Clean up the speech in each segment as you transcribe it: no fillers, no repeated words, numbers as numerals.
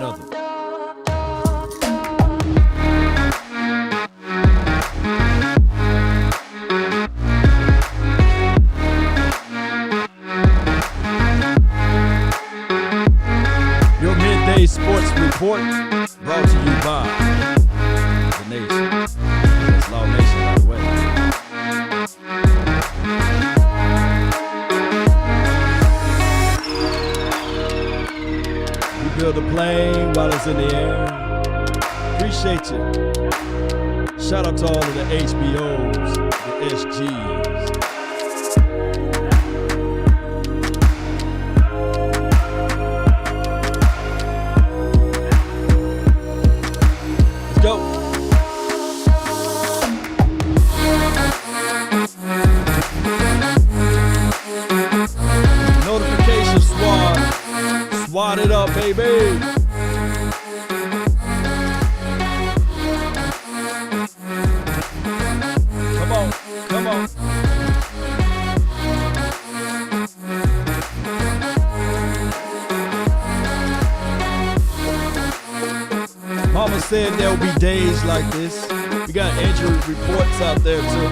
another. Your midday sports report brought to you by the Nation. That's Law Nation, by the way. You build a plane while it's in the air. Appreciate you. Shout out to all of the HBOs, the SGs. Go. Notification squad. Swat it up, baby. Come on, come on. Mama said there'll be days like this. We got injury reports out there too.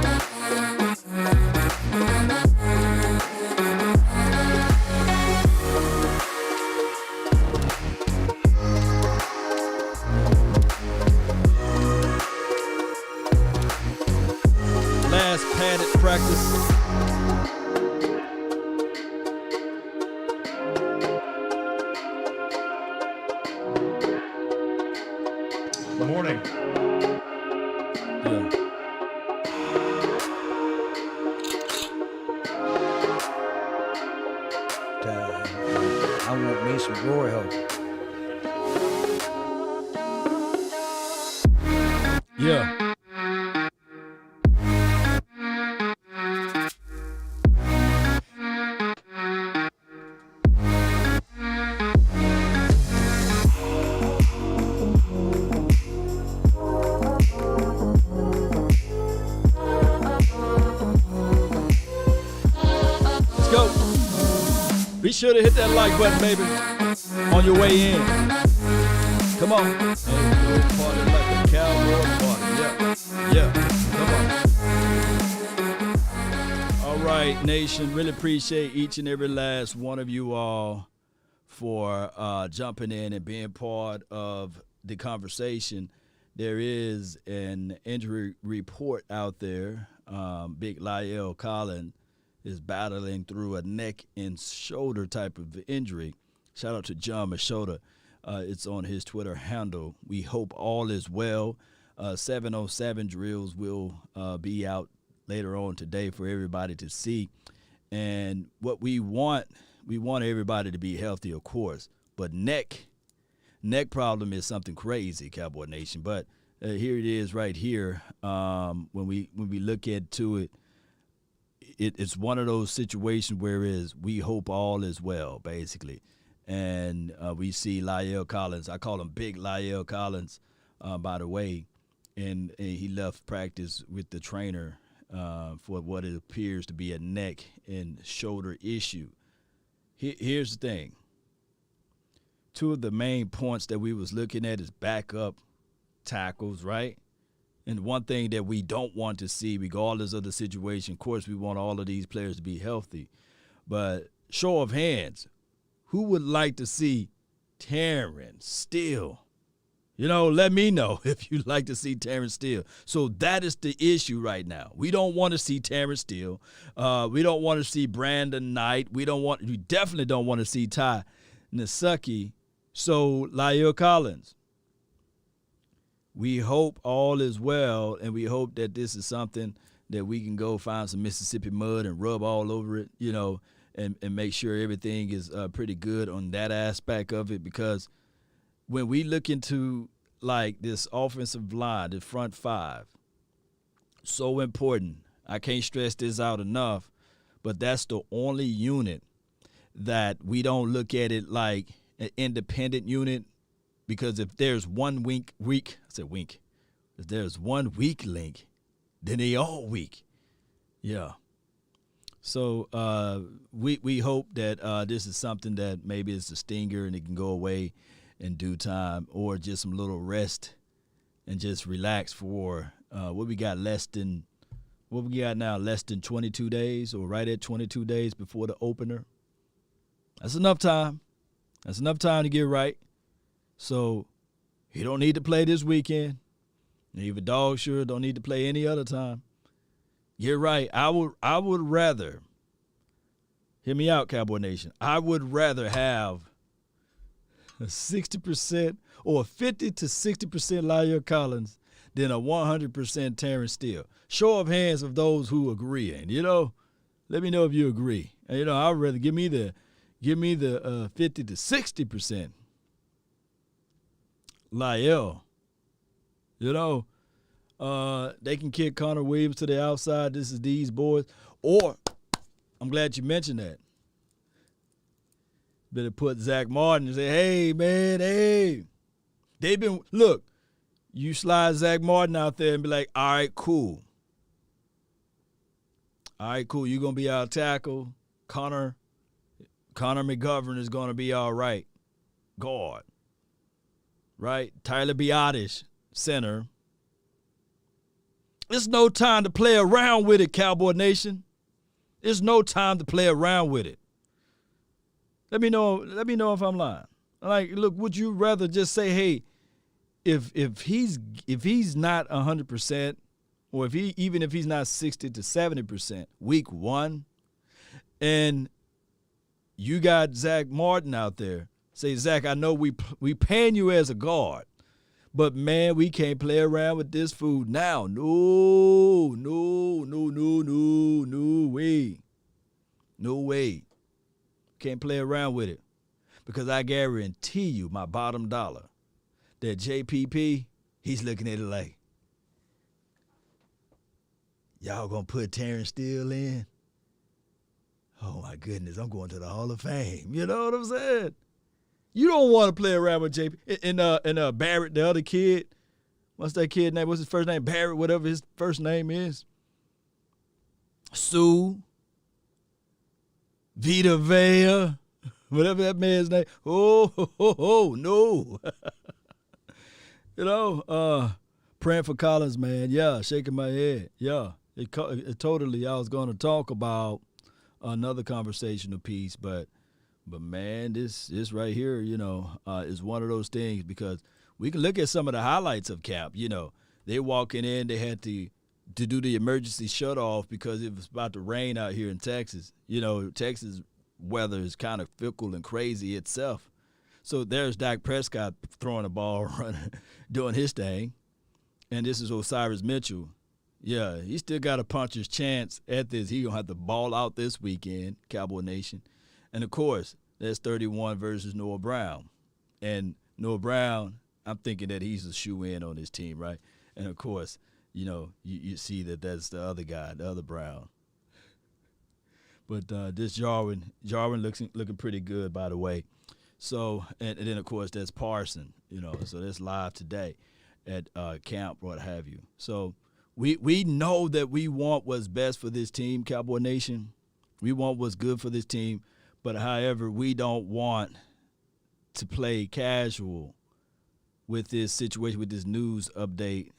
Last padded practice. Good morning. Yeah. I want me some glory hole. Yeah. Let's go. Be sure to hit that like button, baby, on your way in. Come on. Hey, go party like a Cowboys party. Yeah. Come on. All right, Nation. Really appreciate each and every last one of you all for jumping in and being part of the conversation. There is an injury report out there. Big La'el Collins is battling through a neck and shoulder type of injury. Shout out to John Machota. It's on his Twitter handle. We hope all is well. 707 drills will be out later on today for everybody to see. And what we want everybody to be healthy, of course. But neck problem is something crazy, Cowboy Nation. But here it is right here. When we look into it, it's one of those situations where we hope all is well, basically. And we see La'el Collins. I call him Big La'el Collins, by the way. And he left practice with the trainer for what it appears to be a neck and shoulder issue. Here's the thing. Two of the main points that we was looking at is backup tackles, right? And one thing that we don't want to see, regardless of the situation, of course, we want all of these players to be healthy. But show of hands, who would like to see Terrence Steele? Let me know if you'd like to see Terrence Steele. So that is the issue right now. We don't want to see Terrence Steele. We don't want to see Brandon Knight. We definitely don't want to see Ty Nsekhe. So La'el Collins, we hope all is well, and we hope that this is something that we can go find some Mississippi mud and rub all over it, and make sure everything is pretty good on that aspect of it. Because when we look into, like, this offensive line, the front five, so important. I can't stress this out enough, but that's the only unit that we don't look at it like an independent unit. Because if there's one if there's one weak link, then they all weak. Yeah. So we hope that this is something that maybe it's a stinger and it can go away. in due time, or just some little rest and just relax for what we got less than 22 days, or right at 22 days before the opener. That's enough time. That's enough time to get right. So he don't need to play this weekend. Even Dog sure don't need to play any other time. Get right. I would rather, hear me out, Cowboy Nation, I would rather have a 60% or a 50 to 60% La'el Collins than a 100% Terrence Steele. Show of hands of those who agree. And, let me know if you agree. And, I'd rather give me the 50 to 60% La'el. They can kick Connor Williams to the outside. This is these boys. Or, I'm glad you mentioned that. Better put Zach Martin and say, hey, man, hey. You slide Zach Martin out there and be like, all right, cool. You're going to be our tackle. Connor McGovern is going to be all right. Guard. Right? Tyler Biadasz, center. It's no time to play around with it, Cowboy Nation. It's no time to play around with it. Let me know if I'm lying. Look, would you rather just say, hey, if he's not 100%, or even if he's not 60 to 70% week one, and you got Zach Martin out there, say, Zach, I know we paying you as a guard, but man, we can't play around with this food now. No way. No way. Can't play around with it. Because I guarantee you, my bottom dollar, that JPP, he's looking at it like, y'all gonna put Terrence Steele in? Oh my goodness, I'm going to the Hall of Fame. You know what I'm saying? You don't want to play around with JP. And Barrett, the other kid, what's that kid name? What's his first name? Barrett, whatever his first name is. Sue. Vita Vea. Whatever that man's name. Oh, no. Praying for Collins, man. Yeah, shaking my head. Yeah, it totally. I was going to talk about another conversational piece, but man, this right here, is one of those things, because we can look at some of the highlights of Cap. They walking in, they had to do the emergency shut off because it was about to rain out here in Texas. Texas weather is kind of fickle and crazy itself. So there's Dak Prescott throwing the ball, running, doing his thing. And this is Osiris Mitchell. Yeah, he still got a puncher's chance at this. He going to have to ball out this weekend, Cowboy Nation. And, of course, that's 31 versus Noah Brown. And Noah Brown, I'm thinking that he's a shoe-in on this team, right? And, of course, you see that that's the other guy, the other Brown. But this Jarwin looking pretty good, by the way. So, and then, of course, that's Parson, so that's live today at camp, what have you. So we know that we want what's best for this team, Cowboy Nation. We want what's good for this team. But, however, we don't want to play casual with this situation, with this news update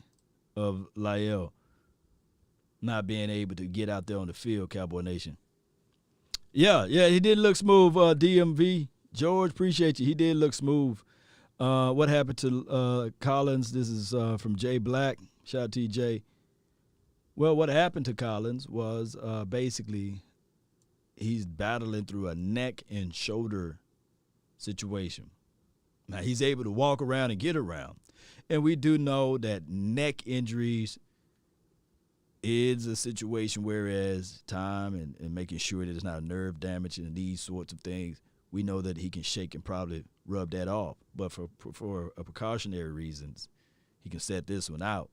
of La'el not being able to get out there on the field, Cowboy Nation. Yeah, he did look smooth, DMV. George, appreciate you. He did look smooth. What happened to Collins? This is from Jay Black. Shout out to you, Jay. Well, what happened to Collins was basically he's battling through a neck and shoulder situation. Now, he's able to walk around and get around. And we do know that neck injuries is a situation, whereas time and making sure that there's not nerve damage and these sorts of things, we know that he can shake and probably rub that off. But for precautionary reasons, he can set this one out.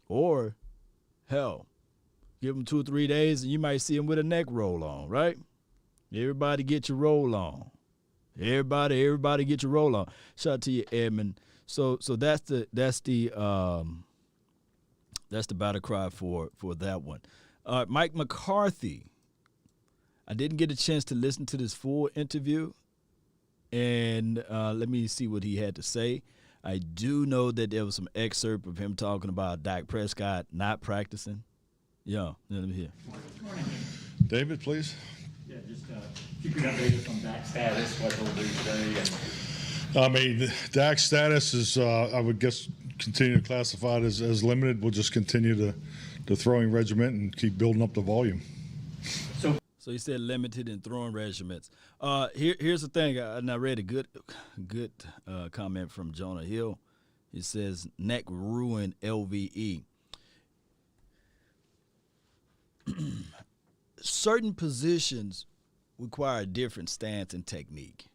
Or, hell, give him 2 or 3 days and you might see him with a neck roll on, right? Everybody get your roll on. Everybody get your roll on. Shout out to you, Edmund. So that's the battle cry for that one. Mike McCarthy. I didn't get a chance to listen to this full interview, And let me see what he had to say. I do know that there was some excerpt of him talking about Dak Prescott not practicing. Yeah, let me hear. David, please. Yeah, just if you could update us on Dak's status, what he'll do today. I mean, Dak's status is, I would guess, continue to classify it as limited. We'll just continue the throwing regiment and keep building up the volume. So he said limited in throwing regiments. Here's the thing, and I read a good comment from Jonah Hill. He says, neck ruin LVE. Certain positions require a different stance and technique.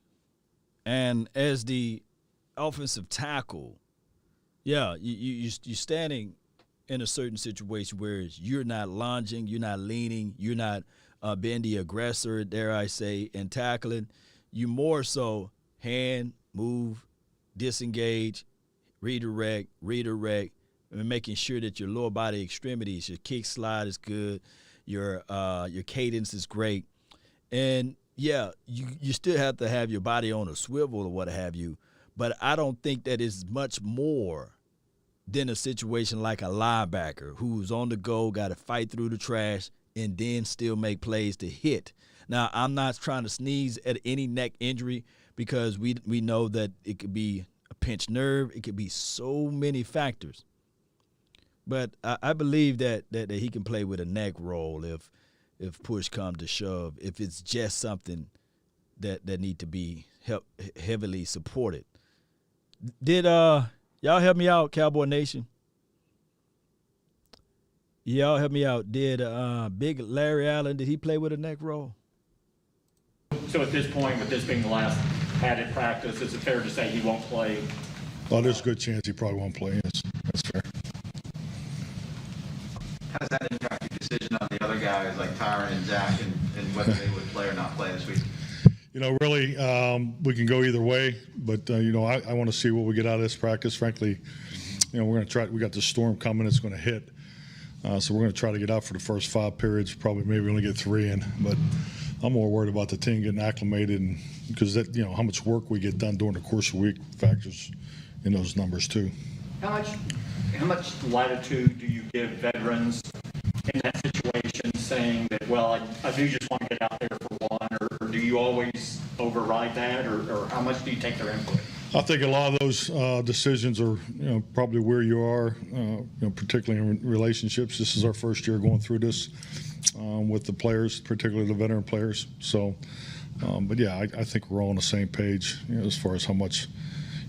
And as the offensive tackle, yeah, you're standing in a certain situation where you're not lunging, you're not leaning, you're not being the aggressor, dare I say, and tackling. You more so hand, move, disengage, redirect, and making sure that your lower body extremities, your kick slide is good, your cadence is great. And, yeah, you still have to have your body on a swivel or what have you, but I don't think that is much more than a situation like a linebacker who's on the go, got to fight through the trash, and then still make plays to hit. Now, I'm not trying to sneeze at any neck injury because we know that it could be a pinched nerve. It could be so many factors. But I believe that he can play with a neck roll if push comes to shove, if it's just something that need to be heavily supported. Did y'all help me out, Cowboy Nation? Y'all help me out. Did Big Larry Allen, did he play with a neck roll? So at this point, with this being the last padded practice, is it fair to say he won't play? Well, there's a good chance he probably won't play. Yes, that's fair. How does that impact your decision on the other guys like Tyron and Zach and whether they would play or not play this week? Really, we can go either way, but, I want to see what we get out of this practice. Frankly, we're going to try. We got the storm coming. It's going to hit. So we're going to try to get out for the first 5 periods, probably maybe only get 3 in. But I'm more worried about the team getting acclimated and because that, how much work we get done during the course of the week factors in those numbers too. How much latitude do you give veterans in that situation saying that, well, I do just want to get out there for one, or do you always override that, or how much do you take their input? I think a lot of those decisions are, probably where you are, particularly in relationships. This is our first year going through this with the players, particularly the veteran players. So, but yeah, I think we're all on the same page, as far as how much,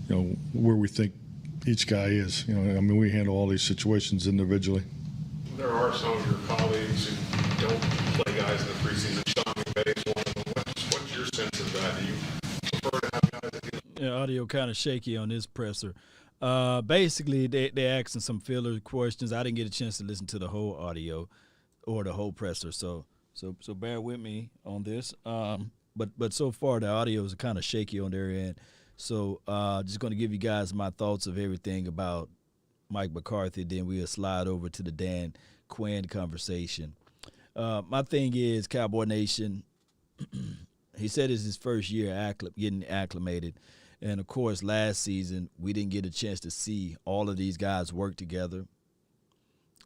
where we think each guy is. We handle all these situations individually. There are some of your colleagues who don't play guys in the preseason. Sean McVay is one of them. What's your sense of that? Do you prefer to have guys that get? Yeah, audio kind of shaky on this presser. Basically, they're asking some filler questions. I didn't get a chance to listen to the whole audio or the whole presser, so bear with me on this. But so far the audio is kind of shaky on their end. So just going to give you guys my thoughts of everything about Mike McCarthy. Then we'll slide over to the Dan Quinn conversation. My thing is, Cowboy Nation, he said it's his first year getting acclimated. And, of course, last season we didn't get a chance to see all of these guys work together.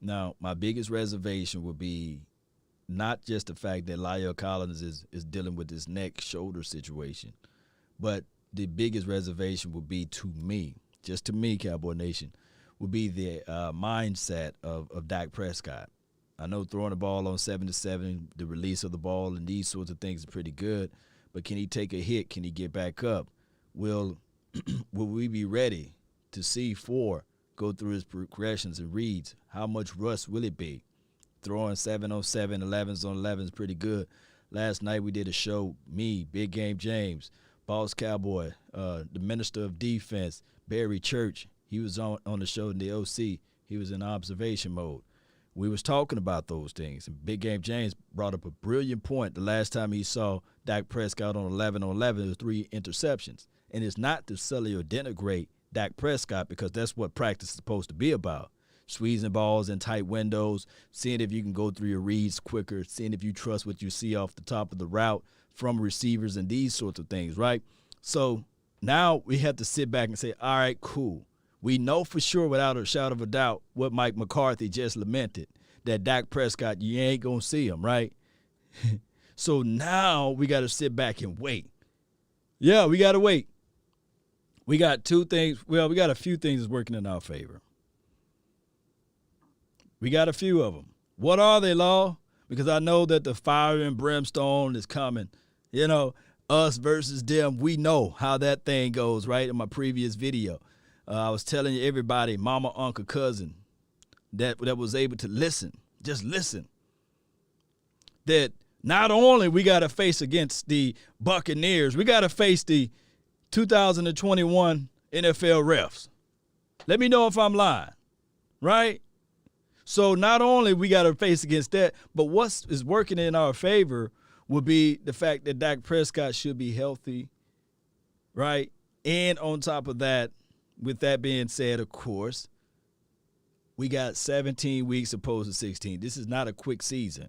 Now, my biggest reservation would be not just the fact that Lyle Collins is dealing with this neck-shoulder situation, but the biggest reservation would be to me, Cowboy Nation, would be the mindset of Dak Prescott. I know throwing the ball on 7-7, the release of the ball and these sorts of things are pretty good, but can he take a hit? Can he get back up? Will we be ready to see 4 go through his progressions and reads? How much rust will it be? Throwing 7-on-7, 11s-on-11 is pretty good. Last night we did a show, me, Big Game James, Boss Cowboy, the Minister of Defense, Barry Church. He was on the show in the OC. He was in observation mode. We was talking about those things. And Big Game James brought up a brilliant point. The last time he saw Dak Prescott on 11-on-11, there was 3 interceptions. And it's not to sully or denigrate Dak Prescott because that's what practice is supposed to be about. Squeezing balls in tight windows, seeing if you can go through your reads quicker, seeing if you trust what you see off the top of the route from receivers and these sorts of things, right? So now we have to sit back and say, all right, cool. We know for sure without a shadow of a doubt what Mike McCarthy just lamented, that Dak Prescott, you ain't going to see him, right? So now we got to sit back and wait. Yeah, we got to wait. We got two things. Well, we got a few things that's working in our favor. We got a few of them. What are they, Law? Because I know that the fire and brimstone is coming. You know, us versus them, we know how that thing goes, right? In my previous video, I was telling everybody, mama, uncle, cousin, that was able to listen, just listen, that not only we got to face against the Buccaneers, we got to face the 2021 NFL refs. Let me know if I'm lying, right? So not only we got to face against that, but what is working in our favor would be the fact that Dak Prescott should be healthy, right? And on top of that, with that being said, of course, we got 17 weeks opposed to 16. This is not a quick season.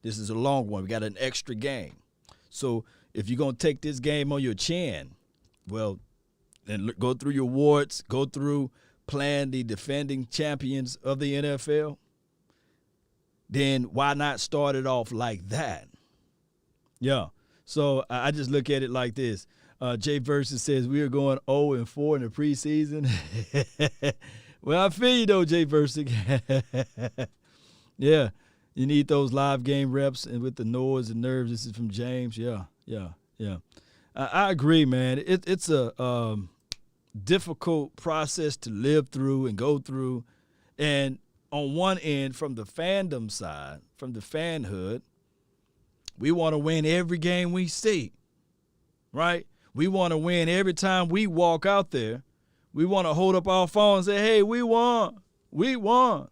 This is a long one. We got an extra game. So if you're going to take this game on your chin, well, then go through your warts, go through playing the defending champions of the NFL, then why not start it off like that? Yeah. So I just look at it like this. Jay Versus says we are going 0-4 in the preseason. Well, I feel you though, Jay Versus. Yeah. You need those live game reps and with the noise and nerves. This is from James. Yeah. I agree, man. It's a difficult process to live through and go through. And on one end, from the fandom side, from the fanhood, we want to win every game we see, right? We want to win every time we walk out there. We want to hold up our phone and say, hey, we won. We won.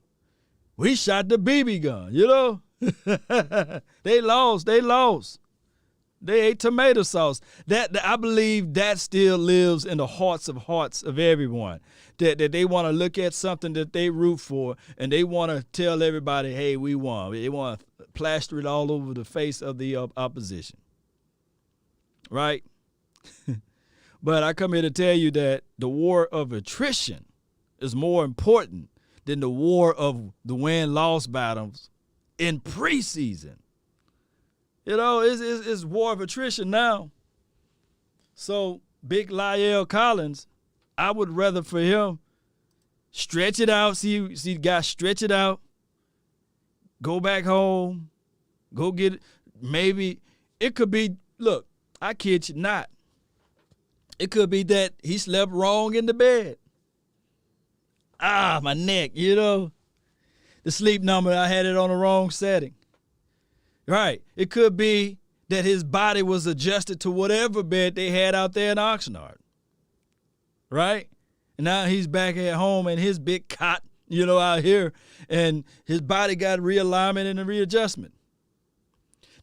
We shot the BB gun, you know? They lost. They ate tomato sauce. That I believe that still lives in the hearts of everyone. That they want to look at something that they root for, and they want to tell everybody, hey, we won. They want to plaster it all over the face of the opposition. Right? But I come here to tell you that the war of attrition is more important than the war of the win-loss battles in preseason. You know, it's war of attrition now. So, big Lyle Collins, I would rather for him stretch it out, see the guy stretch it out, go back home, go get it. Maybe it could be, look, I kid you not, it could be that he slept wrong in the bed. My neck, you know. The sleep number, I had it on the wrong setting. Right. It could be that his body was adjusted to whatever bed they had out there in Oxnard. Right? And now he's back at home in his big cot, you know, out here, and his body got realignment and a readjustment.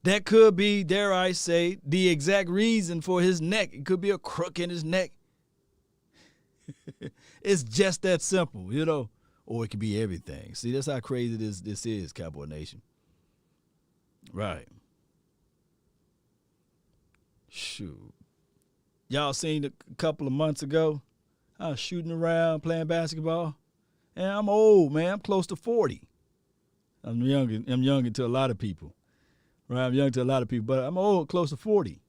That could be, dare I say, the exact reason for his neck. It could be a crook in his neck. It's just that simple, you know. Or it could be everything. See, that's how crazy this is, Cowboy Nation. Right. Shoot. Y'all seen a couple of months ago, I was shooting around, playing basketball. And I'm old, man. I'm close to 40. I'm younger to a lot of people. Right? I'm young to a lot of people, but I'm old, close to 40.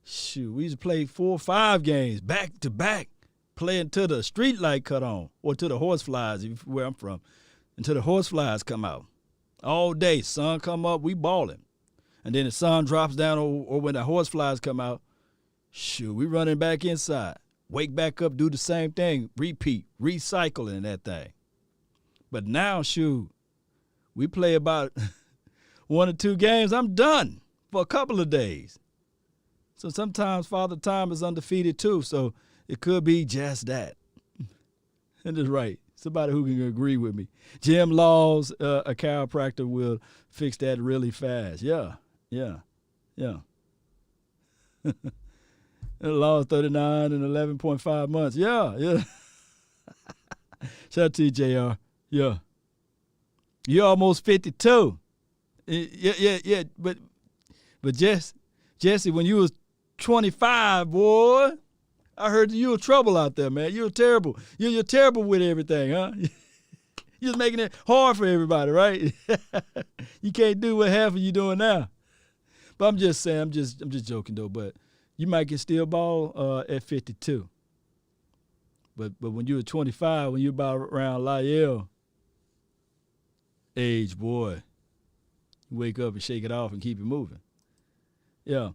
Shoot, we used to play 4 or 5 games back to back, playing till the street light cut on, or till the horse flies, where I'm from, until the horse flies come out. All day, sun come up, we balling. And then the sun drops down, or when the horse flies come out, shoot, we running back inside. Wake back up, do the same thing, repeat, recycling that thing. But now, shoot, we play about 1 or 2 games, I'm done for a couple of days. So sometimes Father Time is undefeated too, so it could be just that. That is right. Somebody who can agree with me. Jim Laws, a chiropractor, will fix that really fast. Yeah. Laws 39 and 11.5 months. Yeah. Shout out to you, JR. Yeah. You're almost 52. Yeah. But Jesse, when you was 25, boy. I heard you were trouble out there, man. You're terrible. You're terrible with everything, huh? You're making it hard for everybody, right? You can't do what half of you doing now. But I'm just saying, I'm just joking though. But you might get still ball at 52. But when you were 25, when you about around Lyell age, boy, you wake up and shake it off and keep it moving. Yeah.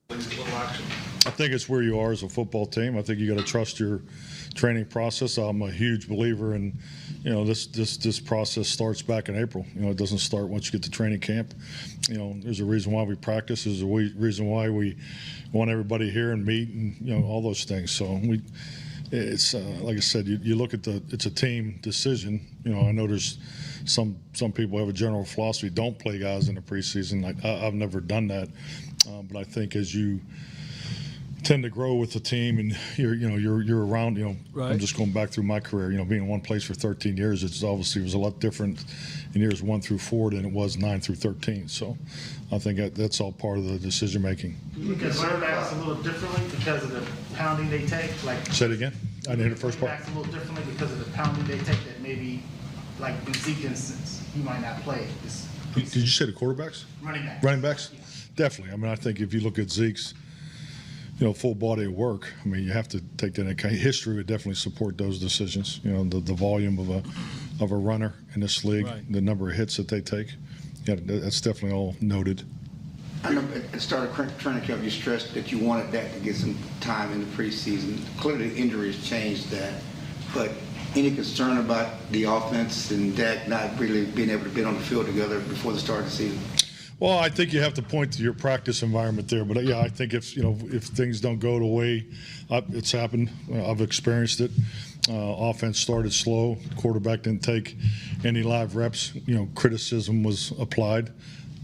I think it's where you are as a football team. I think you got to trust your training process. I'm a huge believer in, this process starts back in April. It doesn't start once you get to training camp. There's a reason why we practice. There's a reason why we want everybody here and meet and, all those things. So it's like I said, you look at it's a team decision. I know there's some people have a general philosophy, don't play guys in the preseason. I've never done that. But I think as you tend to grow with the team and you're around, right. I'm just going back through my career, being in one place for 13 years, it's obviously was a lot different in years 1 through 4 than it was 9 through 13. So I think that's all part of the decision making. You look at cornerbacks a little differently because of the pounding they take. Say it again. I didn't hear the first part. Cornerbacks a little differently because of the pounding they take that maybe, like in Zeke's instance, he might not play. Did you say the quarterbacks? Running backs. Running backs? Yeah. Definitely. I think if you look at Zeke's, full body of work, you have to take that into account. History would definitely support those decisions. The volume of a runner in this league, right. The number of hits that they take. Yeah, that's definitely all noted. I know at the start of training camp, you stressed that you wanted Dak to get some time in the preseason. Clearly, injuries changed that. But any concern about the offense and Dak not really being able to be on the field together before the start of the season? Well, I think you have to point to your practice environment there. But, yeah, I think if things don't go the way it's happened, I've experienced it. Offense started slow. Quarterback didn't take any live reps. Criticism was applied.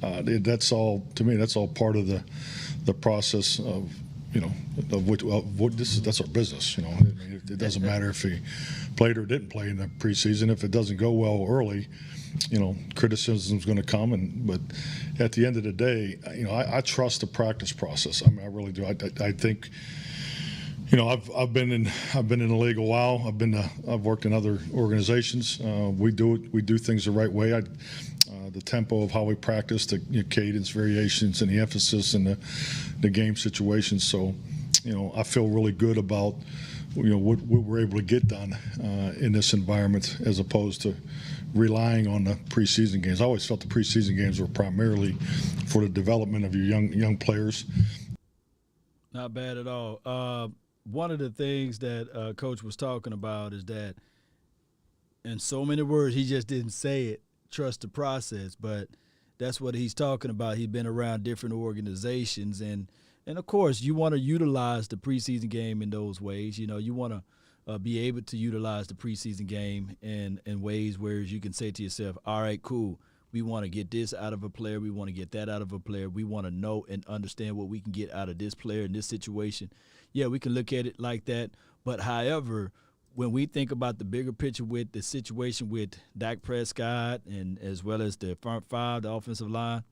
That's all, to me, that's all part of the process of, that's our business. It doesn't matter if he played or didn't play in the preseason. If it doesn't go well early, criticism's going to come. But at the end of the day, I trust the practice process. I really do. I think, I've been in the league a while. I've worked in other organizations. We do things the right way. The tempo of how we practice, the cadence variations, and the emphasis and the game situations. So, I feel really good about what we're able to get done in this environment as opposed to relying on the preseason games. I always felt the preseason games were primarily for the development of your young players. Not bad at all. One of the things that Coach was talking about is that, in so many words, he just didn't say it, trust the process, but that's what he's talking about. He's been around different organizations, and of course, you want to utilize the preseason game in those ways. You want to be able to utilize the preseason game in ways where you can say to yourself, all right, cool, we want to get this out of a player, we want to get that out of a player, we want to know and understand what we can get out of this player in this situation. Yeah, we can look at it like that, but however, when we think about the bigger picture with the situation with Dak Prescott and as well as the front five, the offensive line,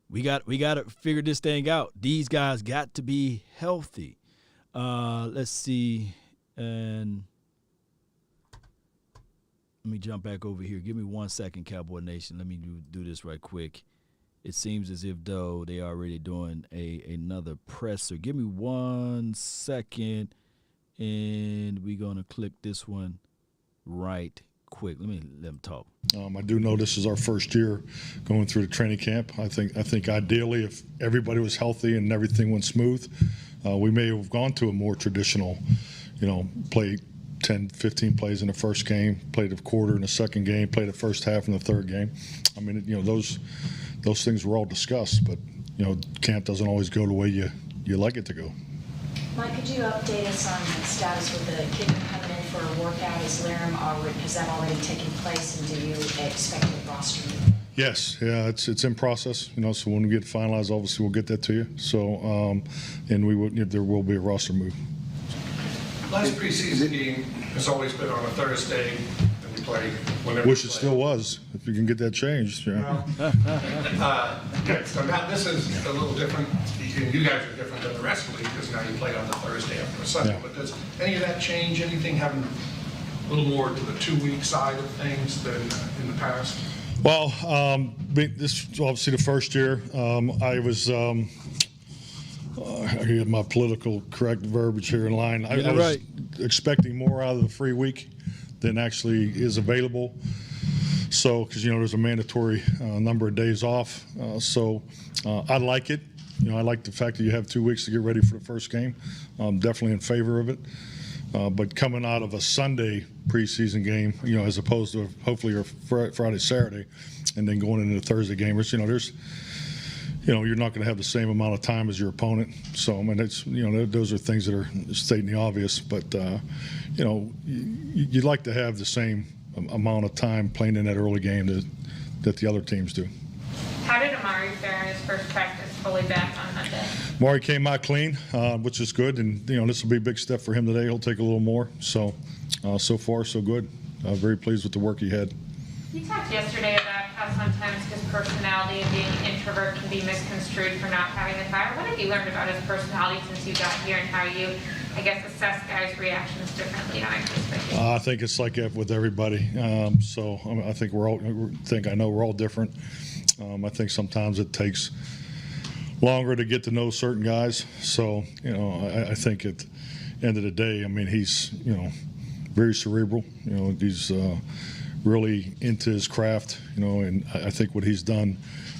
we got to figure this thing out. These guys got to be healthy. Let's see, and let me jump back over here. Give me 1 second, Cowboy Nation. Let me do this right quick. It seems as if, though, they are already doing another presser. Give me 1 second, and we're going to click this one right quick. Let them talk. I do know this is our first year going through the training camp. I think ideally, if everybody was healthy and everything went smooth, we may have gone to a more traditional, play 10, 15 plays in the first game, played a quarter in the second game, played the first half in the third game. I mean, those things were all discussed, but camp doesn't always go the way you like it to go. Mike, could you update us on the status with the kid coming in for a workout? Has that already taken place, and do you expect a roster move? Yes, yeah, it's in process. So when we get finalized, obviously we'll get that to you. So, and there will be a roster move. Last preseason game has always been on a Thursday, and we play whenever. Wish it still was. if you can get that changed. Yeah. Okay, so now this is a little different. You guys are different than the rest of the league because now you play on the Thursday after a Sunday. Yeah. But does any of that change anything, having a little more to the 2-week side of things than in the past? Well, this is obviously the first year. I was, I get my political correct verbiage here in line. I was expecting more out of the free week than actually is available. So, because, there's a mandatory number of days off. So I like it. I like the fact that you have 2 weeks to get ready for the first game. I'm definitely in favor of it. But coming out of a Sunday preseason game, as opposed to hopefully a Friday, Saturday, and then going into the Thursday game, which, there's, you're not going to have the same amount of time as your opponent. So, I mean, it's, those are things that are stating the obvious. But, you'd like to have the same amount of time playing in that early game that the other teams do. How did Amari fare in his first practice fully back on Monday? Amari came out clean, which is good, and this will be a big step for him today. He'll take a little more. So, so far so good. Very pleased with the work he had. You talked yesterday about how sometimes his personality and being an introvert can be misconstrued for not having the fire. What have you learned about his personality since you got here, and how you, I guess, assess guys' reactions differently on expectations? I think it's like that with everybody. So I think we're all different. I think sometimes it takes longer to get to know certain guys. So, I think at the end of the day, I mean, he's, very cerebral. He's really into his craft, and I think what he's done,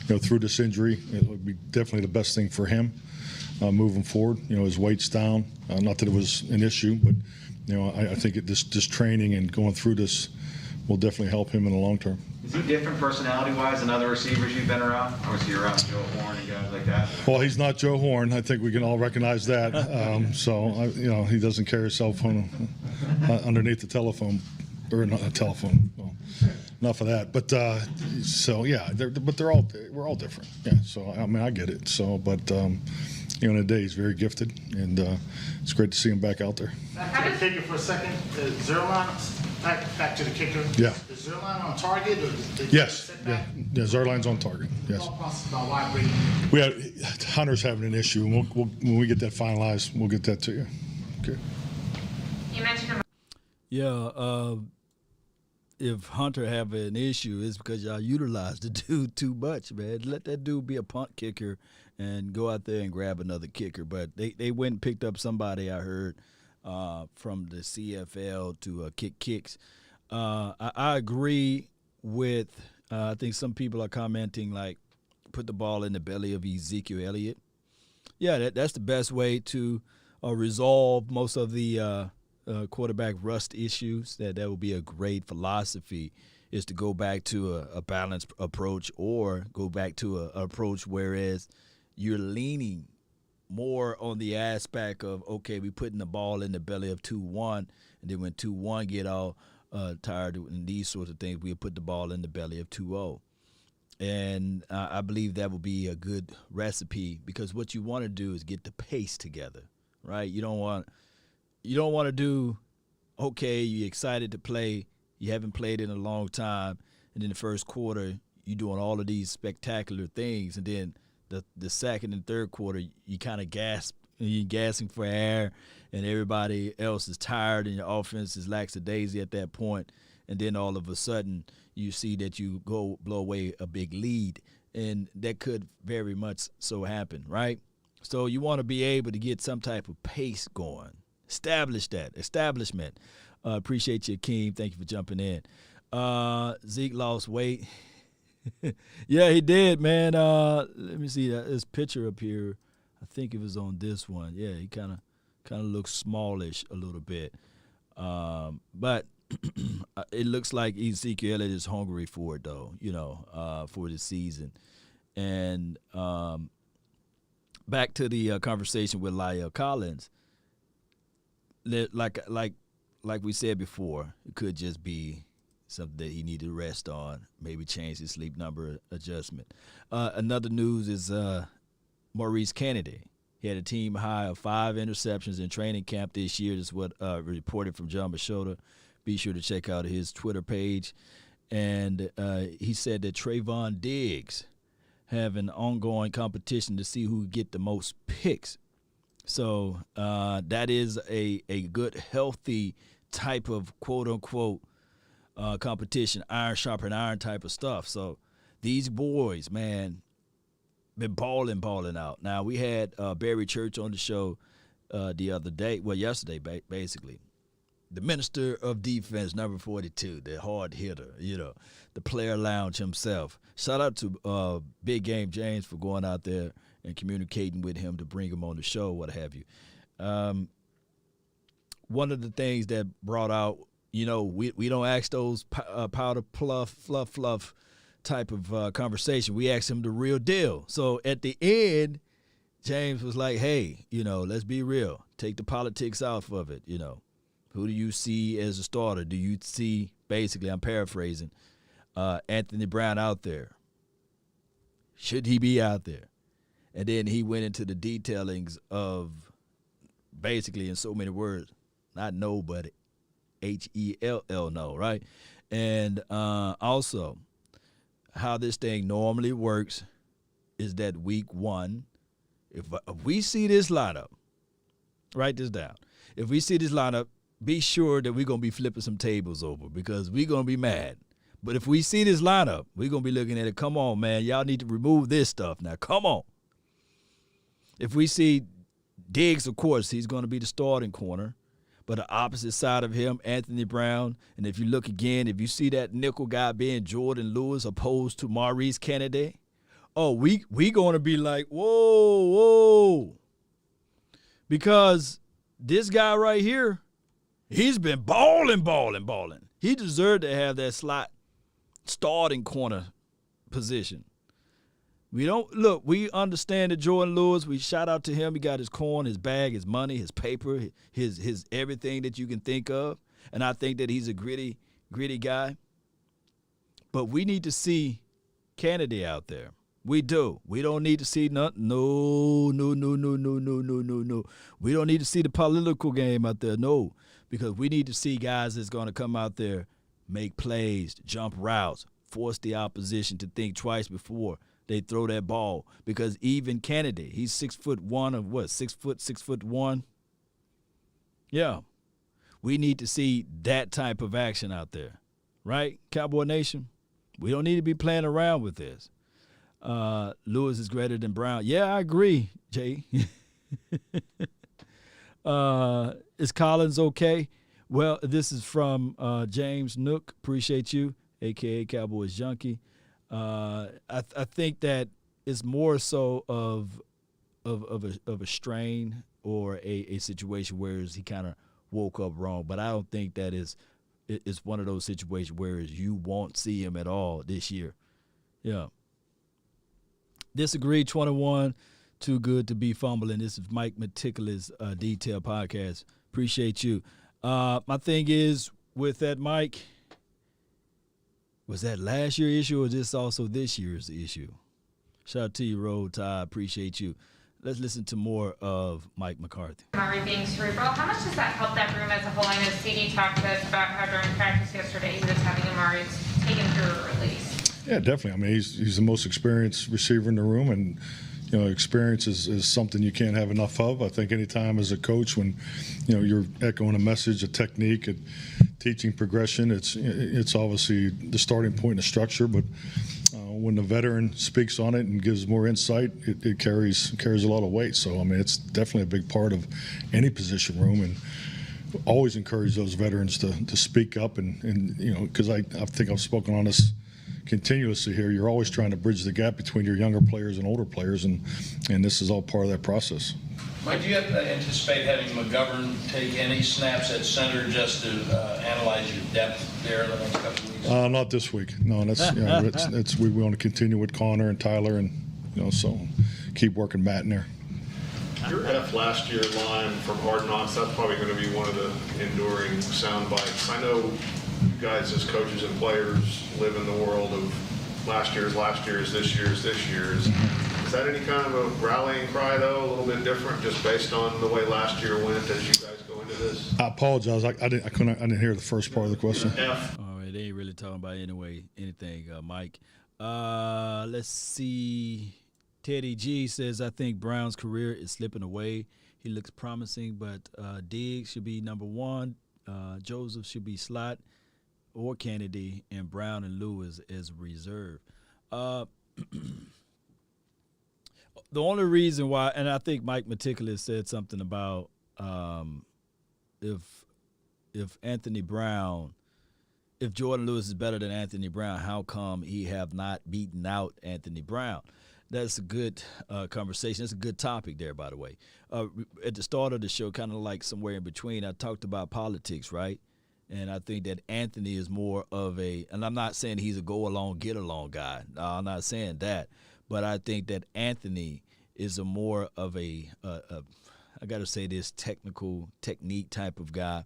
through this injury, it would be definitely the best thing for him moving forward. His weight's down. Not that it was an issue, but, I think this training and going through this will definitely help him in the long term. Is he different personality-wise than other receivers you've been around? Obviously, you're around Joe Horn and guys like that. Well, he's not Joe Horn. I think we can all recognize that. He doesn't carry a cell phone underneath the telephone, or not a telephone. Well, enough of that. But we're all different. Yeah. So I mean, I get it. So, but in the day, he's very gifted, and it's great to see him back out there. Back to the kicker for a second. Zerline, back to the kicker. Yeah. Is Zerline on target? Or Yes. Yeah. Zerline's on target. Yes. We have Hunter's having an issue, and when we get that finalized, we'll get that to you. Okay. You mentioned him. Yeah. If Hunter have an issue, it's because y'all utilize the dude too much, man. Let that dude be a punt kicker and go out there and grab another kicker. But they went and picked up somebody, I heard, from the CFL to kick kicks. I agree with, I think some people are commenting, like, put the ball in the belly of Ezekiel Elliott. Yeah, that's the best way to resolve most of the quarterback rust issues. That would be a great philosophy, is to go back to a balanced approach, or go back to an approach whereas you're leaning more on the aspect of, okay, we putting the ball in the belly of 2-1, and then when 2-1 get all tired and these sorts of things, we'll put the ball in the belly of 2-0. And I believe that would be a good recipe, because what you want to do is get the pace together, right? You don't want to do, okay, you're excited to play, you haven't played in a long time, and in the first quarter you're doing all of these spectacular things, and then the second and third quarter you kind of you're gasping for air, and everybody else is tired, and your offense is lackadaisy at that point, and then all of a sudden you see that you blow away a big lead, and that could very much so happen, right? So you want to be able to get some type of pace going. Establishment. Appreciate you, Akeem. Thank you for jumping in. Zeke lost weight. Yeah, he did, man. Let me see this picture up here. I think it was on this one. Yeah, he kind of looks smallish a little bit. But it looks like Ezekiel Elliott is hungry for it, though, for the season. And back to the conversation with La'el Collins. Like we said before, it could just be something that he needed to rest on, maybe change his sleep number adjustment. Another news is Maurice Kennedy. He had a team high of 5 interceptions in training camp this year. This is what reported from John Machota. Be sure to check out his Twitter page. and he said that Trayvon Diggs have an ongoing competition to see who get the most picks. So that is a good, healthy type of quote-unquote competition, iron sharpen iron type of stuff. So these boys, man, been balling out. Now, we had Barry Church on the show the other day, well, yesterday, basically. The minister of defense, number 42, the hard hitter, the player lounge himself. Shout out to Big Game James for going out there and communicating with him to bring him on the show, what have you. One of the things that brought out, we don't ask those powder fluff type of conversation. We asked him the real deal. So at the end, James was like, hey, let's be real. Take the politics out of it, Who do you see as a starter? Do you see, basically, I'm paraphrasing, Anthony Brown out there? Should he be out there? And then he went into the detailings of, basically, in so many words, not no, but H-E-L-L, no, right? And also, how this thing normally works is that week one, if we see this lineup, write this down. If we see this lineup, be sure that we're going to be flipping some tables over because we're going to be mad. But if we see this lineup, we're going to be looking at it, come on, man, y'all need to remove this stuff now. Come on. If we see Diggs, of course, he's going to be the starting corner. But the opposite side of him, Anthony Brown, and if you look again, if you see that nickel guy being Jordan Lewis opposed to Maurice Kennedy, we going to be like, whoa. Because this guy right here, he's been balling. He deserved to have that slot starting corner position. We understand that Jordan Lewis, we shout out to him. He got his coin, his bag, his money, his paper, his everything that you can think of. And I think that he's a gritty guy. But we need to see Kennedy out there. We do. We don't need to see nothing. No. We don't need to see the political game out there. No. Because we need to see guys that's going to come out there, make plays, jump routes, force the opposition to think twice before they throw that ball. Because even Kennedy, he's 6'1" or what, 6'1"? Yeah. We need to see that type of action out there. Right, Cowboy Nation? We don't need to be playing around with this. Lewis is greater than Brown. Yeah, I agree, Jay. Is Collins okay? Well, this is from James Nook. Appreciate you, a.k.a. Cowboys Junkie. I think that it's more so of a strain or a situation where he kind of woke up wrong. But I don't think that it's one of those situations where you won't see him at all this year. Yeah. Disagree 21. Too good to be fumbling. This is Mike Meticulous Detail Podcast. Appreciate you. My thing is with that, Mike. Was that last year's issue or is this also this year's issue? Shout out to you, Road Tide. Appreciate you. Let's listen to more of Mike McCarthy. Amari being cerebral, how much does that help that room as a whole? I know CD talked to us about how during practice yesterday he was having Amari taken through a release. Yeah, definitely. I mean, he's the most experienced receiver in the room, and experience is something you can't have enough of. I think anytime as a coach, when you're echoing a message, a technique, a teaching progression, it's obviously the starting point and the structure. But when the veteran speaks on it and gives more insight, it carries a lot of weight. So I mean, it's definitely a big part of any position room, and always encourage those veterans to speak up and because I think I've spoken on this continuously here. You're always trying to bridge the gap between your younger players and older players, and this is all part of that process. Mike, do you anticipate having McGovern take any snaps at center just to analyze your depth there the next couple of weeks? Not this week. No, that's we want to continue with Connor and Tyler, and so keep working Matt in there. Your F last year line from Hard Knocks, that's probably going to be one of the enduring sound bites. I know you guys as coaches and players live in the world of last year's, this year's. Is that any kind of a rallying cry, though, a little bit different, just based on the way last year went as you guys go into this? I apologize. I didn't hear the first part of the question. F. All right, they ain't really talking about anything, Mike. Let's see. Teddy G says, I think Brown's career is slipping away. He looks promising, but Diggs should be number one. Joseph should be slot or Kennedy, and Brown and Lewis as reserve. The only reason why, and I think Mike Meticulous said something about if Anthony Brown, if Jordan Lewis is better than Anthony Brown, how come he have not beaten out Anthony Brown? That's a good conversation. That's a good topic there, by the way. At the start of the show, kind of like somewhere in between, I talked about politics, right? And I think that Anthony is more of a, and I'm not saying he's a go-along, get-along guy. No, I'm not saying that. But I think that Anthony is a more of a I got to say this, technical, technique type of guy.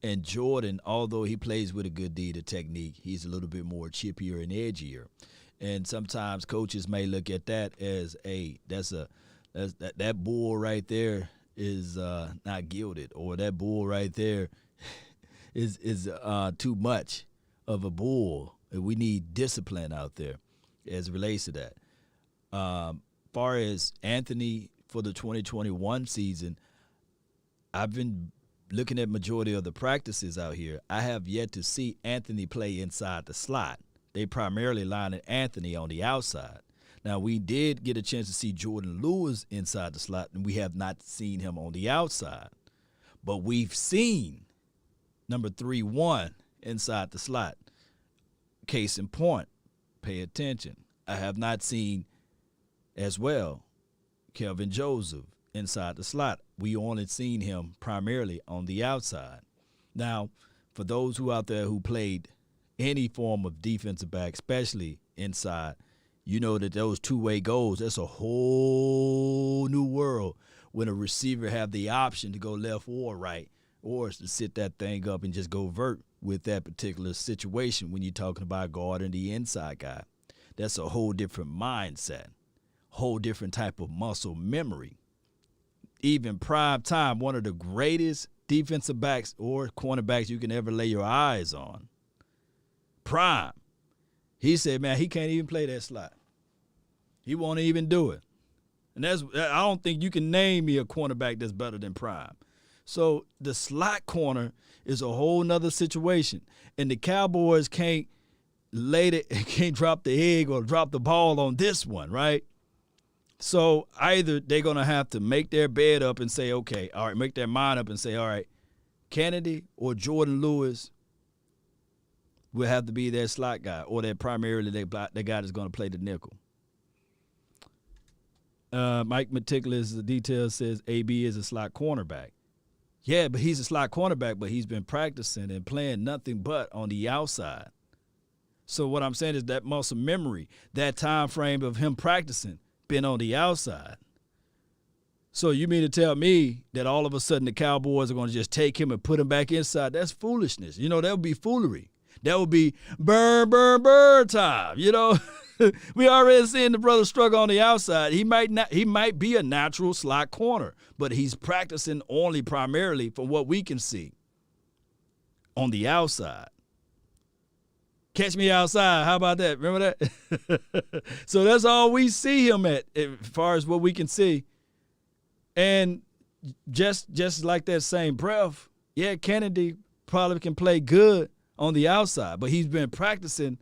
And Jordan, although he plays with a good deal of technique, he's a little bit more chippier and edgier. And sometimes coaches may look at that as that bull right there is not gilded, or that bull right there is too much of a bull. We need discipline out there as it relates to that. Far as Anthony for the 2021 season, I've been looking at majority of the practices out here. I have yet to see Anthony play inside the slot. They primarily lining Anthony on the outside. Now, we did get a chance to see Jordan Lewis inside the slot, and we have not seen him on the outside. But we've seen number 3-1 inside the slot. Case in point, pay attention. I have not seen as well Kelvin Joseph inside the slot. We only seen him primarily on the outside. Now, for those who out there who played any form of defensive back, especially inside, you know that those two-way goals, that's a whole new world when a receiver have the option to go left or right, or to sit that thing up and just go vert with that particular situation when you're talking about guarding the inside guy. That's a whole different mindset, whole different type of muscle memory. Even prime time, one of the greatest defensive backs or cornerbacks you can ever lay your eyes on, Prime, he said, man, he can't even play that slot. He won't even do it. And I don't think you can name me a cornerback that's better than Prime. So the slot corner is a whole nother situation. And the Cowboys can't drop the egg or drop the ball on this one, right? So either they're going to have to make their bed up and say, okay, all right, make their mind up and say, all right, Kennedy or Jordan Lewis will have to be their slot guy, or they're primarily their guy that's going to play the nickel. Mike Meticulous, the detail says AB is a slot cornerback. Yeah, but he's a slot cornerback, but he's been practicing and playing nothing but on the outside. So what I'm saying is that muscle memory, that time frame of him practicing, been on the outside. So you mean to tell me that all of a sudden the Cowboys are going to just take him and put him back inside? That's foolishness. You know, that would be foolery. That would be burn time. You know, we already seen the brother struggle on the outside. He might be a natural slot corner, but he's practicing only primarily from what we can see on the outside. Catch me outside. How about that? Remember that? So that's all we see him at as far as what we can see. And just like that same breath, yeah, Kennedy probably can play good on the outside, but he's been practicing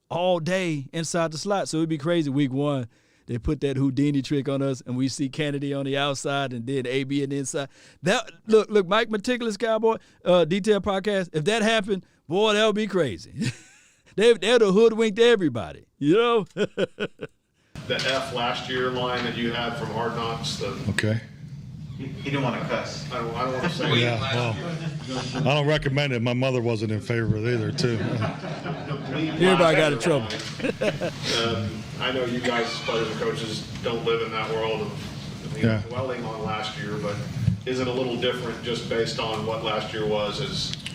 all day inside the slot. So it'd be crazy week one, they put that Houdini trick on us and we see Kennedy on the outside and then AB on the inside. That look, Mike Meticulous Cowboy, Detail Podcast, if that happened, boy, that would be crazy. They'd have hoodwinked everybody, you know? The F last year line that you had from Hard Knocks. Okay. He didn't want to cuss. I don't want to say Yeah, well, I don't recommend it. My mother wasn't in favor of it either, too. Everybody got in trouble. I know you guys, players and coaches, don't live in that world of dwelling on last year, but is it a little different just based on what last year was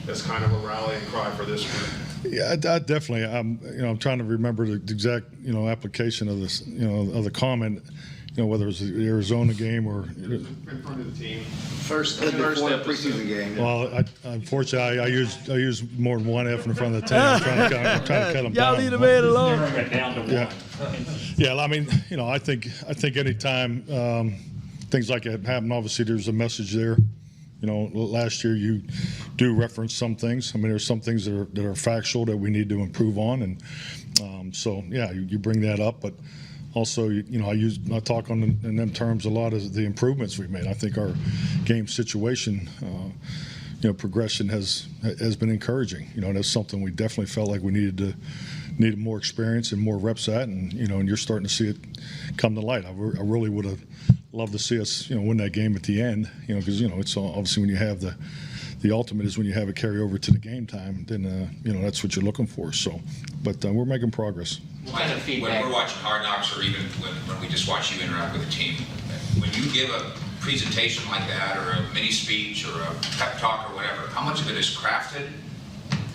as kind of a rallying cry for this group? Yeah, I definitely. I'm trying to remember the exact, application of this, of the comment. whether it was the Arizona game or. In front of the team. First preseason game. Well, unfortunately, I use more than one F in front of the team. I'm trying to cut them down. Y'all leave the man alone. Narrowing it down to one. Yeah, I mean, I think anytime things like that happen, obviously there's a message there. Last year you do reference some things. I mean, there's some things that are factual that we need to improve on, and so yeah, you bring that up, but also I talk in them terms a lot of the improvements we've made. I think our game situation. Progression has been encouraging. That's something we definitely felt like we needed more experience and more reps at, and and you're starting to see it come to light. I really would have loved to see us win that game at the end, because it's obviously when you have the ultimate is when you have it carry over to the game time, then that's what you're looking for. So, but we're making progress. What kind of feedback? When we're watching Hard Knocks, or even when we just watch you interact with the team, when you give a presentation like that, or a mini speech, or a pep talk, or whatever, how much of it is crafted,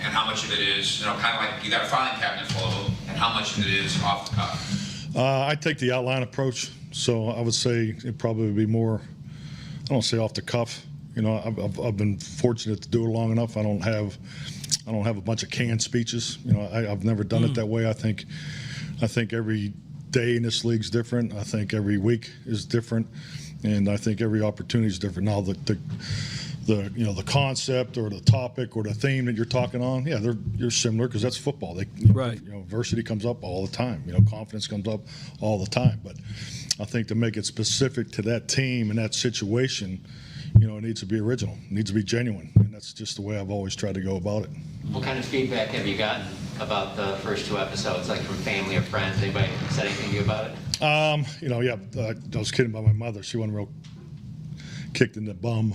and how much of it is, kind of like you got a filing cabinet full of them, and how much of it is off the cuff? I take the outline approach, so I would say it probably would be more, I don't say off the cuff. I've been fortunate to do it long enough. I don't have a bunch of canned speeches. I've never done it that way. I think every day in this league's different. I think every week is different. And I think every opportunity is different. Now, the concept or the topic or the theme that you're talking on, yeah, you're similar because that's football. Right. Adversity comes up all the time. Confidence comes up all the time. But I think to make it specific to that team and that situation, it needs to be original. It needs to be genuine. And that's just the way I've always tried to go about it. What kind of feedback have you gotten about the first two episodes, like from family or friends? Anybody said anything to you about it? I was kidding about my mother. She wasn't real kicked in the bum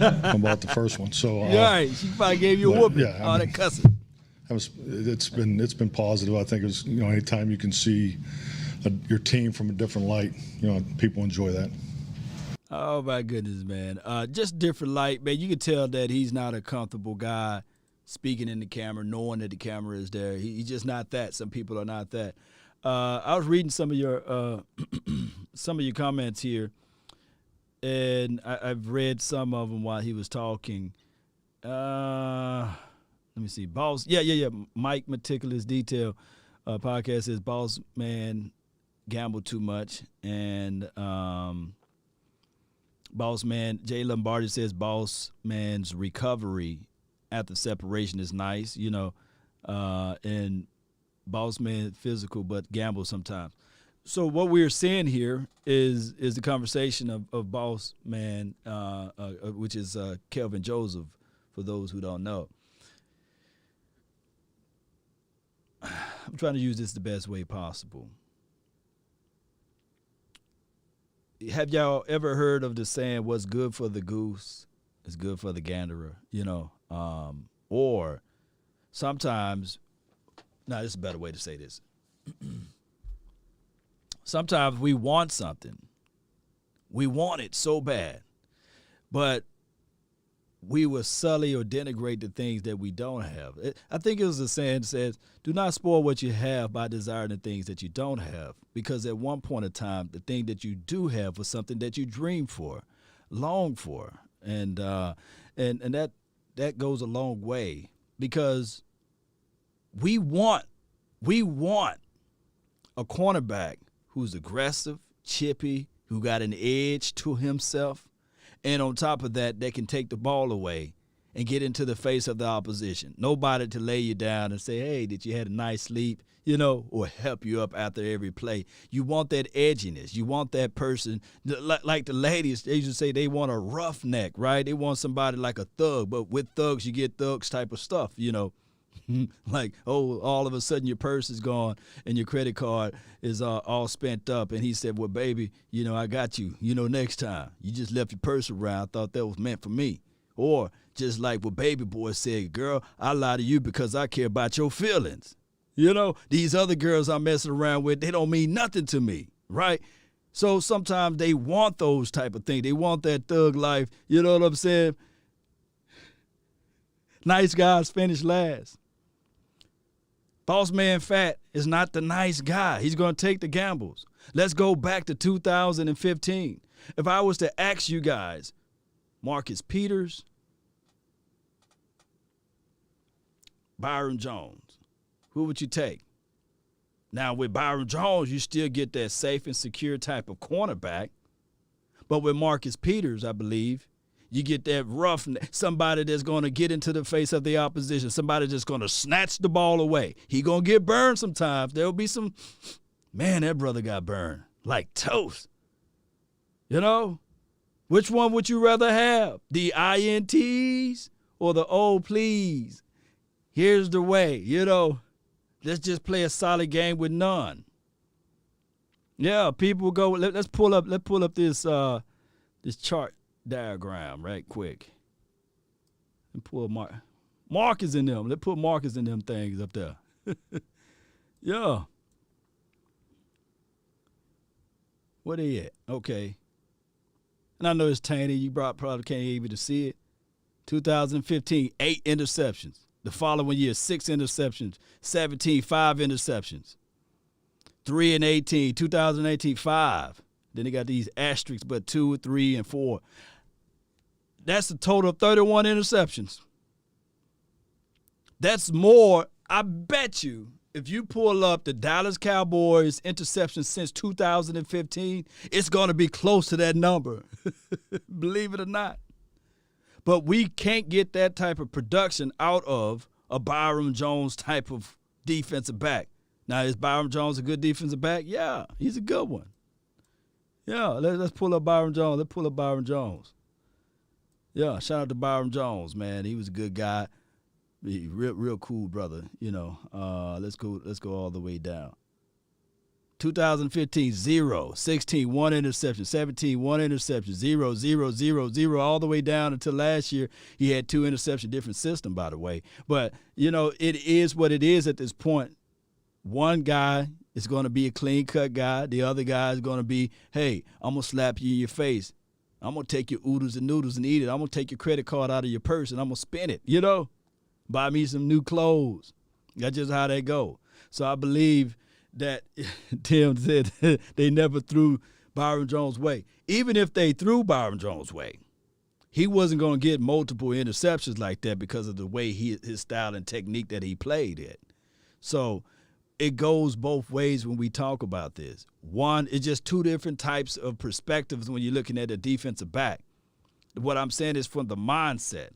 about the first one. So right. She probably gave you a whooping. Yeah, All that cussing. It's been positive. I think it was anytime you can see your team from a different light, people enjoy that. Oh my goodness, man! Just different light, man. You can tell that he's not a comfortable guy speaking in the camera, knowing that the camera is there. He's just not that. Some people are not that. I was reading some of your comments here, and I've read some of them while he was talking. Let me see. Boss, yeah. Mike Meticulous Detail podcast says Boss Man gambled too much, and Boss Man Jay Lombardi says Boss Man's recovery after separation is nice, and Boss Man physical but gamble sometimes. So what we're seeing here is the conversation of Boss Man, which is Kelvin Joseph, for those who don't know. I'm trying to use this the best way possible. Have y'all ever heard of the saying, what's good for the goose is good for the ganderer, or sometimes, this is a better way to say this. Sometimes we want something. We want it so bad, but we will sully or denigrate the things that we don't have. I think it was a saying that says, do not spoil what you have by desiring the things that you don't have, because at one point in time, the thing that you do have was something that you dreamed for, longed for, and that goes a long way, because we want a cornerback who's aggressive, chippy, who got an edge to himself, and on top of that, they can take the ball away and get into the face of the opposition. Nobody to lay you down and say, hey, did you have a nice sleep, or help you up after every play. You want that edginess. You want that person, like the ladies, they used to say they want a roughneck, right? They want somebody like a thug, but with thugs, you get thugs type of stuff, Like, all of a sudden your purse is gone and your credit card is all spent up. And he said, well, baby, I got you, next time. You just left your purse around. I thought that was meant for me. Or just like what Baby Boy said, girl, I lie to you because I care about your feelings. These other girls I'm messing around with, they don't mean nothing to me, right? So sometimes they want those type of things. They want that thug life. You know what I'm saying? Nice guys finish last. Boss man Fat is not the nice guy. He's going to take the gambles. Let's go back to 2015. If I was to ask you guys, Marcus Peters, Byron Jones, who would you take? Now, with Byron Jones, you still get that safe and secure type of cornerback. But with Marcus Peters, I believe, you get that rough, somebody that's going to get into the face of the opposition, somebody that's going to snatch the ball away. He going to get burned sometimes. There'll be some, man, that brother got burned like toast. You know? Which one would you rather have? The INTs or the oh, please? Here's the way, you know. Let's just play a solid game with none. Yeah, people go. Let's pull up this this chart diagram right quick. And pull markers in them. Let's put markers in them things up there. Yeah. Where they at? Okay. And I know it's tiny. You probably can't able to see it. 2015, 8 interceptions. The following year, 6 interceptions. 17, 5 interceptions. 3 and 18. 2018, 5. Then they got these asterisks, but 2, 3, and 4. That's a total of 31 interceptions. That's more, I bet you, if you pull up the Dallas Cowboys interceptions since 2015, it's going to be close to that number. Believe it or not. But we can't get that type of production out of a Byron Jones type of defensive back. Now, is Byron Jones a good defensive back? Yeah, he's a good one. Yeah, let's pull up Byron Jones. Let's pull up Byron Jones. Yeah, shout out to Byron Jones, man. He was a good guy. Real cool brother, you know. Let's go all the way down. 2015, 0. 16, 1 interception. 17, 1 interception. 0, 0, 0, 0, all the way down until last year. He had 2 interceptions, different system, by the way. But, you know, it is what it is at this point. One guy is going to be a clean-cut guy. The other guy is going to be, hey, I'm going to slap you in your face. I'm going to take your oodles and noodles and eat it. I'm going to take your credit card out of your purse and I'm going to spend it, you know. Buy me some new clothes. That's just how they go. So I believe that Tim said they never threw Byron Jones' way. Even if they threw Byron Jones' way, he wasn't going to get multiple interceptions like that because of the way his style and technique that he played it. So it goes both ways when we talk about this. One, it's just two different types of perspectives when you're looking at a defensive back. What I'm saying is from the mindset.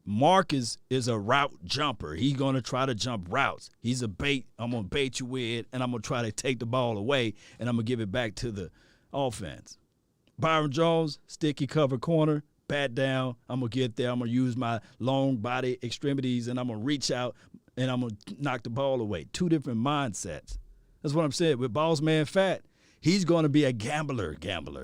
Marcus is a route jumper. He's going to try to jump routes. He's a bait. I'm going to bait you with, and I'm going to try to take the ball away, and I'm going to give it back to the offense. Byron Jones, sticky cover corner, bat down. I'm going to get there. I'm going to use my long body extremities, and I'm going to reach out, and I'm going to knock the ball away. Two different mindsets. That's what I'm saying. With Boss Man Fat, he's going to be a gambler.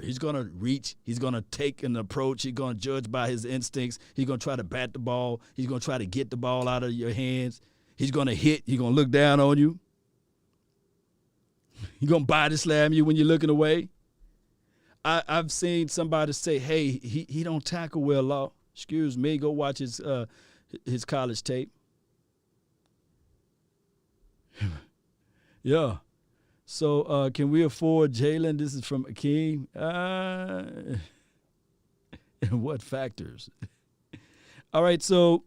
He's going to reach. He's going to take an approach. He's going to judge by his instincts. He's going to try to bat the ball. He's going to try to get the ball out of your hands. He's going to hit. He's going to look down on you. He's going to body slam you when you're looking away. I've seen somebody say, hey, he don't tackle well, Law. Excuse me. Go watch his college tape. Yeah. So can we afford Jalen? This is from Akeem. And what factors? All right, so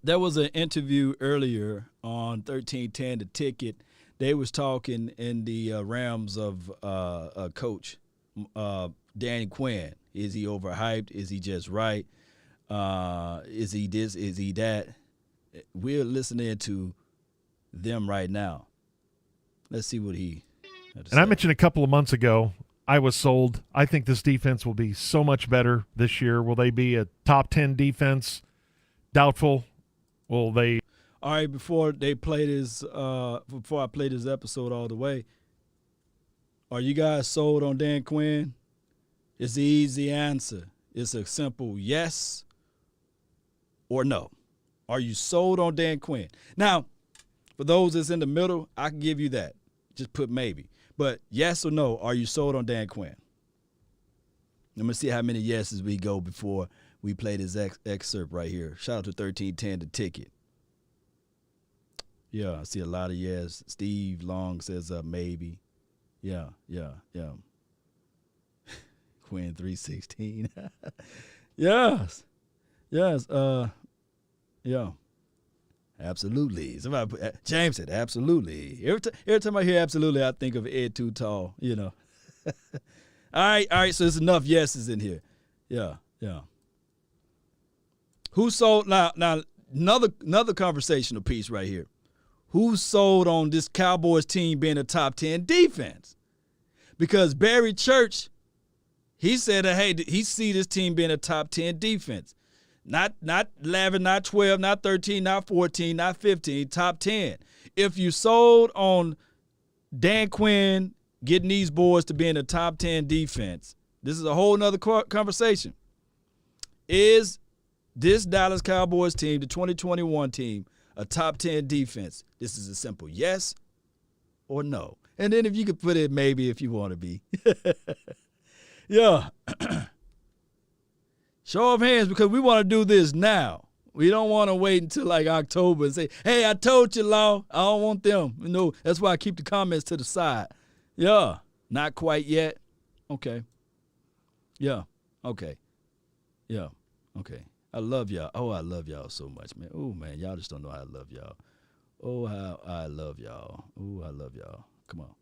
there was an interview earlier on 1310 The Ticket. They was talking in the realms of Coach Danny Quinn. Is he overhyped? Is he just right? Is he this? Is he that? We're listening to them right now. Let's see what he had to say. I mentioned a couple of months ago, I was sold. I think this defense will be so much better this year. Will they be a top 10 defense? Doubtful. Will they? All right, before I play this episode all the way, are you guys sold on Dan Quinn? It's the easy answer. It's a simple yes or no. Are you sold on Dan Quinn? Now, for those that's in the middle, I can give you that. Just put maybe. But yes or no, are you sold on Dan Quinn? I'm going to see how many yeses we go before we play this excerpt right here. Shout out to 1310 The Ticket. Yeah, I see a lot of yes. Steve Long says maybe. Yeah. Quinn 316. Yes. Yeah. Absolutely. James said absolutely. Every time I hear absolutely, I think of Ed Too Tall, All right, so there's enough yeses in here. Yeah. Who sold now another conversational piece right here. Who sold on this Cowboys team being a top 10 defense? Because Barry Church, he said that, hey, he see this team being a top 10 defense. Not 11, not 12, not 13, not 14, not 15, top 10. If you sold on Dan Quinn getting these boys to be in a top 10 defense, this is a whole nother conversation. Is this Dallas Cowboys team, the 2021 team, a top 10 defense? This is a simple yes or no. And then if you could put it maybe if you want to be. Yeah. Show of hands, because we want to do this now. We don't want to wait until like October and say, hey, I told you, Law, I don't want them. That's why I keep the comments to the side. Yeah. Not quite yet. Okay. Yeah. Okay. Yeah. Okay. I love y'all. Oh, I love y'all so much, man. Oh, man, y'all just don't know how I love y'all. Oh, how I love y'all. Oh, I love y'all. Come on.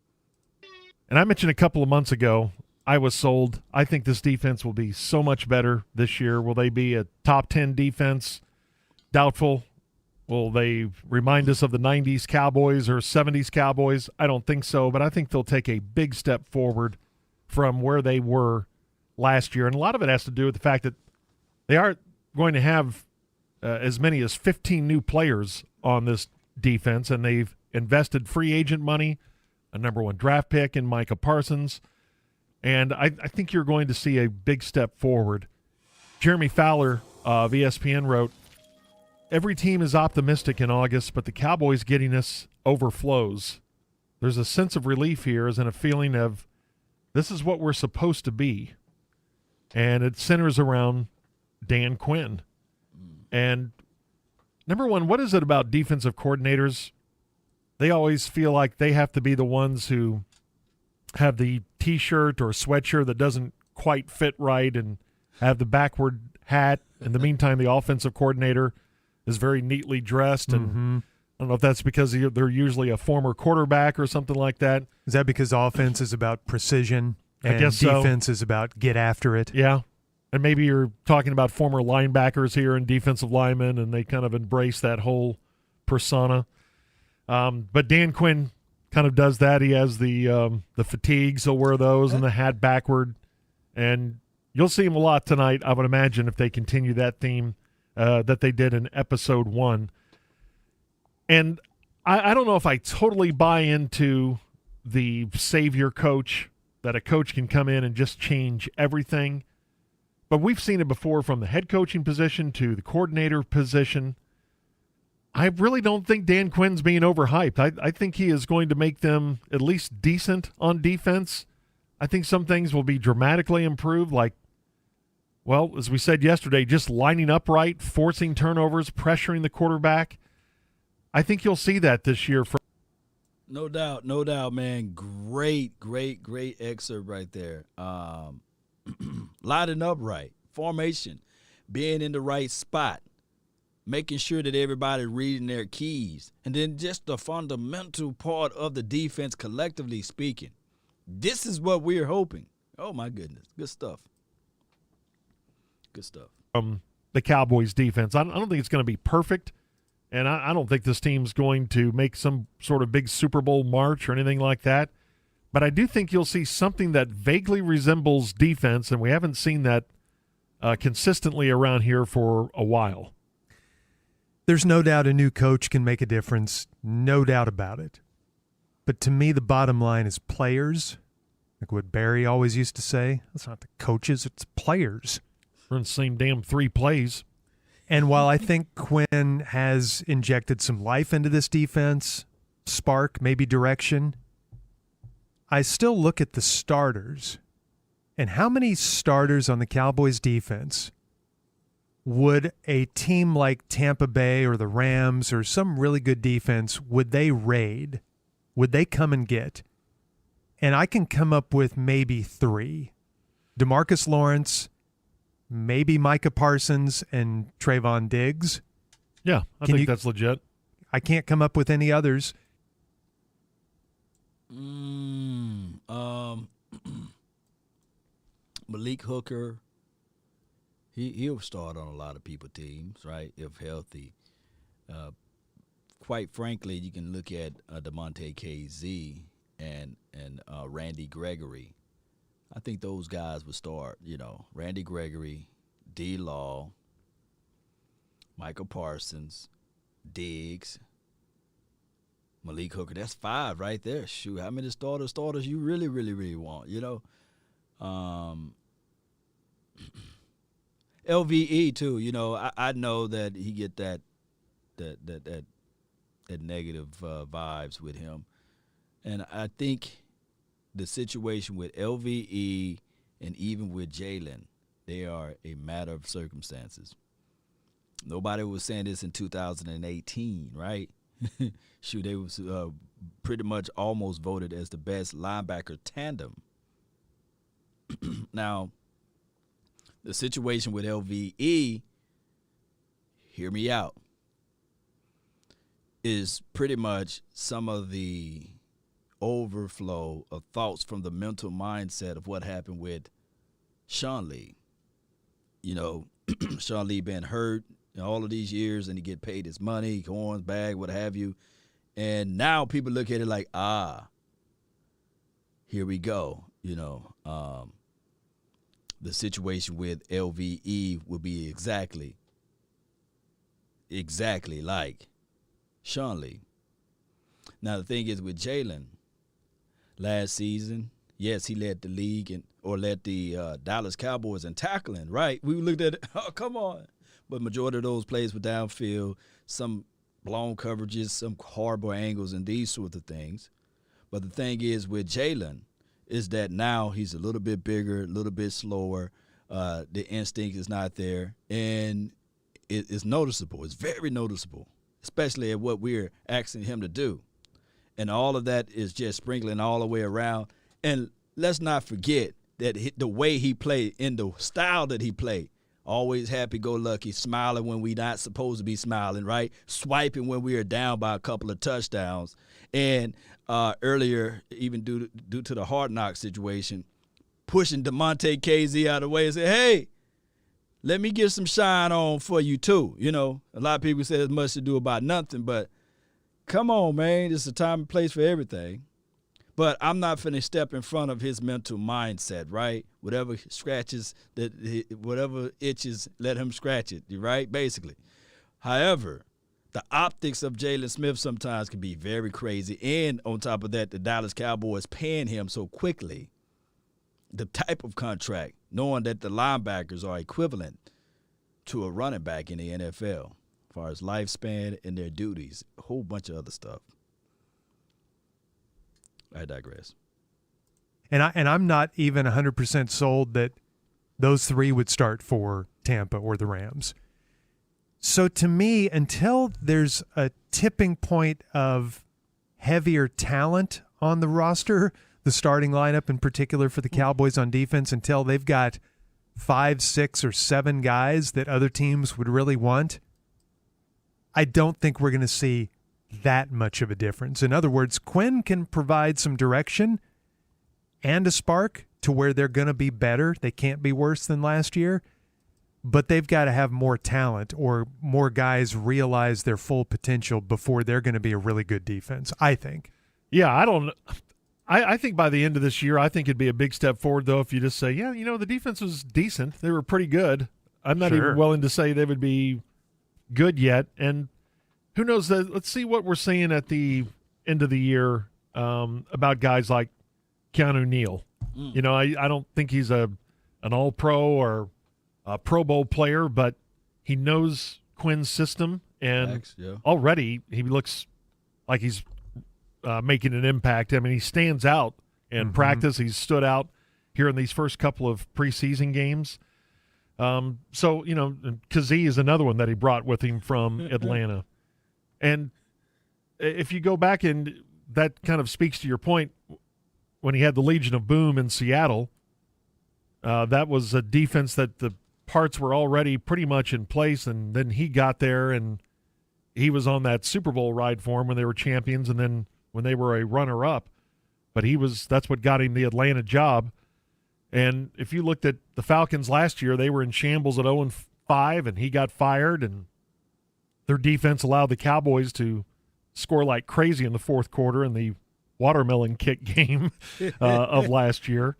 And I mentioned a couple of months ago, I was sold. I think this defense will be so much better this year. Will they be a top 10 defense? Doubtful. Will they remind us of the 90s Cowboys or 70s Cowboys? I don't think so, but I think they'll take a big step forward from where they were last year. And a lot of it has to do with the fact that they are going to have as many as 15 new players on this defense, and they've invested free agent money, a number 1 draft pick in Micah Parsons. And I think you're going to see a big step forward. Jeremy Fowler of ESPN wrote, every team is optimistic in August, but the Cowboys' giddiness overflows. There's a sense of relief here, as in a feeling of this is what we're supposed to be. And it centers around Dan Quinn. And number 1, what is it about defensive coordinators? They always feel like they have to be the ones who have the T-shirt or sweatshirt that doesn't quite fit right and have the backward hat. In the meantime, the offensive coordinator is very neatly dressed. And I don't know if that's because they're usually a former quarterback or something like that. Is that because offense is about precision and I guess defense is about get after it? Yeah. And maybe you're talking about former linebackers here and defensive linemen, and they kind of embrace that whole persona. But Dan Quinn kind of does that. He has the fatigues, he'll wear those, and the hat backward. And you'll see him a lot tonight, I would imagine, if they continue that theme that they did in episode 1. And I don't know if I totally buy into the savior coach, that a coach can come in and just change everything. But we've seen it before, from the head coaching position to the coordinator position. I really don't think Dan Quinn's being overhyped. I think he is going to make them at least decent on defense. I think some things will be dramatically improved, like, well, as we said yesterday, just lining up right, forcing turnovers, pressuring the quarterback. I think you'll see that this year. No doubt, man. Great excerpt right there. Lining up right, formation, being in the right spot, making sure that everybody reading their keys, and then just the fundamental part of the defense collectively speaking. This is what we're hoping. Oh, my goodness. Good stuff. The Cowboys defense. I don't think it's going to be perfect, and I don't think this team's going to make some sort of big Super Bowl march or anything like that. But I do think you'll see something that vaguely resembles defense, and we haven't seen that consistently around here for a while. There's no doubt a new coach can make a difference, no doubt about it. But to me, the bottom line is players. Like what Barry always used to say, it's not the coaches, it's players. Run the same damn 3 plays. And while I think Quinn has injected some life into this defense, spark, maybe direction, I still look at the starters. And how many starters on the Cowboys defense would a team like Tampa Bay or the Rams or some really good defense, would they raid? Would they come and get? And I can come up with maybe 3. DeMarcus Lawrence, maybe Micah Parsons, and Trayvon Diggs. Yeah, I think that's legit. I can't come up with any others. Malik Hooker, he'll start on a lot of people's teams, right, if healthy. Quite frankly, you can look at DeMonte KZ and Randy Gregory. I think those guys would start, Randy Gregory, D-Law, Michael Parsons, Diggs, Malik Hooker. That's 5 right there. Shoot, how many starters you really, really, really want, LVE too, I know that he get that negative vibes with him. And I think the situation with LVE and even with Jalen, they are a matter of circumstances. Nobody was saying this in 2018, right? Shoot, they was pretty much almost voted as the best linebacker tandem. Now, the situation with LVE, hear me out, is pretty much some of the overflow of thoughts from the mental mindset of what happened with Sean Lee. Sean Lee been hurt all of these years, and he get paid his money, horns, bag, what have you. And now people look at it like, here we go. The situation with LVE will be exactly like Sean Lee. Now, the thing is with Jalen, last season, yes, he led the league or led the Dallas Cowboys in tackling, right? We looked at it, oh, come on. But majority of those plays were downfield, some blown coverages, some horrible angles, and these sorts of things. But the thing is with Jalen is that now he's a little bit bigger, a little bit slower. The instinct is not there, and it's noticeable. It's very noticeable, especially at what we're asking him to do. And all of that is just sprinkling all the way around. And let's not forget that the way he played, in the style that he played, always happy-go-lucky, smiling when we not supposed to be smiling, right? Swiping when we are down by a couple of touchdowns. And earlier, even due to the Hard Knock situation, pushing DeMonte KZ out of the way and say, hey, let me get some shine on for you too. A lot of people say there's much to do about nothing, but come on, man. It's a time and place for everything. But I'm not finna step in front of his mental mindset, right? Whatever whatever itches, let him scratch it, right? Basically. However, the optics of Jalen Smith sometimes can be very crazy. And on top of that, the Dallas Cowboys paying him so quickly, the type of contract, knowing that the linebackers are equivalent to a running back in the NFL as far as lifespan and their duties, a whole bunch of other stuff. I digress. And I'm not even 100% sold that those 3 would start for Tampa or the Rams. So to me, until there's a tipping point of heavier talent on the roster, the starting lineup in particular for the Cowboys on defense, until they've got 5, 6, or 7 guys that other teams would really want, I don't think we're going to see that much of a difference. In other words, Quinn can provide some direction and a spark to where they're going to be better. They can't be worse than last year, but they've got to have more talent or more guys realize their full potential before they're going to be a really good defense, I think. Yeah, I think by the end of this year, I think it'd be a big step forward, though, if you just say, yeah, the defense was decent. They were pretty good. I'm not even willing to say they would be good yet. And who knows? Let's see what we're seeing at the end of the year about guys like Keanu Neal. I don't think he's an all-pro or a Pro Bowl player, but he knows Quinn's system, and already he looks like he's making an impact. I mean, he stands out in practice. He's stood out here in these first couple of preseason games. So, Kazee is another one that he brought with him from Atlanta. And if you go back, and that kind of speaks to your point, when he had the Legion of Boom in Seattle, that was a defense that the parts were already pretty much in place, and then he got there, and he was on that Super Bowl ride for him when they were champions, and then when they were a runner-up. But that's what got him the Atlanta job. And if you looked at the Falcons last year, they were in shambles at 0-5, and he got fired, and their defense allowed the Cowboys to score like crazy in the fourth quarter in the watermelon kick game of last year.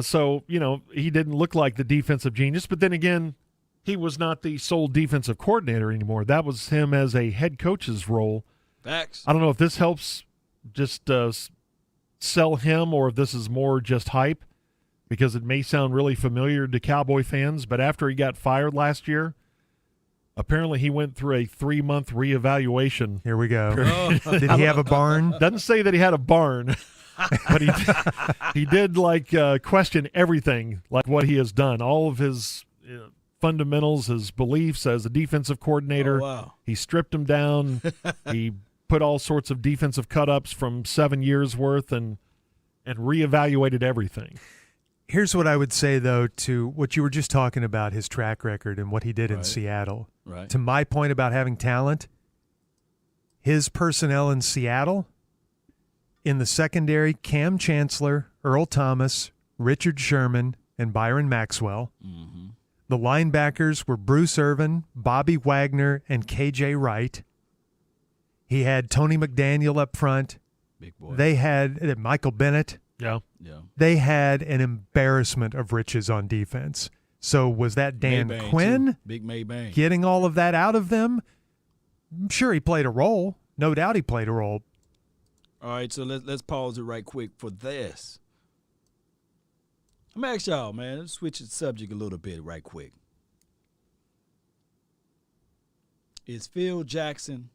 So, he didn't look like the defensive genius. But then again, he was not the sole defensive coordinator anymore. That was him as a head coach's role. Facts. I don't know if this helps just sell him or if this is more just hype, because it may sound really familiar to Cowboy fans. But after he got fired last year, apparently he went through a 3-month reevaluation. Here we go. Did he have a barn? Doesn't say that he had a barn, but he did question everything, like what he has done, all of his fundamentals, his beliefs as a defensive coordinator. Oh, wow. He stripped them down. He put all sorts of defensive cut-ups from 7 years worth and reevaluated everything. Here's what I would say, though, to what you were just talking about, his track record and what he did in Right. Seattle. Right. To my point about having talent, his personnel in Seattle, in the secondary, Cam Chancellor, Earl Thomas, Richard Sherman, and Byron Maxwell. Mm-hmm. The linebackers were Bruce Irvin, Bobby Wagner, and K.J. Wright. He had Tony McDaniel up front. Big boy. They had Michael Bennett. Yeah. They had an embarrassment of riches on defense. So was that Dan Maybang, Quinn too. Big Maybang. getting all of that out of them? I'm sure he played a role. No doubt he played a role. All right, so let's pause it right quick for this. I'm going to ask y'all, man, let's switch the subject a little bit right quick. Is Phil Jackson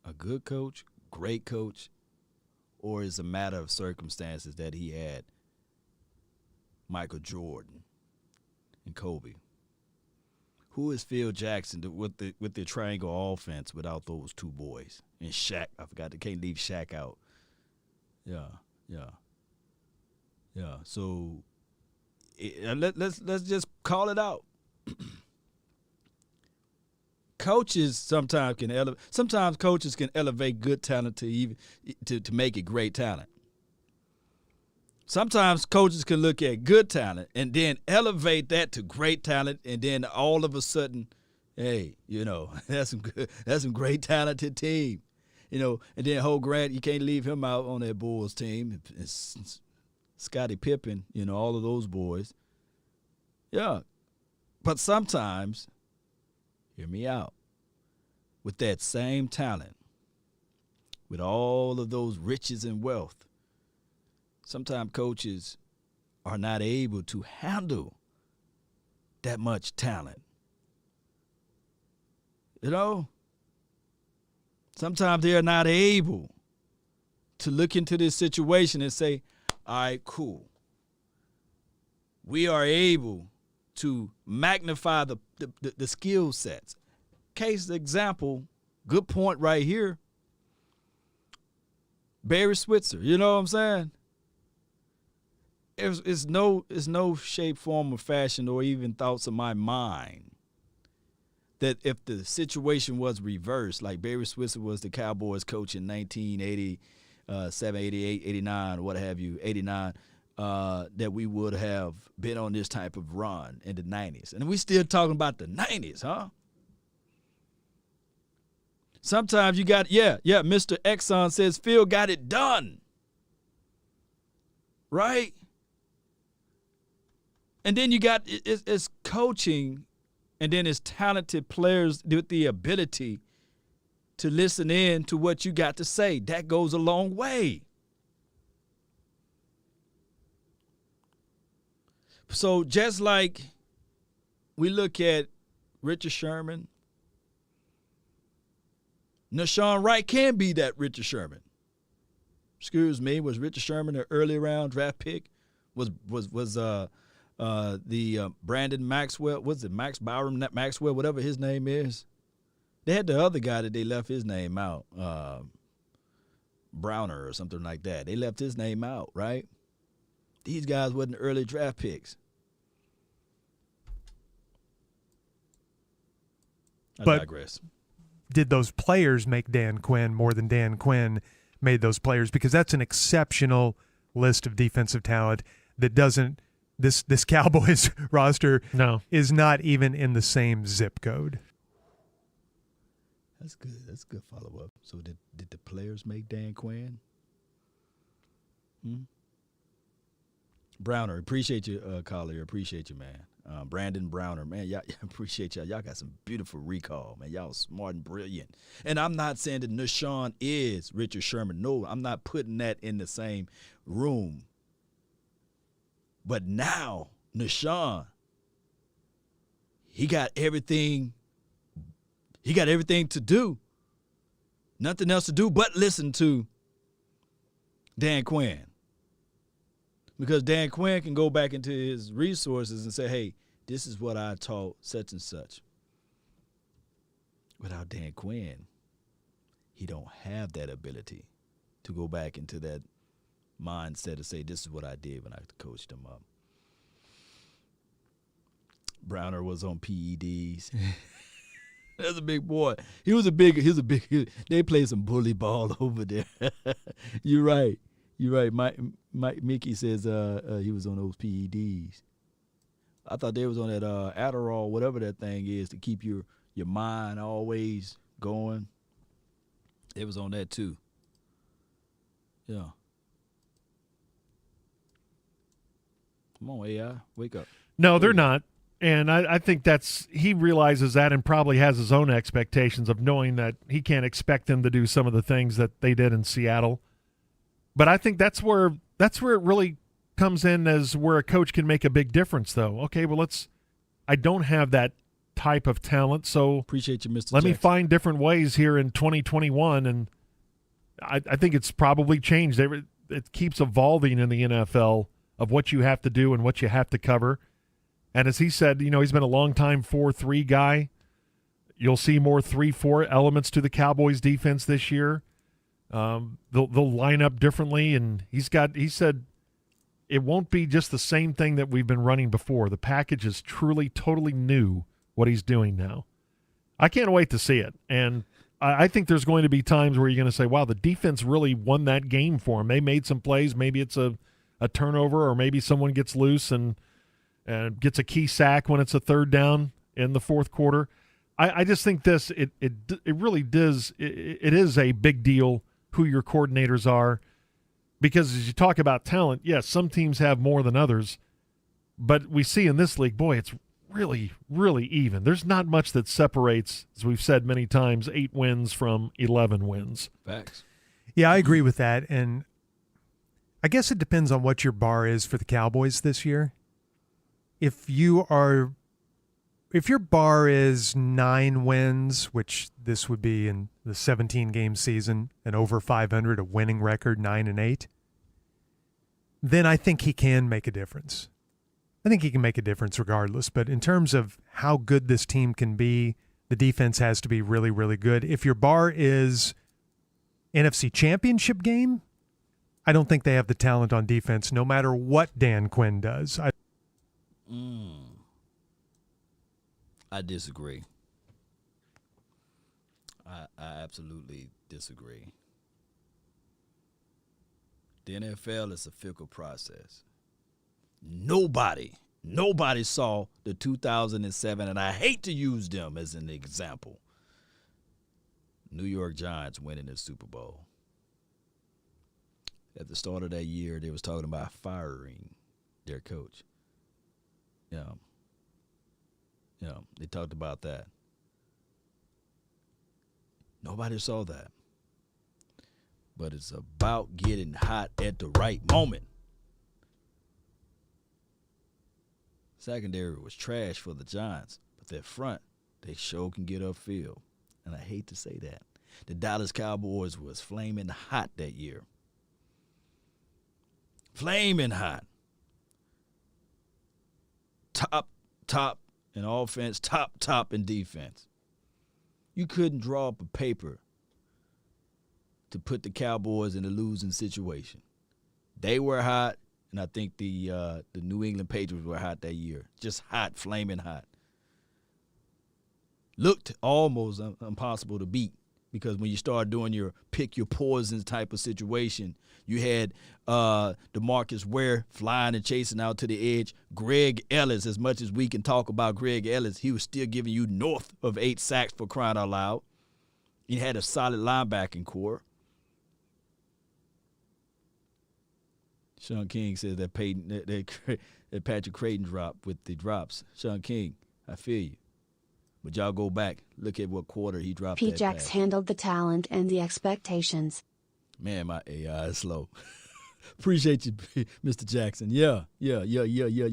a good coach, great coach, or is it a matter of circumstances that he had Michael Jordan and Kobe? Who is Phil Jackson with the triangle offense without those two boys? And Shaq, I forgot, they can't leave Shaq out. Yeah. So let's just call it out. Coaches sometimes can elevate. Sometimes coaches can elevate good talent to make it great talent. Sometimes coaches can look at good talent and then elevate that to great talent, and then all of a sudden, hey, that's some great talented team, and then Ho Grant, you can't leave him out on that Bulls team. It's Scottie Pippen, all of those boys. Yeah, but sometimes, hear me out, with that same talent, with all of those riches and wealth, sometimes coaches are not able to handle that much talent. Sometimes they are not able to look into this situation and say, all right, cool. We are able to magnify the skill sets. Case example, good point right here. Barry Switzer, you know what I'm saying? It's no shape, form, or fashion, or even thoughts of my mind that if the situation was reversed, like Barry Switzer was the Cowboys coach in 1987, 88, 89, what have you, 89, that we would have been on this type of run in the 90s. And we still talking about the 90s, huh? Sometimes you got, Mr. Exxon says Phil got it done. Right? And then you got it's coaching, and then it's talented players with the ability to listen in to what you got to say. That goes a long way. So just like we look at Richard Sherman, Nashawn Wright can be that Richard Sherman. Was Richard Sherman an early round draft pick? Was Brandon Maxwell, what's it, Max Byron Maxwell, whatever his name is. They had the other guy that they left his name out, Browner or something like that. They left his name out, right? These guys wasn't early draft picks. I digress. Did those players make Dan Quinn more than Dan Quinn made those players? Because that's an exceptional list of defensive talent that doesn't – this Cowboys roster is not even in the same zip code. That's good. That's a good follow-up. So did the players make Dan Quinn? Browner, appreciate you, Collier. Appreciate you, man. Brandon Browner, man, y'all appreciate y'all. Y'all got some beautiful recall, man. Y'all smart and brilliant. And I'm not saying that Nashawn is Richard Sherman. No, I'm not putting that in the same room. But now, Nashawn, he got everything to do. Nothing else to do but listen to Dan Quinn. Because Dan Quinn can go back into his resources and say, hey, this is what I taught such and such. Without Dan Quinn, he don't have that ability to go back into that mindset to say, this is what I did when I coached him up. Browner was on PEDs. That's a big boy. They played some bully ball over there. You're right. Mickey says he was on those PEDs. I thought they was on that Adderall, whatever that thing is, to keep your mind always going. They was on that too. Yeah. Come on, AI, wake up. No, they're not. And I think he realizes that and probably has his own expectations of knowing that he can't expect them to do some of the things that they did in Seattle. But I think that's where it really comes in as where a coach can make a big difference, though. Okay, well, I don't have that type of talent, so appreciate you, Mr. Let me find different ways here in 2021, and I think it's probably changed. It keeps evolving in the NFL of what you have to do and what you have to cover. And as he said, he's been a long-time 4-3 guy. You'll see more 3-4 elements to the Cowboys defense this year. They'll line up differently, and he said it won't be just the same thing that we've been running before. The package is truly, totally new, what he's doing now. I can't wait to see it. And I think there's going to be times where you're going to say, wow, the defense really won that game for him. They made some plays. Maybe it's a turnover, or maybe someone gets loose and gets a key sack when it's a third down in the fourth quarter. I just think it really does. It is a big deal who your coordinators are, because as you talk about talent, yes, some teams have more than others, but we see in this league, boy, it's really, really even. There's not much that separates, as we've said many times, 8 wins from 11 wins. Facts. Yeah, I agree with that, and I guess it depends on what your bar is for the Cowboys this year. If your bar is 9 wins, which this would be in the 17-game season, and over 500, a winning record, 9-8, then I think he can make a difference. I think he can make a difference regardless. But in terms of how good this team can be, the defense has to be really, really good. If your bar is NFC Championship game, I don't think they have the talent on defense, no matter what Dan Quinn does. I disagree. I absolutely disagree. The NFL is a fickle process. Nobody saw the 2007, and I hate to use them as an example, New York Giants winning the Super Bowl. At the start of that year, they was talking about firing their coach. They talked about that. Nobody saw that. But it's about getting hot at the right moment. Secondary was trash for the Giants, but their front, they sure can get upfield. And I hate to say that. The Dallas Cowboys was flaming hot that year. Flaming hot. top in offense, top in defense. You couldn't draw up a paper to put the Cowboys in a losing situation. They were hot, and I think the New England Patriots were hot that year. Just hot, flaming hot. Looked almost impossible to beat because when you start doing your pick your poisons type of situation, you had DeMarcus Ware flying and chasing out to the edge. Greg Ellis, as much as we can talk about Greg Ellis, he was still giving you north of 8 sacks for crying out loud. He had a solid linebacking core. Sean King says that Patrick Creighton dropped with the drops. Sean King, I feel you. But y'all go back, look at what quarter he dropped that P-Jax pass. handled the talent and the expectations. Man, my AI is slow. Appreciate you, Mr. Jackson. Yeah.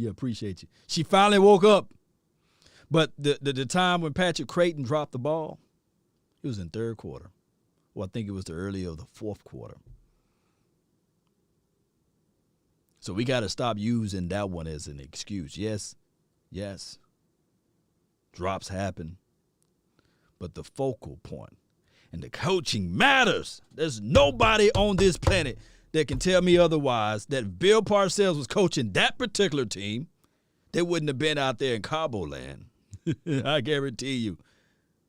Appreciate you. She finally woke up. But the time when Patrick Creighton dropped the ball, it was in third quarter. Well, I think it was the early of the fourth quarter. So we got to stop using that one as an excuse. Yes. Drops happen. But the focal point and the coaching matters. There's nobody on this planet that can tell me otherwise that if Bill Parcells was coaching that particular team, they wouldn't have been out there in Cabo Land. I guarantee you.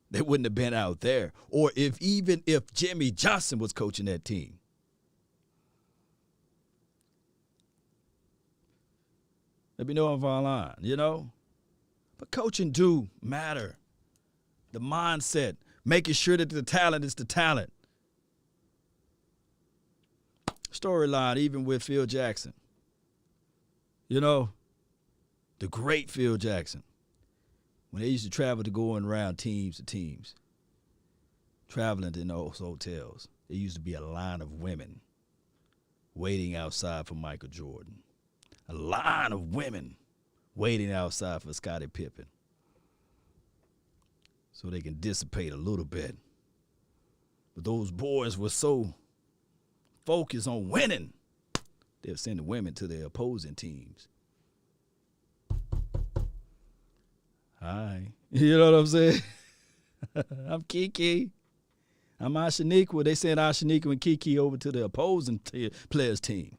They wouldn't have been out there. Or even if Jimmy Johnson was coaching that team. Let me know if I'm online, you know? But coaching do matter. The mindset, making sure that the talent is the talent. Storyline, even with Phil Jackson. You know, the great Phil Jackson. When they used to travel to going around teams to teams, traveling to those hotels, there used to be a line of women waiting outside for Michael Jordan. A line of women waiting outside for Scottie Pippen so they can dissipate a little bit. But those boys were so focused on winning, they'll send the women to their opposing teams. Hi. You know what I'm saying? I'm Kiki. I'm Ashaniqua. They sent Ashaniqua and Kiki over to the opposing players' team.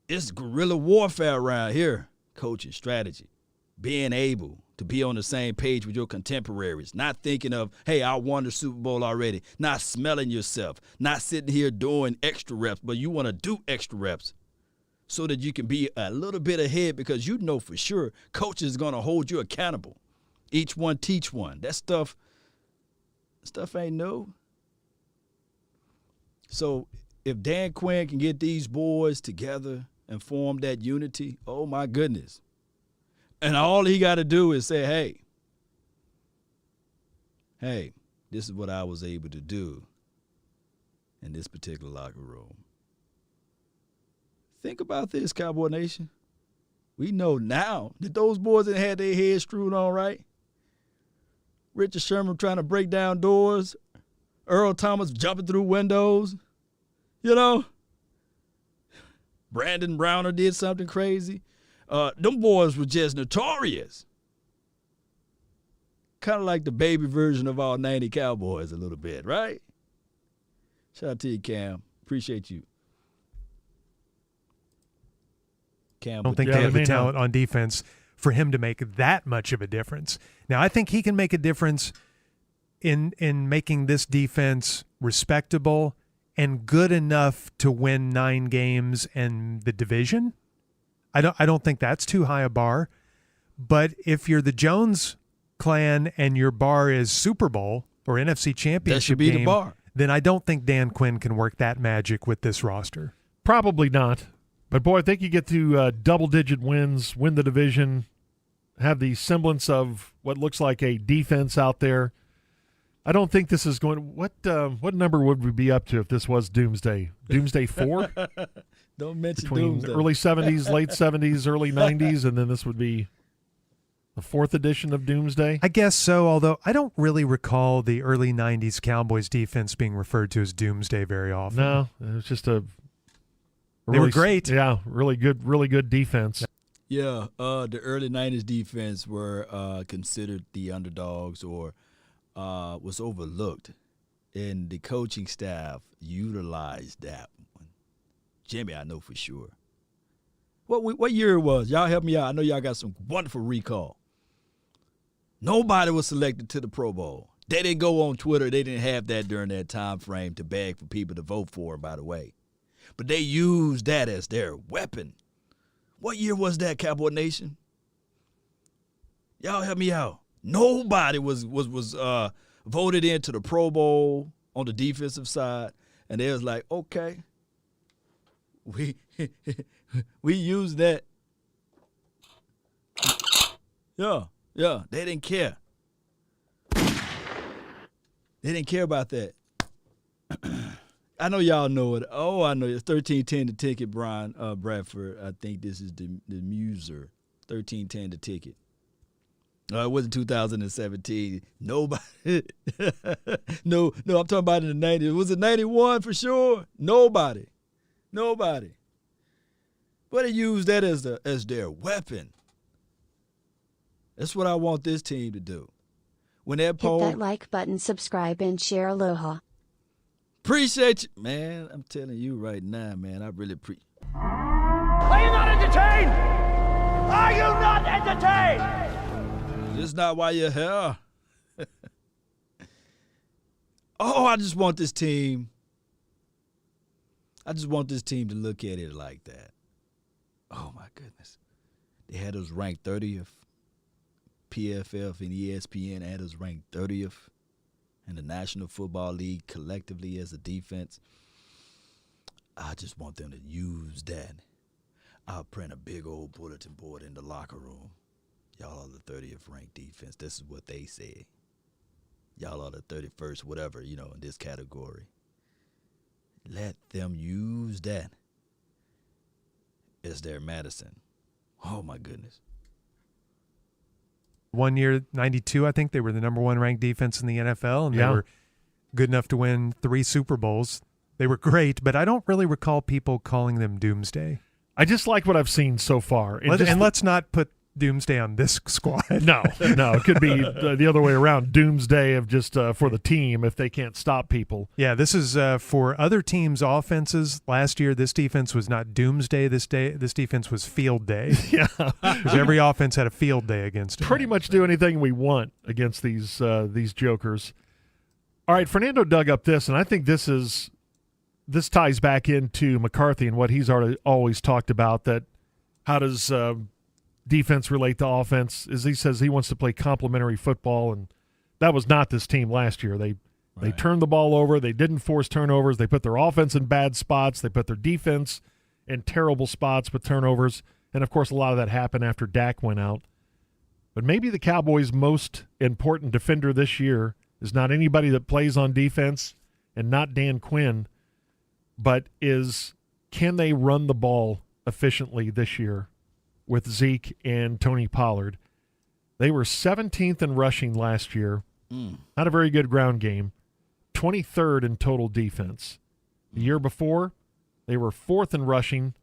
It's guerrilla warfare around here, coaching strategy, being able to be on the same page with your contemporaries, not thinking of, hey, I won the Super Bowl already, not smelling yourself, not sitting here doing extra reps, but you want to do extra reps so that you can be a little bit ahead because you know for sure coach is going to hold you accountable. Each one teach one. That stuff ain't new. So if Dan Quinn can get these boys together and form that unity, oh my goodness. And all he got to do is say, hey, this is what I was able to do in this particular locker room. Think about this, Cowboy Nation. We know now that those boys that had their heads screwed on right. Richard Sherman trying to break down doors. Earl Thomas jumping through windows. You know? Brandon Browner did something crazy. Them boys were just notorious. Kind of like the baby version of our 90 Cowboys a little bit, right? Shout out to you, Cam. Appreciate you. Cam, I don't think they have the talent on defense for him to make that much of a difference. Now, I think he can make a difference in making this defense respectable and good enough to win 9 games and the division. I don't think that's too high a bar. But if you're the Jones clan and your bar is Super Bowl or NFC Championship that should be game, the bar. Then I don't think Dan Quinn can work that magic with this roster. Probably not. But, boy, I think you get to double-digit wins, win the division, have the semblance of what looks like a defense out there. I don't think this is going – what number would we be up to if this was Doomsday? Doomsday 4? Don't mention Between Doomsday. early 70s, late 70s, early 90s, and then this would be the 4th edition of Doomsday? I guess so, although I don't really recall the early 90s Cowboys defense being referred to as Doomsday very often. No, it was just They were great. Yeah, really good defense. Yeah, the early 90s defense were considered the underdogs or was overlooked, and the coaching staff utilized that one. Jimmy, I know for sure. What year it was? Y'all help me out. I know y'all got some wonderful recall. Nobody was selected to the Pro Bowl. They didn't go on Twitter. They didn't have that during that time frame to beg for people to vote for them, by the way. But they used that as their weapon. What year was that, Cowboy Nation? Y'all help me out. Nobody was voted into the Pro Bowl on the defensive side, and they was like, okay, we used that. Yeah, they didn't care. They didn't care about that. I know y'all know it. Oh, I know it. 1310 the ticket, Brian Bradford. I think this is the Muser. 1310 the ticket. It wasn't 2017. Nobody. No, I'm talking about in the 90s. Was it 91 for sure? Nobody. But they used that as their weapon. That's what I want this team to do. When that poll, hit that like button, subscribe, and share. Aloha. Appreciate you. Man, I'm telling you right now, man, I really Are you not entertained? Are you not entertained? This is not why you're here. I just want this team to look at it like that. Oh, my goodness. They had us ranked 30th. PFF and ESPN had us ranked 30th in the National Football League collectively as a defense. I just want them to use that. I'll print a big old bulletin board in the locker room. Y'all are the 30th ranked defense. This is what they said. Y'all are the 31st, whatever, in this category. Let them use that as their medicine. Oh, my goodness. One year, 92, I think they were the number one ranked defense in the NFL, and they were good enough to win 3 Super Bowls. They were great, but I don't really recall people calling them Doomsday. I just like what I've seen so far. Let's not put Doomsday on this squad. No, it could be the other way around. Doomsday of just for the team if they can't stop people. Yeah, this is for other teams' offenses. Last year, this defense was not Doomsday. This defense was Field Day. Yeah, because every offense had a field day against it. Pretty much do anything we want against these jokers. All right, Fernando dug up this, and I think this ties back into McCarthy and what he's always talked about. That how does defense relate to offense? Is he says he wants to play complementary football, and that was not this team last year. They turned the ball over. They didn't force turnovers. They put their offense in bad spots. They put their defense in terrible spots with turnovers. And, of course, a lot of that happened after Dak went out. But maybe the Cowboys' most important defender this year is not anybody that plays on defense and not Dan Quinn, but can they run the ball efficiently this year with Zeke and Tony Pollard? They were 17th in rushing last year. Not a very good ground game. 23rd in total defense. The year before, they were 4th in rushing,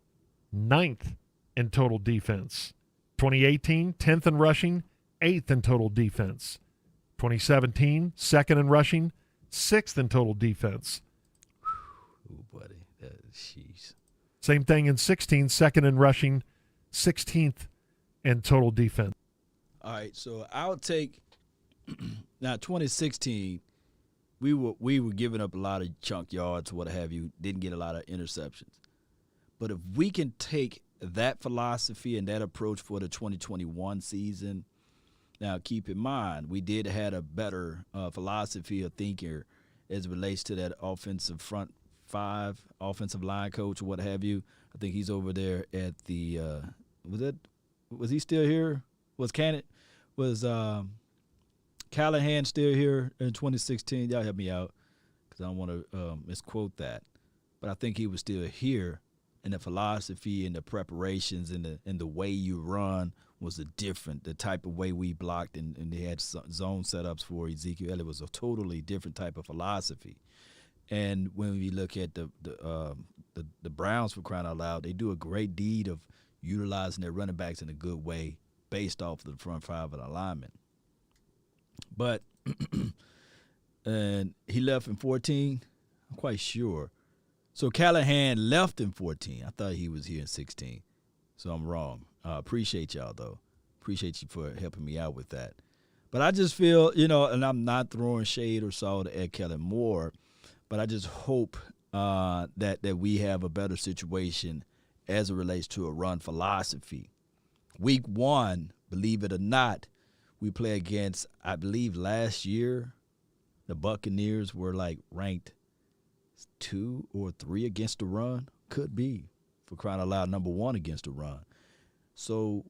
9th in total defense. 2018, 10th in rushing, 8th in total defense. 2017, 2nd in rushing, 6th in total defense. Ooh, buddy. Jeez. Same thing in 16, 2nd in rushing, 16th in total defense. All right, so I'll take now 2016. We were giving up a lot of chunk yards, what have you. Didn't get a lot of interceptions. But if we can take that philosophy and that approach for the 2021 season, now keep in mind we did have a better philosophy of thinking as it relates to that offensive front 5, offensive line coach or what have you. I think he's over there at the was he still here? Was Callahan still here in 2016? Y'all help me out because I don't want to misquote that. But I think he was still here, and the philosophy and the preparations and the way you run was the type of way we blocked, and they had zone setups for Ezekiel Elliott. Was a totally different type of philosophy. And when we look at the Browns, for crying out loud, they do a great deed of utilizing their running backs in a good way based off of the front five of the alignment. But and he left in 14, I'm quite sure. So Callahan left in 14. I thought he was here in 16. So I'm wrong. Appreciate y'all, though. Appreciate you for helping me out with that. But I just feel, and I'm not throwing shade or salt at Kellen Moore, but I just hope that we have a better situation as it relates to a run philosophy. Week 1, believe it or not, we play against, I believe last year, the Buccaneers were ranked 2 or 3 against the run. Could be, for crying out loud, number 1 against the run. So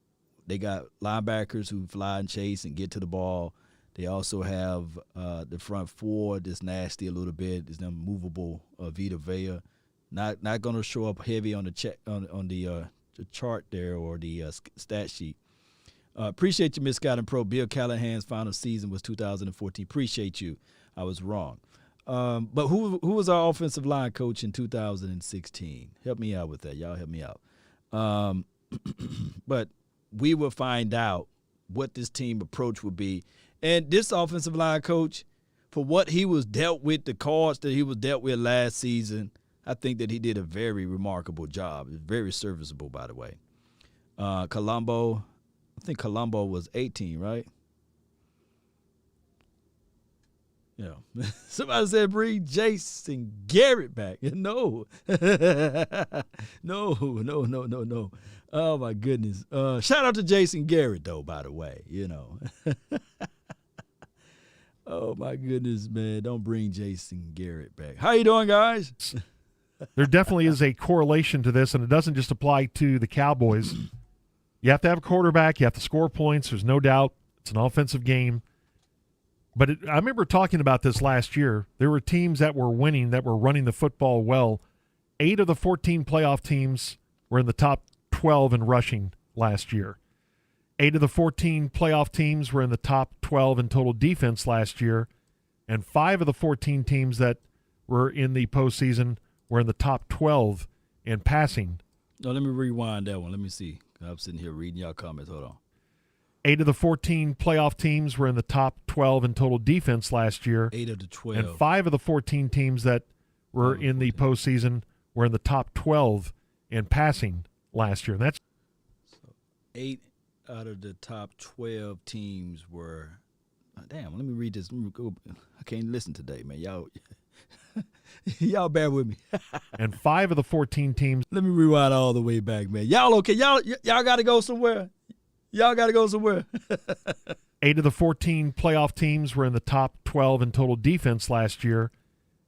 they got linebackers who fly and chase and get to the ball. They also have the front 4 that's nasty a little bit. It's them movable Vita Vea. Not going to show up heavy on the chart there or the stat sheet. Appreciate you, Miss Scott and Pro. Bill Callahan's final season was 2014. Appreciate you. I was wrong. But who was our offensive line coach in 2016? Help me out with that. Y'all help me out. But we will find out what this team approach would be. And this offensive line coach, for what he was dealt with, the cards that he was dealt with last season, I think that he did a very remarkable job. Very serviceable, by the way. Colombo, I think Colombo was 18, right? Yeah. Somebody said bring Jason Garrett back. No. No. Oh, my goodness. Shout out to Jason Garrett, though, by the way, Oh, my goodness, man. Don't bring Jason Garrett back. How you doing, guys? There definitely is a correlation to this, and it doesn't just apply to the Cowboys. You have to have a quarterback. You have to score points. There's no doubt. It's an offensive game. But I remember talking about this last year. There were teams that were winning, that were running the football well. 8 of the 14 playoff teams were in the top 12 in rushing last year. 8 of the 14 playoff teams were in the top 12 in total defense last year. And 5 of the 14 teams that were in the postseason were in the top 12 in passing. No, let me rewind that one. Let me see. I'm sitting here reading y'all comments. Hold on. 8 of the 14 playoff teams were in the top 12 in total defense last year. 8 of the 12. And 5 of the 14 teams that were in the postseason were in the top 12 in passing last year. And that's 8 out of the top 12 teams were. Damn, let me read this. I can't listen today, man. Y'all bear with me. And 5 of the 14 teams. Let me rewind all the way back, man. Y'all okay? Y'all got to go somewhere. Y'all got to go somewhere. 8 of the 14 playoff teams were in the top 12 in total defense last year,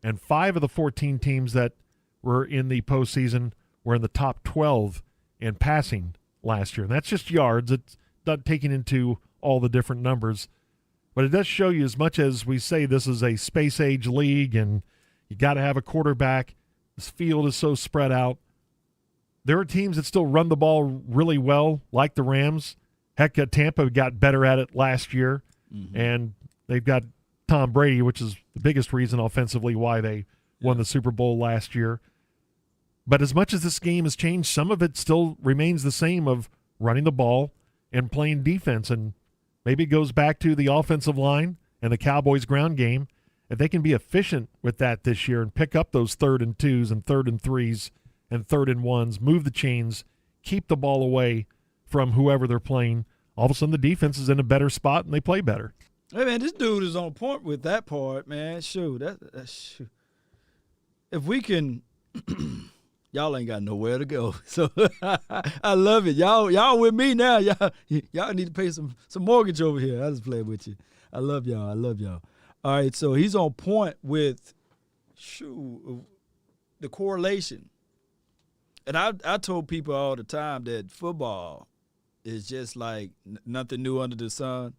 and 5 of the 14 teams that were in the postseason were in the top 12 in passing last year. And that's just yards. It's not taking into all the different numbers. But it does show you, as much as we say this is a space-age league and you got to have a quarterback, this field is so spread out. There are teams that still run the ball really well, like the Rams. Heck, Tampa got better at it last year, and they've got Tom Brady, which is the biggest reason offensively why they won the Super Bowl last year. But as much as this game has changed, some of it still remains the same of running the ball and playing defense. And maybe it goes back to the offensive line and the Cowboys' ground game. If they can be efficient with that this year and pick up those 3rd and 2s and 3rd and 3s and 3rd and 1s, move the chains, keep the ball away from whoever they're playing, all of a sudden the defense is in a better spot and they play better. Hey, man, this dude is on point with that part, man. Shoot, shoot. If we can y'all ain't got nowhere to go. So I love it. Y'all with me now. Y'all need to pay some mortgage over here. I just play with you. I love y'all. All right, so he's on point with the correlation. And I told people all the time that football is just like nothing new under the sun.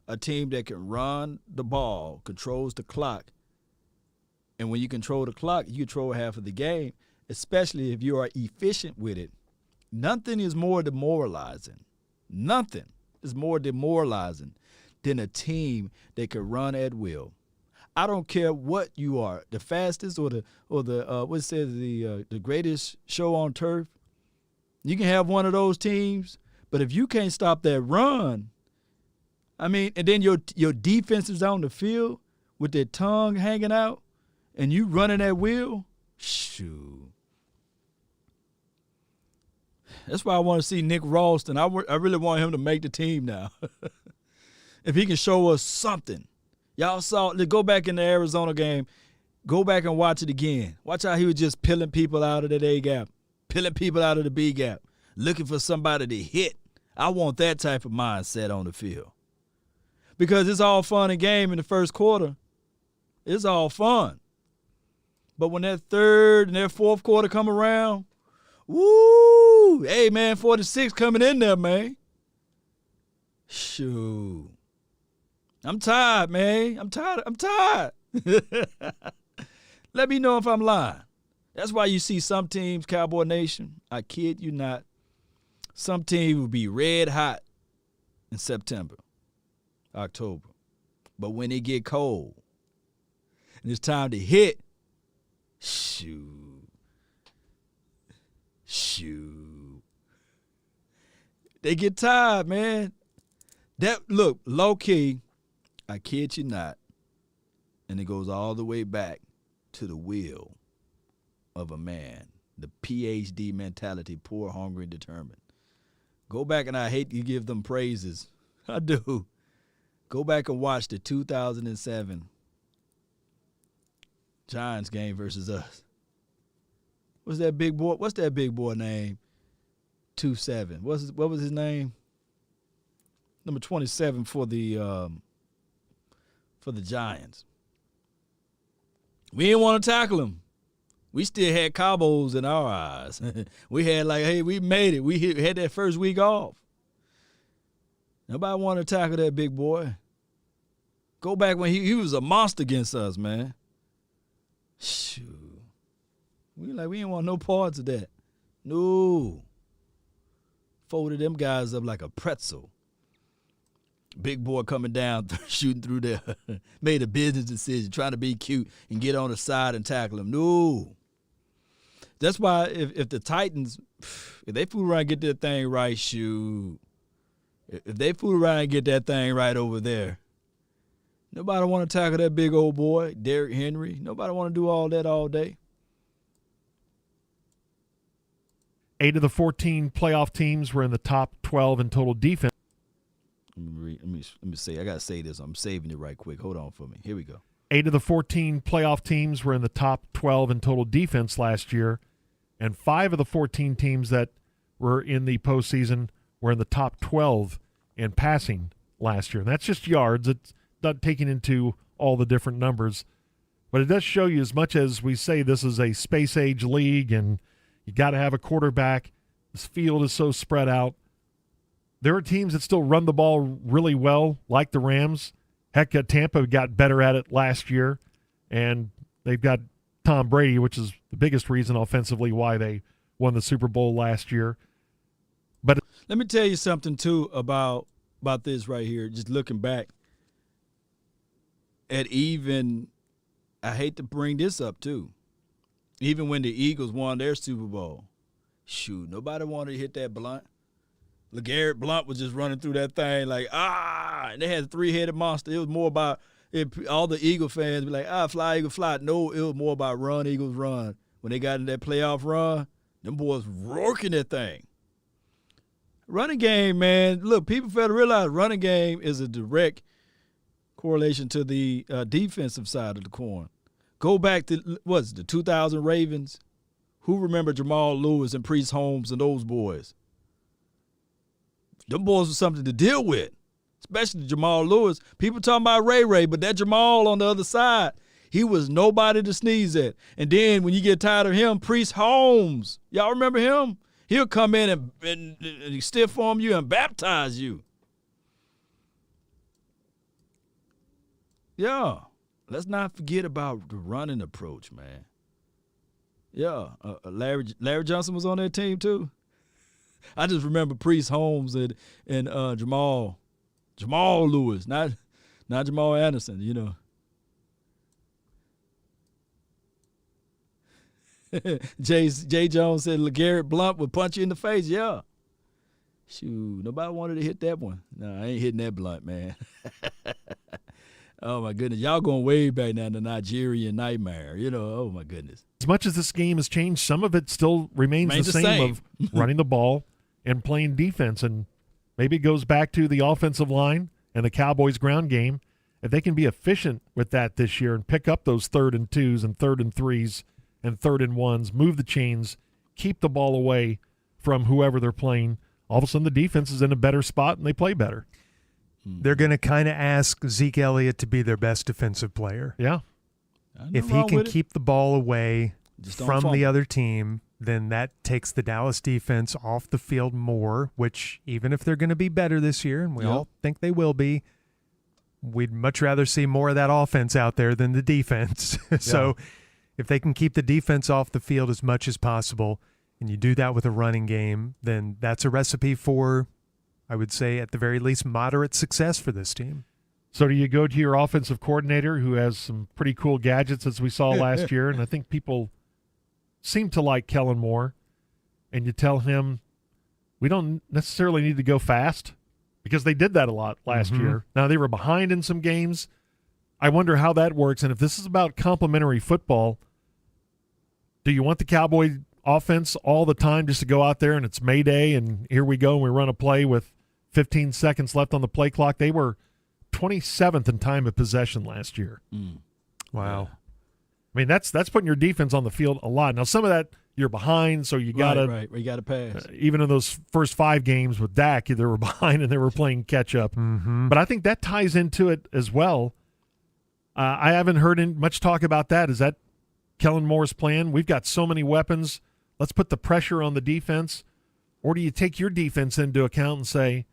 A team that can run the ball, controls the clock. And when you control the clock, you control half of the game, especially if you are efficient with it. Nothing is more demoralizing. Nothing is more demoralizing than a team that can run at will. I don't care what you are, the fastest or the what says the greatest show on turf. You can have one of those teams, but if you can't stop that run, I mean, and then your defense is on the field with their tongue hanging out, and you running that wheel, shoot. That's why I want to see Nick Ralston. I really want him to make the team now. If he can show us something. Y'all saw, go back in the Arizona game, go back and watch it again. Watch how he was just peeling people out of that A gap, peeling people out of the B gap, looking for somebody to hit. I want that type of mindset on the field. Because it's all fun and game in the first quarter. It's all fun. But when that third and that fourth quarter come around, woo! Hey, man, 46 coming in there, man. Shoot. I'm tired, man. I'm tired. Let me know if I'm lying. That's why you see some teams, Cowboy Nation, I kid you not, some teams will be red hot in September, October. But when it get cold and it's time to hit, shoot. They get tired, man. Look, low key, I kid you not, and it goes all the way back to the will of a man, the PhD mentality, poor, hungry, determined. Go back, and I hate to give them praises. I do. Go back and watch the 2007 Giants game versus us. What's that big boy name? 27. What was his name? Number 27 for the Giants. We didn't want to tackle him. We still had Cowboys in our eyes. We had hey, we made it. We had that first week off. Nobody wanted to tackle that big boy. Go back when he was a monster against us, man. Shoot. We didn't want no parts of that. No. Folded them guys up like a pretzel. Big boy coming down, shooting through there. Made a business decision, trying to be cute and get on the side and tackle him. No. That's why if the Titans, if they fool around and get that thing right, shoot. If they fool around and get that thing right over there, nobody want to tackle that big old boy, Derrick Henry. Nobody want to do all that all day. 8 of the 14 playoff teams were in the top 12 in total defense. Let me say. I gotta say this. I'm saving it right quick. Hold on for me. Here we go. 8 of the 14 playoff teams were in the top 12 in total defense last year, and 5 of the 14 teams that were in the postseason were in the top 12 in passing last year. And that's just yards. It's not taking into all the different numbers, but it does show you, as much as we say this is a space-age league and you got to have a quarterback, this field is so spread out. There are teams that still run the ball really well, like the Rams. Heck, Tampa got better at it last year, and they've got Tom Brady, which is the biggest reason offensively why they won the Super Bowl last year. But let me tell you something, too, about this right here, just looking back at I hate to bring this up, too, even when the Eagles won their Super Bowl, shoot, nobody wanted to hit that Blunt. LeGarrette Blunt was just running through that thing and they had a 3-headed monster. It was more about all the Eagle fans be like, fly, Eagle, fly. No, it was more about run, Eagles, run. When they got in that playoff run, them boys roaring that thing. Running game, man. Look, people fail to realize running game is a direct correlation to the defensive side of the coin. Go back to, the 2000 Ravens? Who remember Jamal Lewis and Priest Holmes and those boys? Them boys was something to deal with, especially Jamal Lewis. People talking about Ray, but that Jamal on the other side, he was nobody to sneeze at. And then when you get tired of him, Priest Holmes, y'all remember him? He'll come in and stiff arm you and baptize you. Yeah, let's not forget about the running approach, man. Yeah, Larry Johnson was on that team too. I just remember Priest Holmes and Jamal Lewis, not Jamal Anderson, you know. Jay Jones said LeGarrette Blount would punch you in the face. Yeah. Shoot, nobody wanted to hit that one. No, I ain't hitting that Blount, man. Oh, my goodness. Y'all going way back now, the Nigerian nightmare. Oh, my goodness. As much as this game has changed, some of it still remains the same of running the ball and playing defense. And maybe it goes back to the offensive line and the Cowboys' ground game. If they can be efficient with that this year and pick up those 3rd and 2s and 3rd and 3s and 3rd and 1s, move the chains, keep the ball away from whoever they're playing, all of a sudden the defense is in a better spot and they play better. They're going to kind of ask Zeke Elliott to be their best defensive player. Yeah. If he can keep the ball away from fumble. the other team, then that takes the Dallas defense off the field more, which even if they're going to be better this year, and we all think they will be, we'd much rather see more of that offense out there than the defense. So if they can keep the defense off the field as much as possible, and you do that with a running game, then that's a recipe for, I would say, at the very least, moderate success for this team. So do you go to your offensive coordinator who has some pretty cool gadgets, as we saw last year, and I think people seem to like Kellen Moore, and you tell him, we don't necessarily need to go fast, because they did that a lot last year. Now, they were behind in some games. I wonder how that works, and if this is about complementary football, do you want the Cowboy offense all the time just to go out there and it's Mayday and here we go and we run a play with 15 seconds left on the play clock? They were 27th in time of possession last year. Wow. I mean, that's putting your defense on the field a lot. Now, some of that you're behind, so you got to right. You got to pass. Even in those first 5 games with Dak, they were behind and they were playing catch up. But I think that ties into it as well. I haven't heard much talk about that. Is that Kellen Moore's plan? We've got so many weapons. Let's put the pressure on the defense. Or do you take your defense into account and say,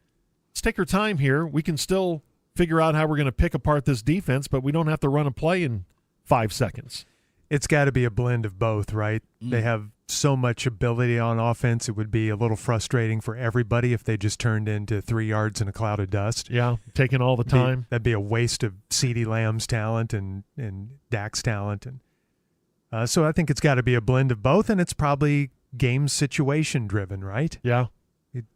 let's take our time here. We can still figure out how we're going to pick apart this defense, but we don't have to run a play in 5 seconds. It's got to be a blend of both, right? They have so much ability on offense, it would be a little frustrating for everybody if they just turned into 3 yards in a cloud of dust. Yeah, taking all the time. That'd be a waste of CeeDee Lamb's talent and Dak's talent. And so I think it's got to be a blend of both, and it's probably game situation driven, right? Yeah.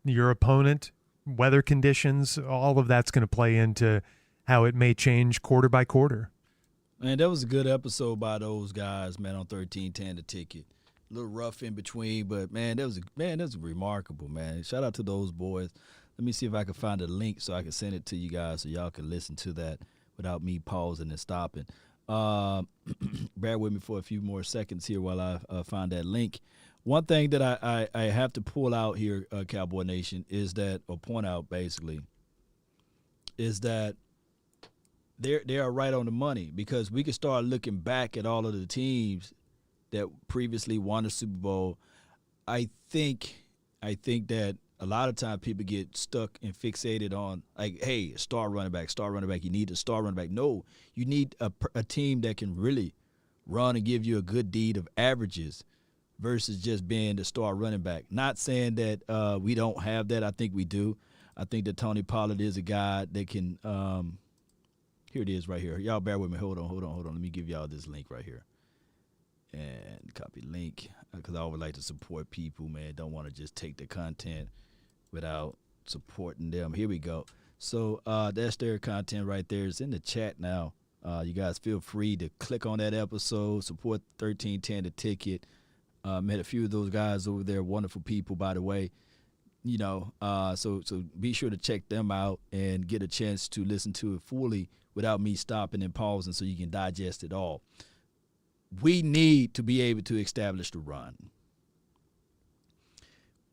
Your opponent, weather conditions, all of that's going to play into how it may change quarter by quarter. Man, that was a good episode by those guys, man, on 1310 The Ticket. A little rough in between, but that was remarkable, man. Shout out to those boys. Let me see if I can find a link so I can send it to you guys so y'all can listen to that without me pausing and stopping. Bear with me for a few more seconds here while I find that link. One thing that I have to pull out here, Cowboy Nation, is that, or point out basically, is that they are right on the money, because we can start looking back at all of the teams that previously won the Super Bowl. I think that a lot of times people get stuck and fixated on, like, hey, star running back. You need a star running back. No, you need a team that can really run and give you a good deed of averages versus just being the star running back. Not saying that we don't have that. I think we do. I think that Tony Pollard is a guy that can here it is right here. Y'all bear with me. Hold on. Let me give y'all this link right here. And copy link, because I always like to support people, man. Don't want to just take the content without supporting them. Here we go. So that's their content right there. It's in the chat now. You guys feel free to click on that episode, support 1310 The Ticket. Met a few of those guys over there, wonderful people, by the way. So be sure to check them out and get a chance to listen to it fully without me stopping and pausing so you can digest it all. We need to be able to establish the run.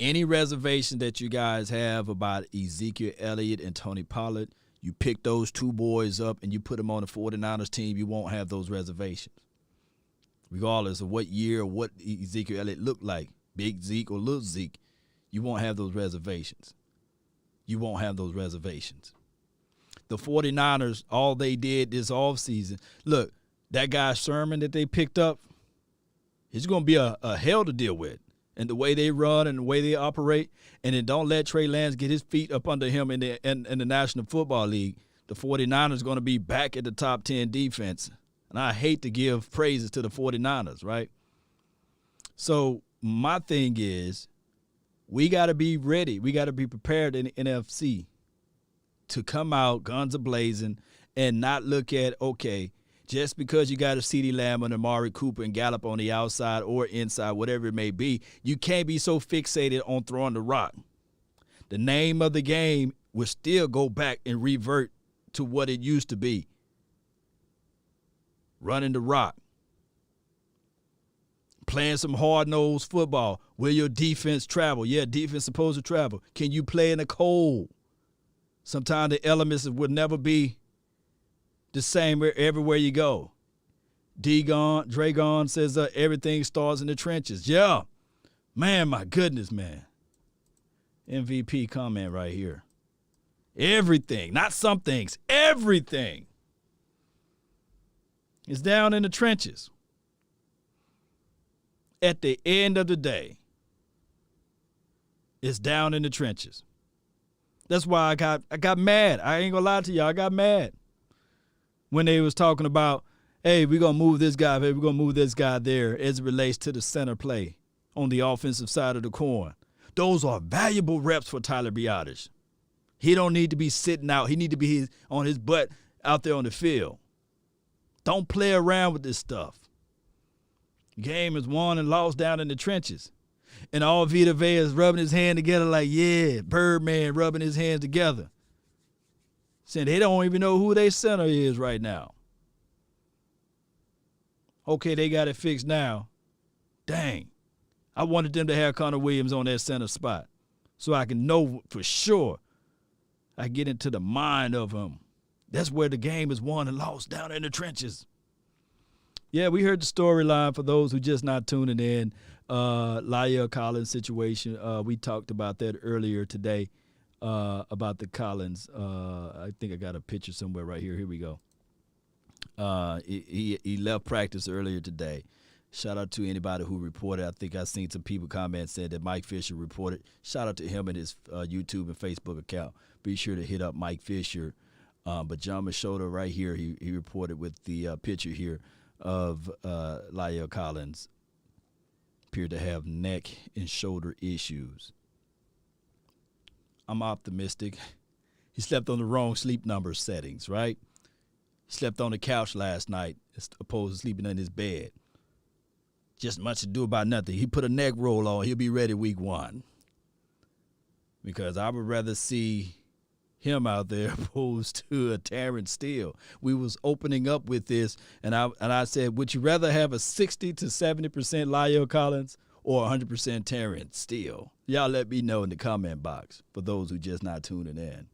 Any reservation that you guys have about Ezekiel Elliott and Tony Pollard, you pick those two boys up and you put them on the 49ers team, you won't have those reservations. Regardless of what year or what Ezekiel Elliott looked like, big Zeke or little Zeke, you won't have those reservations. The 49ers, all they did this offseason, look, that guy Sherman that they picked up, he's going to be a hell to deal with. And the way they run and the way they operate, and then don't let Trey Lance get his feet up under him in the National Football League. The 49ers are going to be back at the top 10 defense. And I hate to give praises to the 49ers, right? So my thing is, we got to be ready. We got to be prepared in the NFC to come out guns a-blazing and not look at, okay, just because you got a CeeDee Lamb and Amari Cooper and Gallup on the outside or inside, whatever it may be, you can't be so fixated on throwing the rock. The name of the game will still go back and revert to what it used to be. Running the rock. Playing some hard-nosed football. Will your defense travel? Yeah, defense supposed to travel. Can you play in the cold? Sometimes the elements will never be the same everywhere you go. Dragon says everything starts in the trenches. Yeah. Man, my goodness, man. MVP comment right here. Everything, not some things, everything is down in the trenches. At the end of the day, it's down in the trenches. That's why I got mad. I ain't gonna lie to y'all. I got mad when they was talking about, hey, we're gonna move this guy, hey, we're gonna move this guy there as it relates to the center play on the offensive side of the coin. Those are valuable reps for Tyler Biadasz. He don't need to be sitting out. He need to be on his butt out there on the field. Don't play around with this stuff. Game is won and lost down in the trenches. And all Vita Vea is rubbing his hand together like, yeah, Birdman rubbing his hands together. Saying they don't even know who their center is right now. Okay, they got it fixed now. Dang. I wanted them to have Connor Williams on that center spot so I can know for sure. I get into the mind of him. That's where the game is won and lost, down in the trenches. Yeah, we heard the storyline for those who just not tuning in. La'el Collins situation. We talked about that earlier today, about the Collins. I think I got a picture somewhere right here. Here we go. He left practice earlier today. Shout out to anybody who reported. I think I seen some people comment said that Mike Fisher reported. Shout out to him and his YouTube and Facebook account. Be sure to hit up Mike Fisher. But John Machota right here, he reported with the picture here of La'el Collins. Appeared to have neck and shoulder issues. I'm optimistic. He slept on the wrong sleep number settings, right? He slept on the couch last night as opposed to sleeping in his bed. Just much to do about nothing. He put a neck roll on. He'll be ready week 1. Because I would rather see him out there opposed to a Terrence Steele. We was opening up with this, and I said, would you rather have a 60 to 70% La'el Collins or 100% Terrence Steele? Y'all let me know in the comment box for those who just not tuning in.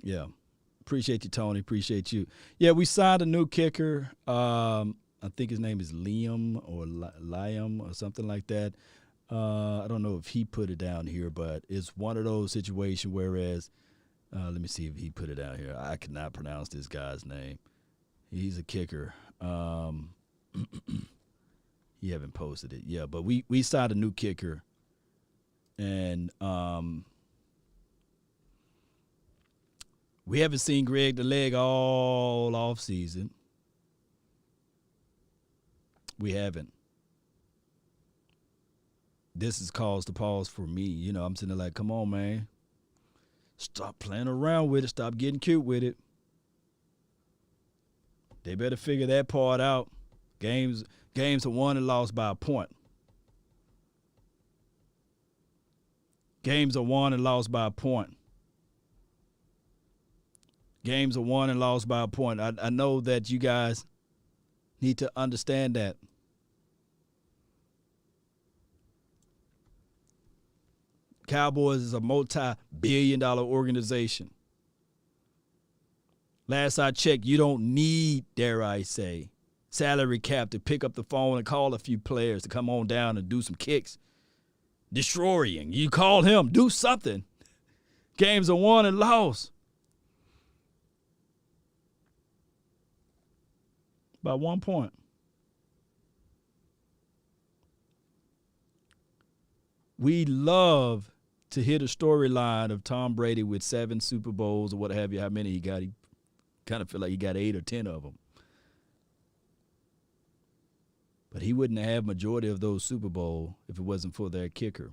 Yeah. Appreciate you, Tony. Appreciate you. Yeah, we signed a new kicker. I think his name is Liam or Liam or something like that. I don't know if he put it down here, but it's one of those situations whereas, let me see if he put it down here. I cannot pronounce this guy's name. He's a kicker. He haven't posted it. Yeah, but we signed a new kicker. And we haven't seen Greg the Leg all off season. We haven't. This has caused a pause for me. You know, I'm sitting there like, come on, man. Stop playing around with it. Stop getting cute with it. They better figure that part out. Games are won and lost by a point. Games are won and lost by a point. Games are won and lost by a point. I know that you guys need to understand that. Cowboys is a multi-billion-dollar organization. Last I checked, you don't need, dare I say, salary cap to pick up the phone and call a few players to come on down and do some kicks. Destroying. You call him, do something. Games are won and lost by 1 point. We love to hear the storyline of Tom Brady with 7 Super Bowls or what have you, how many he got. He kind of feel like he got 8 or 10 of them. But he wouldn't have majority of those Super Bowl if it wasn't for their kicker.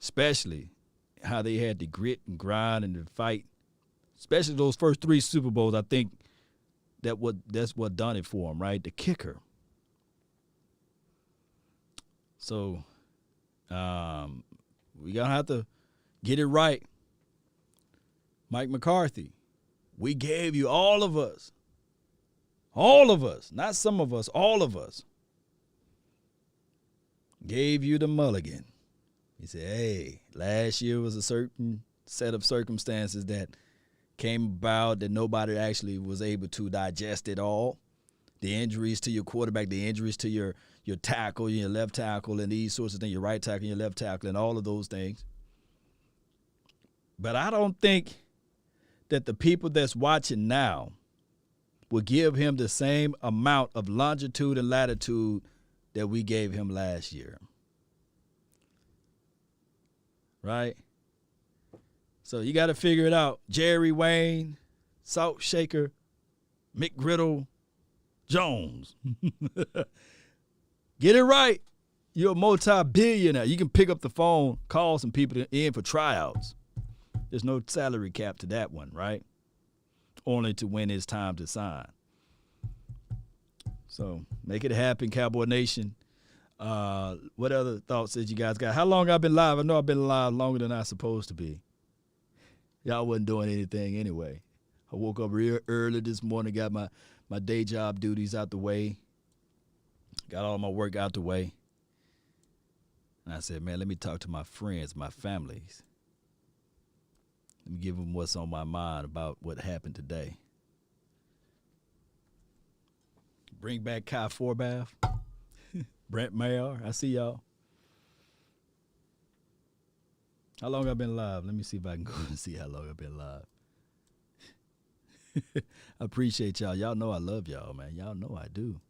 Especially how they had to grit and grind and to fight. Especially those first 3 Super Bowls, I think that's what done it for him, right? The kicker. So we going to have to get it right. Mike McCarthy, we gave you all of us, not some of us, all of us, gave you the mulligan. He said, hey, last year was a certain set of circumstances that came about that nobody actually was able to digest it all. The injuries to your quarterback, the injuries to your tackle, your left tackle, and these sorts of things, your right tackle, your left tackle, and all of those things. But I don't think that the people that's watching now will give him the same amount of longitude and latitude that we gave him last year. Right? So you got to figure it out. Jerry Wayne, Salt Shaker, McGriddle, Jones. Get it right. You're a multi-billionaire. You can pick up the phone, call some people in for tryouts. There's no salary cap to that one, right? Only to when it's time to sign. So make it happen, Cowboy Nation. What other thoughts that you guys got? How long I've been live? I know I've been live longer than I'm supposed to be. Y'all wasn't doing anything anyway. I woke up real early this morning, got my day job duties out the way, got all my work out the way. And I said, man, let me talk to my friends, my families. Let me give them what's on my mind about what happened today. Bring back Kai Forbath, Brent Mayer. I see y'all. How long I've been live? Let me see if I can go and see how long I've been live. I appreciate y'all. Y'all know I love y'all, man. Y'all know I do.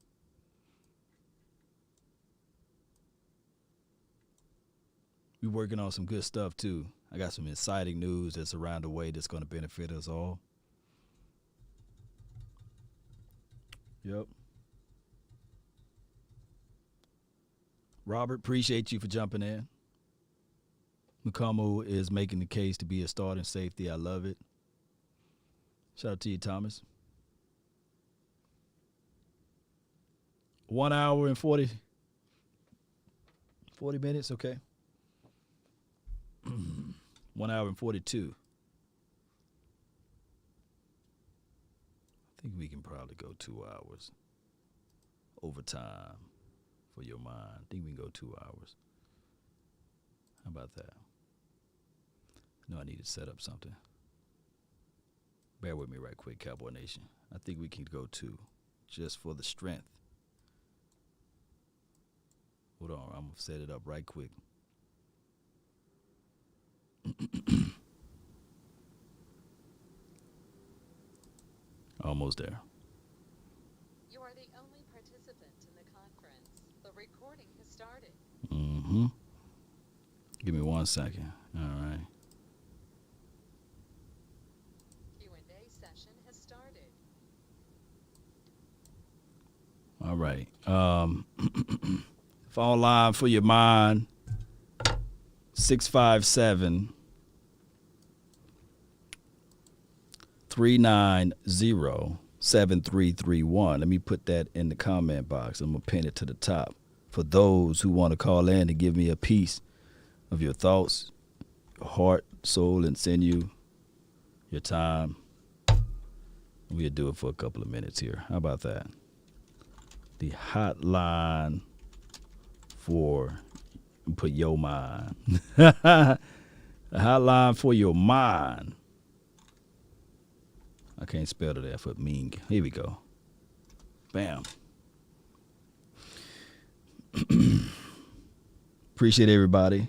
We're working on some good stuff, too. I got some exciting news that's around the way that's going to benefit us all. Yep. Robert, appreciate you for jumping in. McComo is making the case to be a starting safety. I love it. Shout out to you, Thomas. 1 hour and 40 minutes, okay. 1 hour and 42. I think we can probably go 2 hours. Overtime for your mind. I think we can go 2 hours. How about that? I know I need to set up something. Bear with me right quick, Cowboy Nation. I think we can go 2 just for the strength. Hold on, I'm going to set it up right quick. Almost there. You are the only participant in the conference. The recording has started. Mm-hmm. Give me 1 second. All right. Q&A session has started. All right. Phone line for your mind. 657-390-7331. Let me put that in the comment box. I'm going to pin it to the top for those who want to call in and give me a piece of your thoughts, your heart, soul, and sinew, your time. We'll do it for a couple of minutes here. How about that? The hotline for... Put your mind. The hotline for your mind. I can't spell that for mean. Here we go. Bam. Appreciate everybody.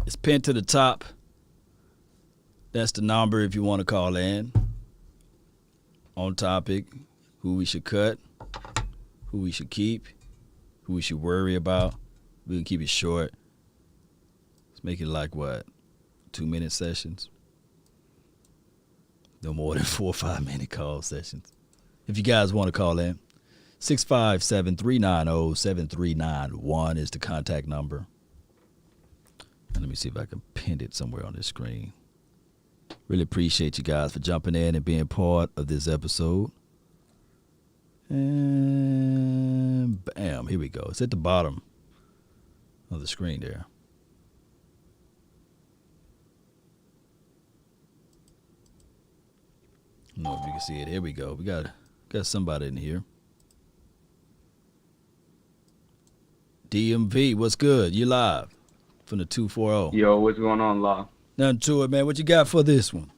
It's pinned to the top. That's the number if you want to call in. On topic. Who we should cut, who we should keep, who we should worry about. We can keep it short. Let's make it like, what, 2-minute sessions? No more than 4 or 5 minute call sessions. If you guys want to call in, 657-390-7391 is the contact number. And let me see if I can pin it somewhere on this screen. Really appreciate you guys for jumping in and being part of this episode. And bam, here we go. It's at the bottom of the screen there. I don't know if you can see it. Here we go. We got somebody in here. DMV, what's good? You live from the 240. Yo, what's going on, Law? Nothing to it, man. What you got for this one?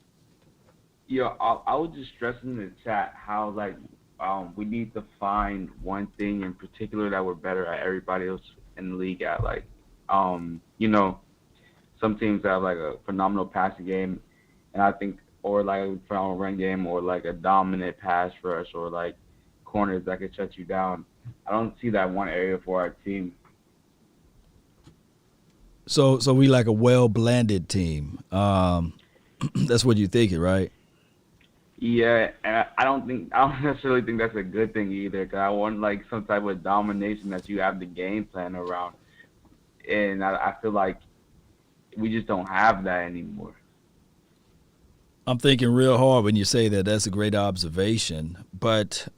Yo, I was just stressing in the chat how, like, we need to find one thing in particular that we're better at everybody else in the league at. Like, you know, some teams have, like, a phenomenal passing game, and I think, or, like, a phenomenal run game, or, like, a dominant pass rush, or, like, corners that could shut you down. I don't see that one area for our team. So we like a well-blended team. That's what you're thinking, right? Yeah, and I don't necessarily think that's a good thing either, because I want, like, some type of domination that you have the game plan around. And I feel like we just don't have that anymore. I'm thinking real hard when you say that. That's a great observation. But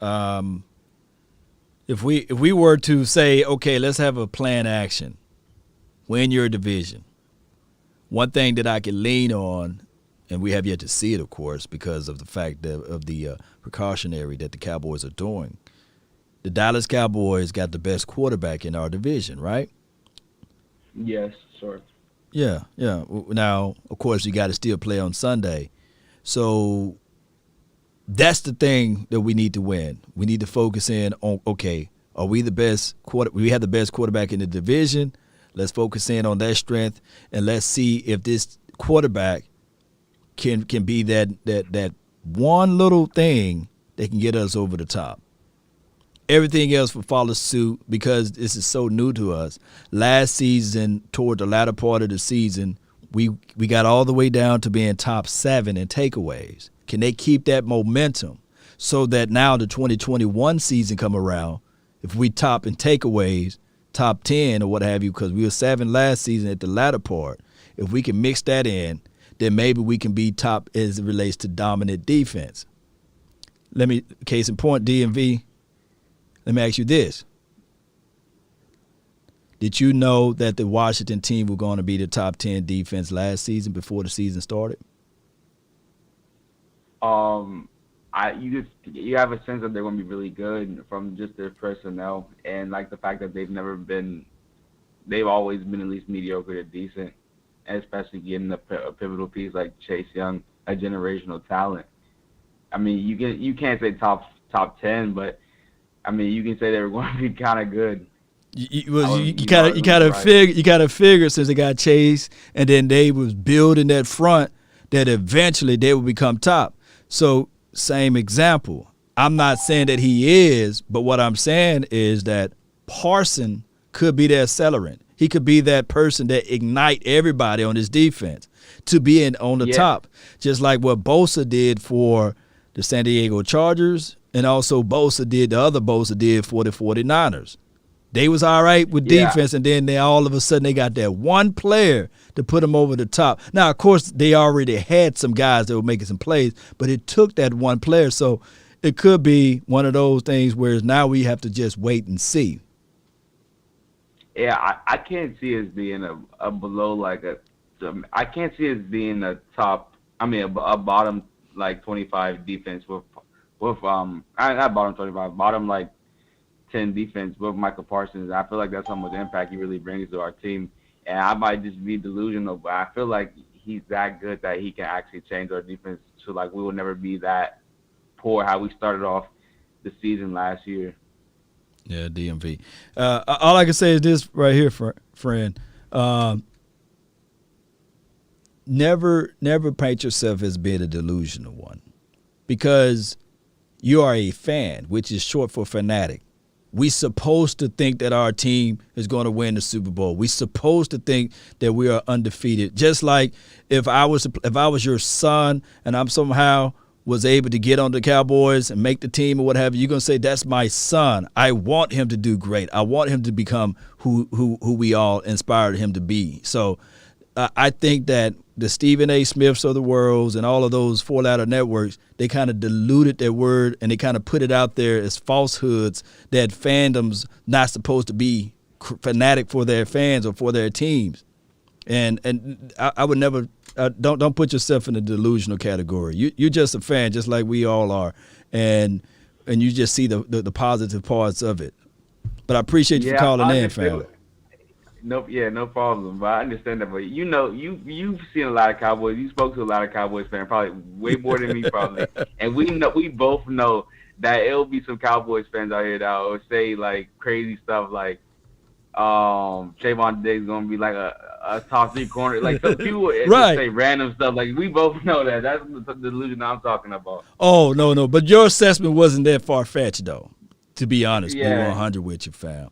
if we were to say, okay, let's have a plan action, win your division, one thing that I can lean on, and we have yet to see it, of course, because of the fact that of the precautionary that the Cowboys are doing. The Dallas Cowboys got the best quarterback in our division, right? Yes, sure. Yeah. Now, of course, you got to still play on Sunday. So that's the thing that we need to win. We need to focus in on, okay, are we the best we have the best quarterback in the division? Let's focus in on that strength, and let's see if this quarterback can be that one little thing that can get us over the top. Everything else will follow suit because this is so new to us. Last season, toward the latter part of the season, we got all the way down to being top 7 in takeaways. Can they keep that momentum so that now the 2021 season come around, if we top in takeaways, top 10 or what have you, because we were 7 last season at the latter part, if we can mix that in, then maybe we can be top as it relates to dominant defense. Case in point, DMV, let me ask you this. Did you know that the Washington team were going to be the top 10 defense last season before the season started? You have a sense that they're going to be really good from just their personnel, and like the fact that they've always been at least mediocre to decent, and especially getting a pivotal piece like Chase Young, a generational talent. I mean, you can't say top 10, but I mean, you can say they were going to be kind of good. You gotta figure since they got Chase and then they was building that front that eventually they would become top. So same example. I'm not saying that he is, but what I'm saying is that Parson could be the accelerant. He could be that person that ignite everybody on his defense to be on the top, just like what Bosa did for the San Diego Chargers, and also the other Bosa did for the 49ers. They was all right with defense, and then all of a sudden they got that one player to put them over the top. Now, of course, they already had some guys that were making some plays, but it took that one player. So it could be one of those things where now we have to just wait and see. Yeah, I can't see us being a below like I can't see us being a top. I mean, a bottom like 25 defense with not bottom 25, bottom like 10 defense with Michael Parsons. I feel like that's how much impact he really brings to our team. And I might just be delusional, but I feel like he's that good that he can actually change our defense so like we will never be that poor how we started off the season last year. Yeah, DMV. All I can say is this right here, friend. Never paint yourself as being a delusional one, because you are a fan, which is short for fanatic. We supposed to think that our team is going to win the Super Bowl. We supposed to think that we are undefeated. Just like if I was your son and I'm somehow was able to get on the Cowboys and make the team or what have you, you're going to say, that's my son. I want him to do great. I want him to become who we all inspired him to be. So I think that the Stephen A. Smiths of the world and all of those four-letter networks, they kind of diluted their word and they kind of put it out there as falsehoods that fandom's not supposed to be fanatic for their fans or for their teams. And I would never don't put yourself in the delusional category. You're just a fan, just like we all are, and you just see the positive parts of it. But I appreciate you for calling in, fam. No problem. But I understand that. But you've seen a lot of Cowboys. You spoke to a lot of Cowboys fans, probably way more than me, probably. And we both know that it'll be some Cowboys fans out here that will say like crazy stuff like Trayvon Diggs gonna be like a top 3 corner. Like some people right. say random stuff. Like we both know that. That's the delusion I'm talking about. Oh no. But your assessment wasn't that far fetched though. To be honest, yeah. We 100 with you, fam.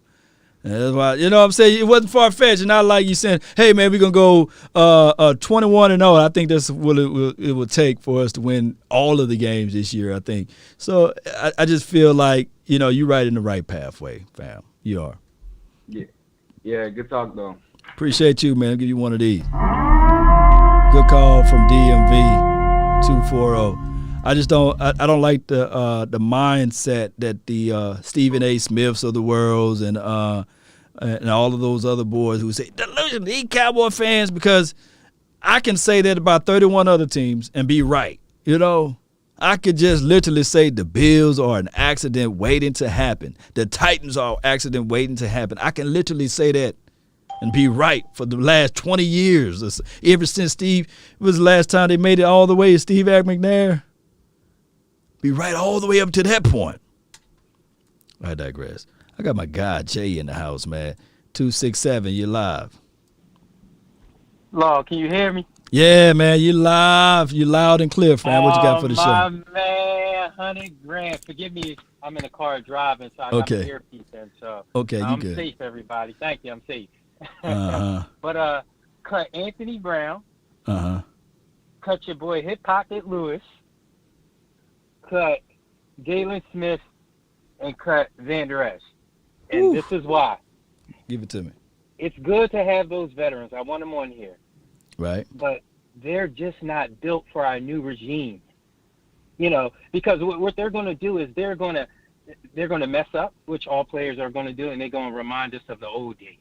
And that's why, you know what I'm saying? It wasn't far fetched. And not like you saying, hey man, we're gonna go 21-0. I think that's what it will take for us to win all of the games this year, I think. So I just feel like, you're right in the right pathway, fam. You are. Yeah, good talk though. Appreciate you, man. I'll give you one of these. Good call from DMV 240. I just don't. I don't like the mindset that the Stephen A. Smiths of the world and all of those other boys who say delusion, these Cowboy fans, because I can say that about 31 other teams and be right. I could just literally say the Bills are an accident waiting to happen. The Titans are an accident waiting to happen. I can literally say that and be right for the last 20 years. Ever since it was the last time they made it all the way to Steve McNair. Be right all the way up to that point. I digress. I got my guy Jay in the house, man. 267, you're live. Law, can you hear me? Yeah, man, you live. You loud and clear, fam. What you got for the show? My man, 100 grand. Forgive me, I'm in the car driving, so I got my earpiece in. So okay, I'm good. Safe, everybody. Thank you, I'm safe. Uh-huh. But cut Anthony Brown. Uh-huh. Cut your boy Hip Pocket Lewis. Cut Galen Smith and cut Van Der Esch. And this is why. Give it to me. It's good to have those veterans. I want them on here. Right. But they're just not built for our new regime. Because what they're going to do is they're going to mess up, which all players are going to do, and they're going to remind us of the old days.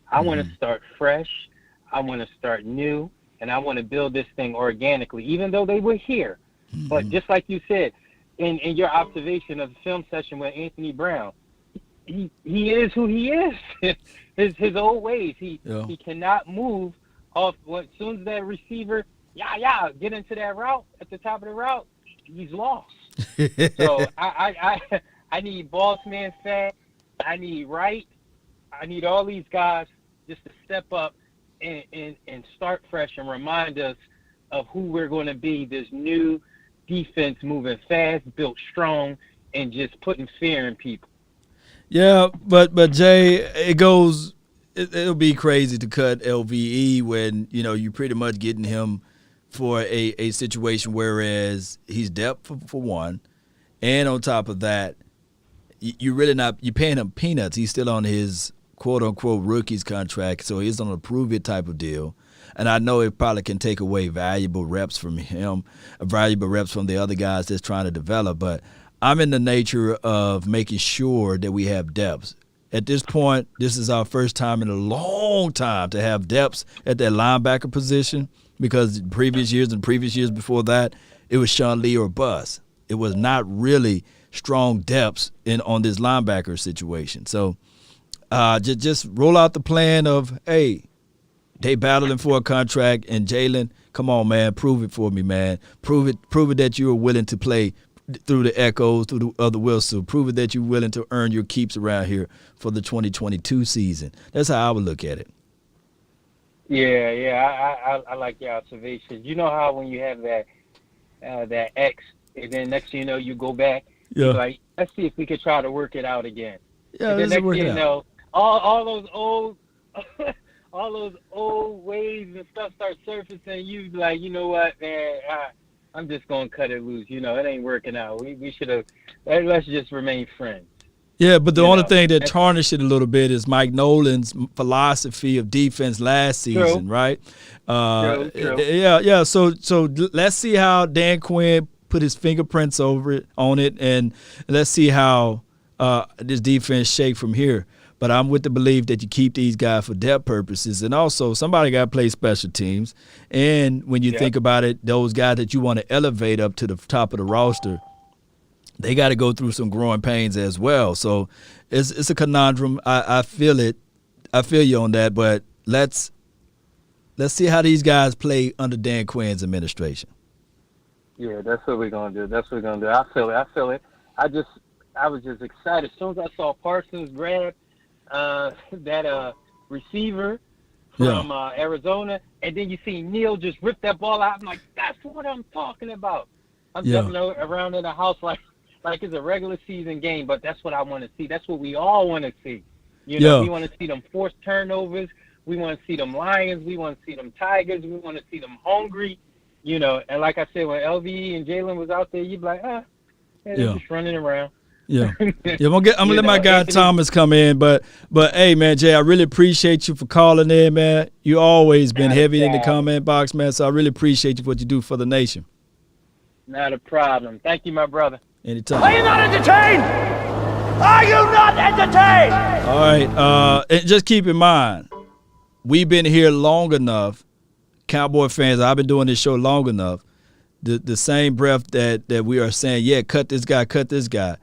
I want to start fresh. I want to start new, and I want to build this thing organically, even though they were here. Mm-hmm. But just like you said, in your observation of the film session with Anthony Brown, he is who he is. his old ways. He cannot move off. As soon as that receiver, get into that route at the top of the route, he's lost. So I need boss man fat. I need Wright. I need all these guys just to step up and start fresh and remind us of who we're going to be. This new defense, moving fast, built strong, and just putting fear in people. Yeah, but Jay, it'll be crazy to cut LVE when you're pretty much getting him for a situation whereas he's depth for one, and on top of that, you're paying him peanuts. He's still on his quote unquote rookies contract, so he's on a prove it type of deal. And I know it probably can take away valuable reps from him, valuable reps from the other guys that's trying to develop. But I'm in the nature of making sure that we have depth. At this point, this is our first time in a long time to have depth at that linebacker position, because previous years and previous years before that, it was Sean Lee or bust. It was not really strong depths on this linebacker situation. So just roll out the plan of, hey, they battling for a contract, and Jalen, come on, man, prove it for me, man. Prove it that you are willing to play through the echoes, through the other whistles. Prove it that you're willing to earn your keeps around here for the 2022 season. That's how I would look at it. Yeah, I like your observations. You know how when you have that X, and then next thing you know, you go back, you're like, let's see if we could try to work it out again. Yeah, and then let's work it out. You know, all those old all those old ways and stuff start surfacing. You like, you know what, man, I'm just going to cut it loose. You know, it ain't working out. We should have, let's just remain friends. Yeah, but the You only know, thing that tarnished it a little bit is Mike Nolan's philosophy of defense last season, right? True. Yeah. So let's see how Dan Quinn put his fingerprints on it, and let's see how this defense shake from here. But I'm with the belief that you keep these guys for depth purposes, and also somebody got to play special teams. And when you think about it, those guys that you want to elevate up to the top of the roster, they got to go through some growing pains as well. So it's a conundrum. I feel it. I feel you on that. But let's see how these guys play under Dan Quinn's administration. Yeah, that's what we're going to do. I feel it. I was just excited. As soon as I saw Parsons grab that receiver from Arizona, and then you see Neal just rip that ball out, I'm like, that's what I'm talking about. I'm jumping around in the house like it's a regular season game, but that's what I want to see. That's what we all want to see. You know, we want to see them forced turnovers. We want to see them Lions. We want to see them Tigers. We want to see them hungry. You know, and like I said, when LVE and Jalen was out there, you'd be like, they're just running around. Yeah, I'm gonna let my guy Thomas come in, but hey, man, Jay, I really appreciate you for calling in, man. You always been heavy in the comment box, man. So I really appreciate you for what you do for the nation. Not a problem. Thank you, my brother. Anytime. Are you not entertained? Are you not entertained? All right, and just keep in mind, we've been here long enough, Cowboy fans. I've been doing this show long enough. The same breath that we are saying, cut this guy.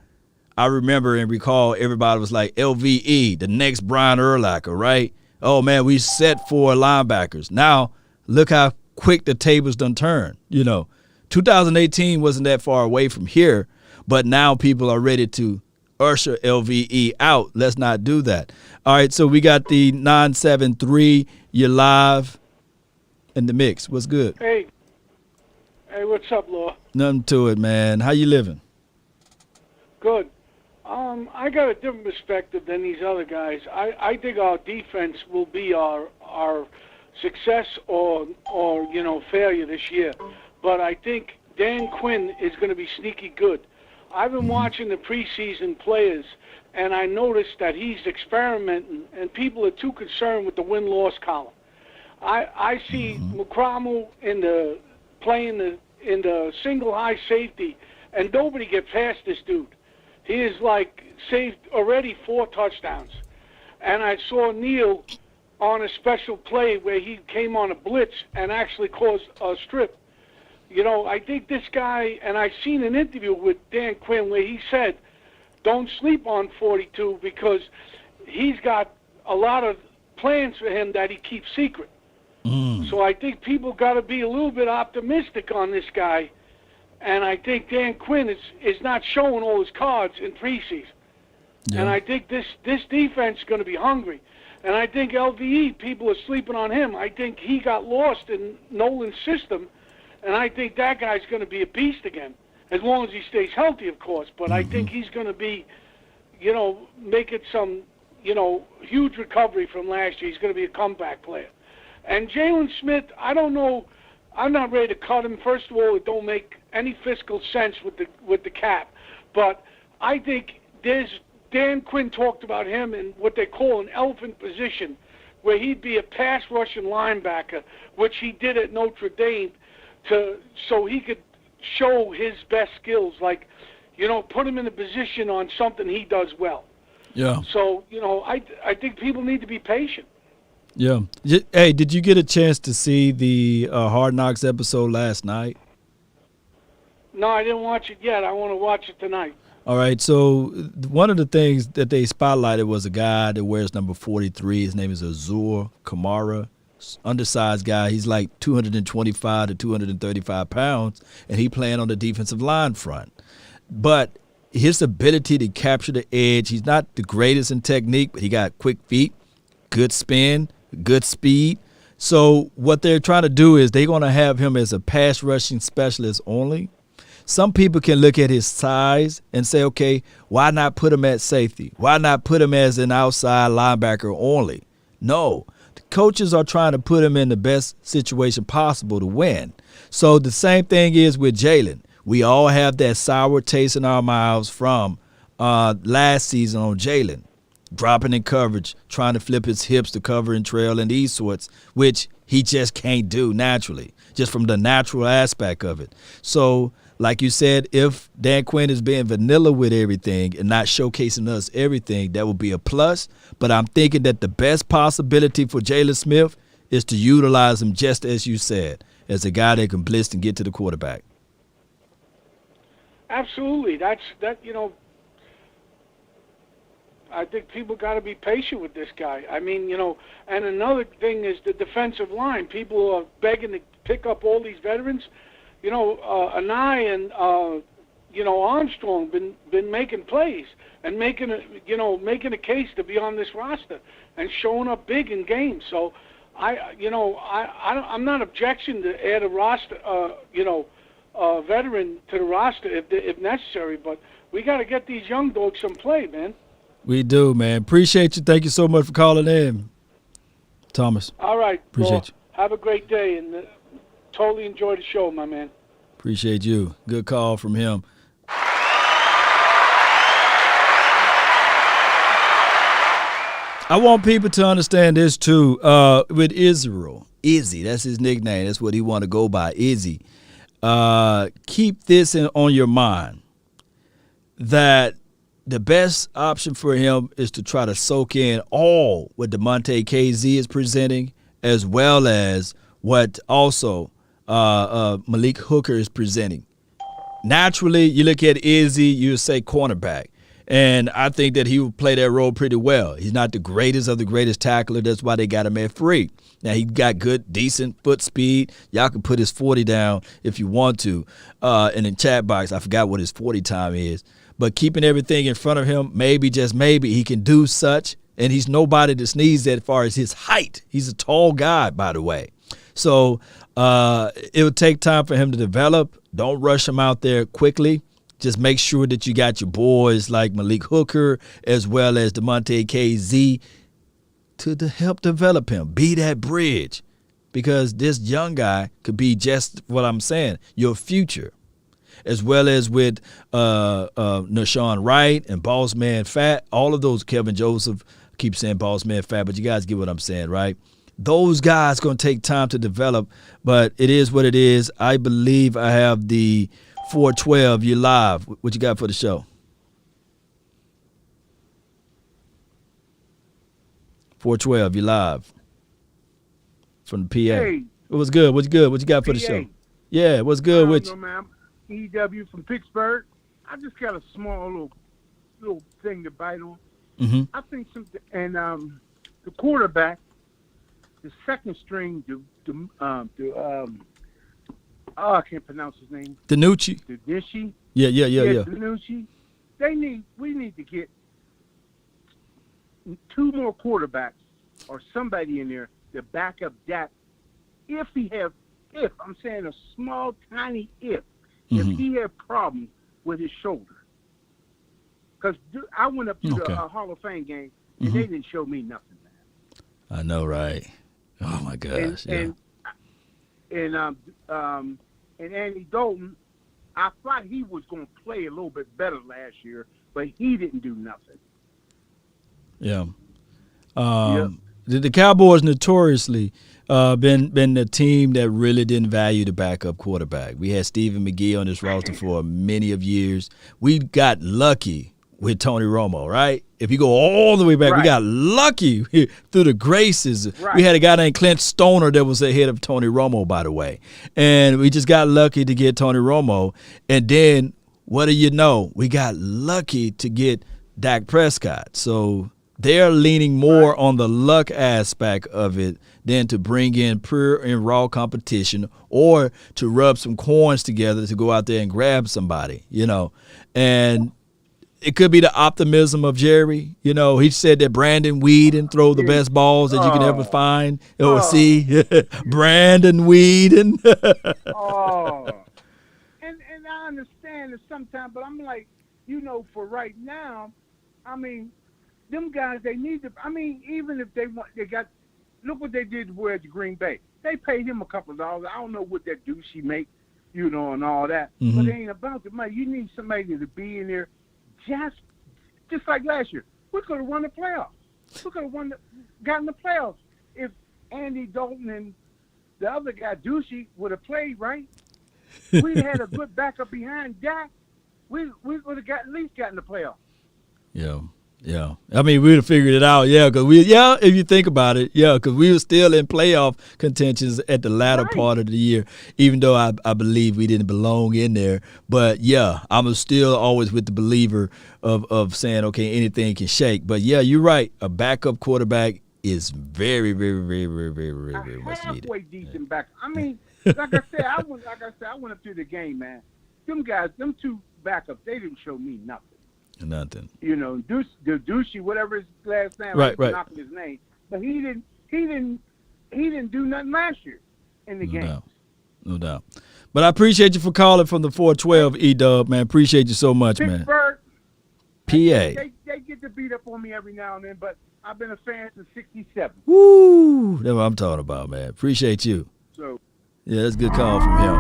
I remember and recall everybody was like, LVE, the next Brian Urlacher, right? Oh, man, we set for linebackers. Now, look how quick the tables done turned. You know, 2018 wasn't that far away from here, but now people are ready to usher LVE out. Let's not do that. All right, so we got the 973. You're live in the mix. What's good? Hey, what's up, Law? Nothing to it, man. How you living? Good. I got a different perspective than these other guys. I think our defense will be our success or failure this year. But I think Dan Quinn is going to be sneaky good. I've been watching the preseason players, and I noticed that he's experimenting, and people are too concerned with the win-loss column. I see McCrammel playing in the single high safety, and nobody get past this dude. He is saved already 4 touchdowns. And I saw Neal on a special play where he came on a blitz and actually caused a strip. You know, I think this guy, and I've seen an interview with Dan Quinn where he said, don't sleep on 42 because he's got a lot of plans for him that he keeps secret. So I think people got to be a little bit optimistic on this guy. And I think Dan Quinn is not showing all his cards in preseason. Yeah. And I think this defense is going to be hungry. And I think LVE, people are sleeping on him. I think he got lost in Nolan's system. And I think that guy's going to be a beast again, as long as he stays healthy, of course. But I think he's going to be, making some, huge recovery from last year. He's going to be a comeback player. And Jalen Smith, I don't know. I'm not ready to cut him. First of all, it don't make any fiscal sense with the cap. But I think Dan Quinn talked about him in what they call an elephant position, where he'd be a pass rushing linebacker, which he did at Notre Dame, so he could show his best skills, put him in a position on something he does well. Yeah. So, I think people need to be patient. Yeah. Hey, did you get a chance to see the Hard Knocks episode last night? No, I didn't watch it yet. I want to watch it tonight. All right. So one of the things that they spotlighted was a guy that wears number 43. His name is Azur Kamara. Undersized guy. He's like 225 to 235 pounds, and he playing on the defensive line front. But his ability to capture the edge, he's not the greatest in technique, but he got quick feet, good spin, good speed. So what they're trying to do is they're going to have him as a pass rushing specialist only. Some people can look at his size and say, okay, why not put him at safety? Why not put him as an outside linebacker only? No. The coaches are trying to put him in the best situation possible to win. So the same thing is with Jalen. We all have that sour taste in our mouths from last season on Jalen. Dropping in coverage, trying to flip his hips to cover and trail and these sorts, which he just can't do naturally, just from the natural aspect of it. So, like you said, if Dan Quinn is being vanilla with everything and not showcasing us everything, that would be a plus. But I'm thinking that the best possibility for Jalen Smith is to utilize him just as you said, as a guy that can blitz and get to the quarterback. Absolutely. I think people got to be patient with this guy. I mean, and another thing is the defensive line. People are begging to pick up all these veterans. Anai and Armstrong been making plays and making a case to be on this roster and showing up big in games. So I'm not objecting to add a roster, veteran to the roster if necessary. But we got to get these young dogs some play, man. We do, man. Appreciate you. Thank you so much for calling in, Thomas. All right. Appreciate you. Have a great day, and totally enjoy the show, my man. Appreciate you. Good call from him. I want people to understand this, too, with Israel. Izzy, that's his nickname. That's what he want to go by, Izzy. Keep this on your mind, that the best option for him is to try to soak in all what DeMonte KZ is presenting, as well as what also Malik Hooker is presenting. Naturally, you look at Izzy, you say cornerback. And I think that he will play that role pretty well. He's not the greatest of the greatest tackler. That's why they got him at free. Now, he got good, decent foot speed. Y'all can put his 40 down if you want to. In the chat box, I forgot what his 40 time is. But keeping everything in front of him, maybe, just maybe, he can do such. And he's nobody to sneeze at as far as his height. He's a tall guy, by the way. So it will take time for him to develop. Don't rush him out there quickly. Just make sure that you got your boys like Malik Hooker as well as DeMonte KZ to help develop him. Be that bridge, because this young guy could be just what I'm saying, your future. As well as with Nashawn Wright and Boss Man Fat, all of those, Kevin Joseph, keep saying Boss Man Fat, but you guys get what I'm saying, right? Those guys going to take time to develop, but it is what it is. I believe I have the 412. You live. What you got for the show? 412. You live from the PA. Hey. What's good? What's good? What you got for the show? Yeah, what's good with you? Man. EW from Pittsburgh. I just got a small little thing to bite on. Mm-hmm. I think something, and the quarterback, the second string, I can't pronounce his name. Danucci. Danucci. Yeah. Danucci. We need to get 2 more quarterbacks or somebody in there to back up Dak. If I'm saying a small, tiny if he had problems with his shoulder. Because I went up to the Hall of Fame game, and they didn't show me nothing, man. I know, right? Oh, my gosh. And Andy Dalton, I thought he was going to play a little bit better last year, but he didn't do nothing. Yeah. The Cowboys notoriously been the team that really didn't value the backup quarterback. We had Stephen McGee on this roster for many of years. We got lucky with Tony Romo, right? If you go all the way back, we got lucky through the graces. Right. We had a guy named Clint Stoner that was ahead of Tony Romo, by the way. And we just got lucky to get Tony Romo. And then, what do you know? We got lucky to get Dak Prescott. So they're leaning more on the luck aspect of it than to bring in pure and raw competition or to rub some coins together to go out there and grab somebody, And it could be the optimism of Jerry. He said that Brandon Weeden throw the best balls that you can ever find or see. Brandon Weeden. And I understand it sometimes, but I'm like, for right now, I mean, them guys, they need to. I mean, even if they got look what they did to Green Bay. They paid him a couple of dollars. I don't know what that douchey make, and all that. Mm-hmm. But it ain't about the money. You need somebody to be in there just like last year. We could have won the playoffs. We could have gotten the playoffs if Andy Dalton and the other guy, douchey, would have played right. We'd had a good backup behind Dak. We would have at least gotten the playoffs. Yeah. I mean, we'd have figured it out, if you think about it, because we were still in playoff contentions at the latter part of the year, even though I believe we didn't belong in there. But, I'm still always with the believer of saying, okay, anything can shake. But, you're right. A backup quarterback is very, very, very, very, very, very, very much needed. Halfway decent backup. I mean, like I said, I went up through the game, man. Them guys, them two backups, they didn't show me nothing. Nothing. Douchey, whatever his last name, right. Knocking his name, but he didn't do nothing last year in the game. No doubt. But I appreciate you for calling from the 412, E-Dub, man. Appreciate you so much, man. Pittsburgh, PA. They get to beat up on me every now and then, but I've been a fan since '67. Woo! That's what I'm talking about, man. Appreciate you. So. Yeah, that's a good call from him.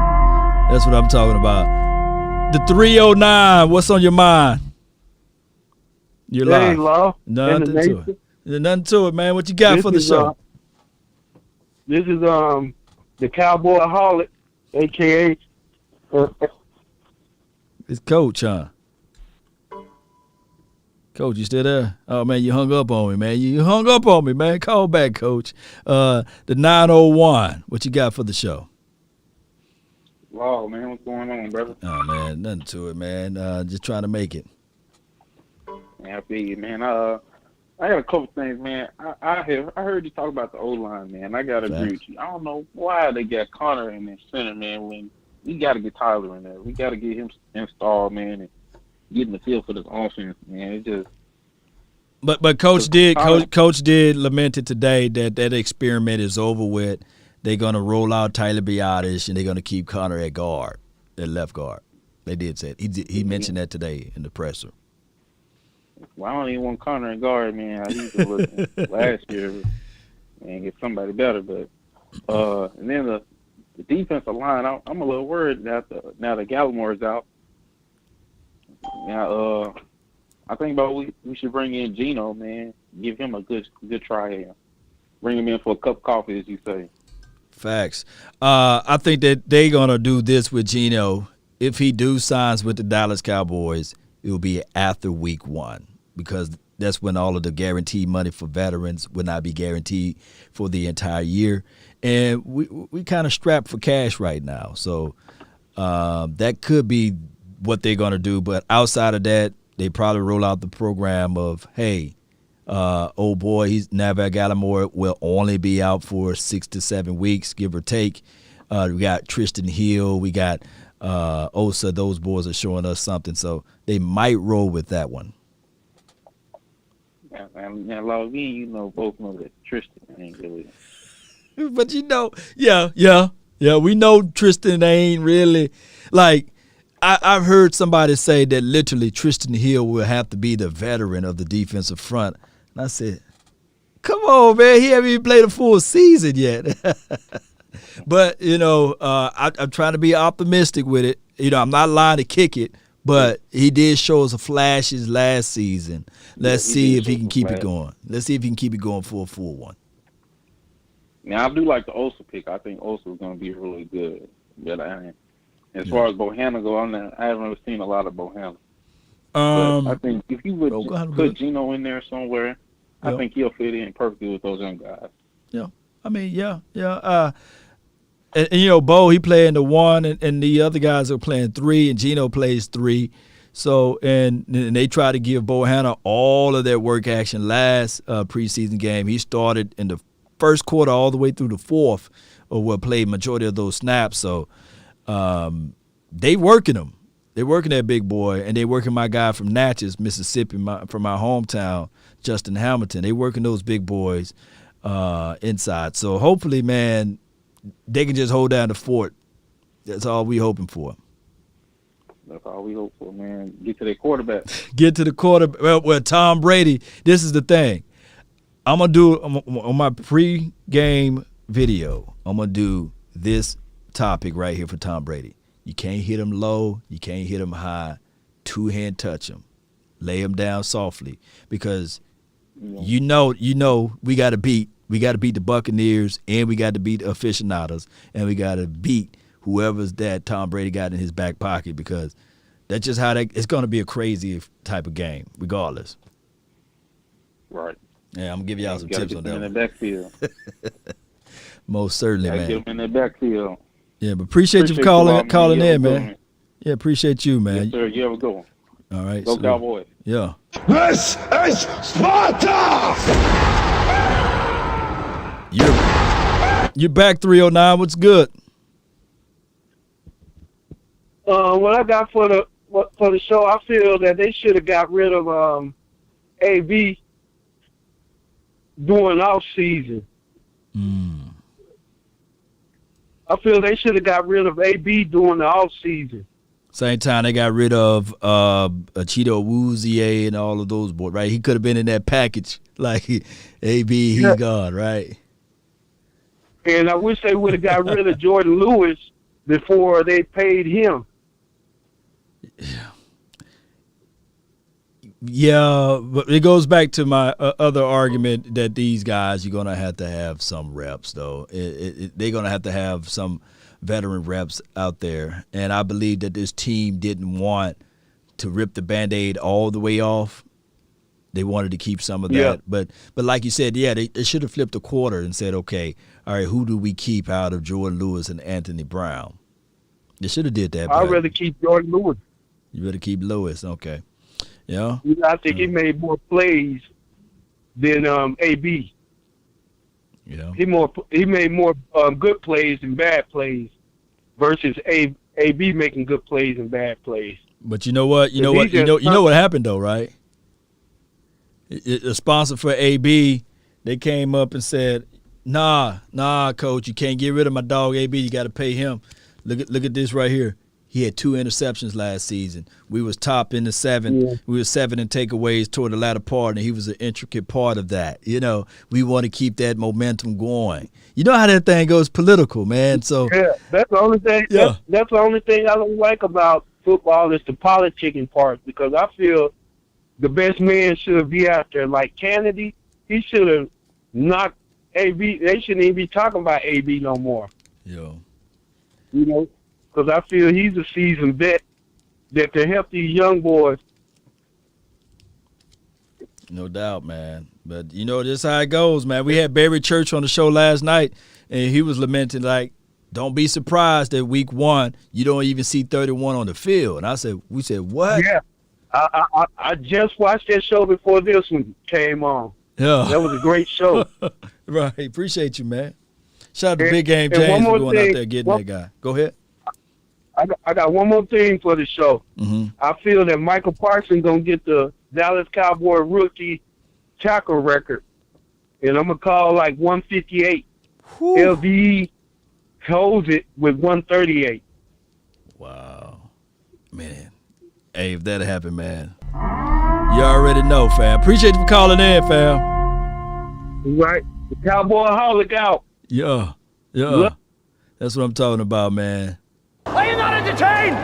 That's what I'm talking about. The 309, what's on your mind? You're live. Law. Nothing to it. There's nothing to it, man. What you got for the show? This is the Cowboy Harlot, a.k.a. It's Coach, huh? Coach, you still there? Oh, man, you hung up on me, man. You hung up on me, man. Call back, Coach. The 901, what you got for the show? Wow, man, what's going on, brother? Oh, man, nothing to it, man. Just trying to make it. Man, I feel you, man. I got a couple things, man. I heard you talk about the O-line, man. I got to agree with you. I don't know why they got Connor in the center, man, when we got to get Tyler in there. We got to get him installed, man, and get in the field for this offense, man. It just. But Coach did lament it today that experiment is over with. They're going to roll out Tyler Biotish, and they're going to keep Connor at left guard. They did say it. He mentioned that today in the presser. Well, I don't even want Connor in guard, man. I used to look last year and get somebody better. But and then the defensive line, I'm a little worried now that Gallimore's out. Now, I think about we should bring in Geno, man. Give him a good try here. Bring him in for a cup of coffee, as you say. Facts. I think that they're gonna do this with Geno. If he signs with the Dallas Cowboys, it will be after week 1 because that's when all of the guaranteed money for veterans will not be guaranteed for the entire year. And we kind of strapped for cash right now. So that could be what they're going to do. But outside of that, they probably roll out the program of, hey, old boy, Navas Gallimore will only be out for 6 to 7 weeks, give or take. We got Tristan Hill. We got Osa. Those boys are showing us something. So they might roll with that one. Now, Law, both know that Tristan ain't really. But we know Tristan ain't really like. I've heard somebody say that literally Tristan Hill will have to be the veteran of the defensive front, and I said, "Come on, man, he haven't even played a full season yet." But I'm trying to be optimistic with it. I'm not lying to kick it, but he did show us a flashes last season. Let's see if he can keep it going. Let's see if he can keep it going for a full one. Now, I do like the Osa pick. I think Osa is going to be really good. But as far as Bohanna go, I haven't really seen a lot of Bohanna. I think if you would put Geno in there somewhere, I think he'll fit in perfectly with those young guys. Yeah. I mean, And Bo, he playing the 1, and the other guys are playing 3, and Geno plays 3. So, and they try to give Bohanna all of their work action last preseason game. He started in the first quarter all the way through the fourth, or played majority of those snaps. So, they working him. They're working that big boy, and they working my guy from Natchez, Mississippi, from my hometown, Justin Hamilton. They working those big boys inside. So, hopefully, man, they can just hold down the fort. That's all we hoping for. That's all we hope for, man. Get to their quarterback. Get to the quarterback. Well, Tom Brady, this is the thing. I'm gonna do on my pre-game video. I'm gonna do this topic right here for Tom Brady. You can't hit him low. You can't hit him high. Two-hand touch him. Lay him down softly because you know we got to beat the Buccaneers and we got to beat the aficionados and we got to beat whoever's that Tom Brady got in his back pocket because that's just how it's going to be a crazy type of game regardless. Right. Yeah, I'm gonna give y'all some tips on that. In the backfield. Most certainly, man. Get him in the backfield. Yeah, but appreciate you for calling in, man. Yeah, appreciate you, man. Yes, sir. You have a good one. All right. Go Cowboys. Yeah. This is Sparta! You're back 309. What's good? What I got for the show, I feel that they should have got rid of AB during off season. I feel they should have got rid of AB during the off season. Same time they got rid of Cheeto Woozier and all of those boys, right? He could have been in that package. Like AB, he's gone, right? And I wish they would have got rid of Jordan Lewis before they paid him. Yeah, but it goes back to my other argument that these guys, you're going to have some reps, though. They're going to have some veteran reps out there. And I believe that this team didn't want to rip the Band-Aid all the way off. They wanted to keep some of that. Yeah. But like you said, yeah, they should have flipped a quarter and said, okay, all right, who do we keep out of Jordan Lewis and Anthony Brown? They should have did that. I'd rather keep Jordan Lewis. You better keep Lewis, okay. Yeah. I think he made more plays than AB. Yeah. He made more good plays than bad plays versus AB making good plays and bad plays. But you know what? You know what happened though, right? A sponsor for AB, they came up and said, "Nah, coach, you can't get rid of my dog AB. You got to pay him. Look at this right here. He had 2 interceptions last season. We was top in the 7. Yeah. We were 7 in takeaways toward the latter part, and he was an intricate part of that. You know, we want to keep that momentum going. You know how that thing goes political, man. So yeah, that's the only thing. Yeah. That's the only thing I don't like about football is the politicking part, because I feel the best man should be out there. Like Kennedy, he should have knocked AB. They shouldn't even be talking about AB no more. Yeah. You know. Because I feel he's a seasoned vet that to help these young boys. No doubt, man. But, you know, this is how it goes, man. We had Barry Church on the show last night, and he was lamenting, like, don't be surprised that week 1 you don't even see 31 on the field. And we said, what? Yeah. I just watched that show before this one came on. Yeah. That was a great show. Right. Appreciate you, man. Shout out to Big Game James for going out there getting that guy. Go ahead. I got one more thing for the show. Mm-hmm. I feel that Michael Parsons going to get the Dallas Cowboy rookie tackle record. And I'm going to call like 158. Whew. LVE holds it with 138. Wow. Man. Hey, if that happened, man, you already know, fam. Appreciate you for calling in, fam. Right. The Cowboy holic out. Yeah. That's what I'm talking about, man. Are you not entertained?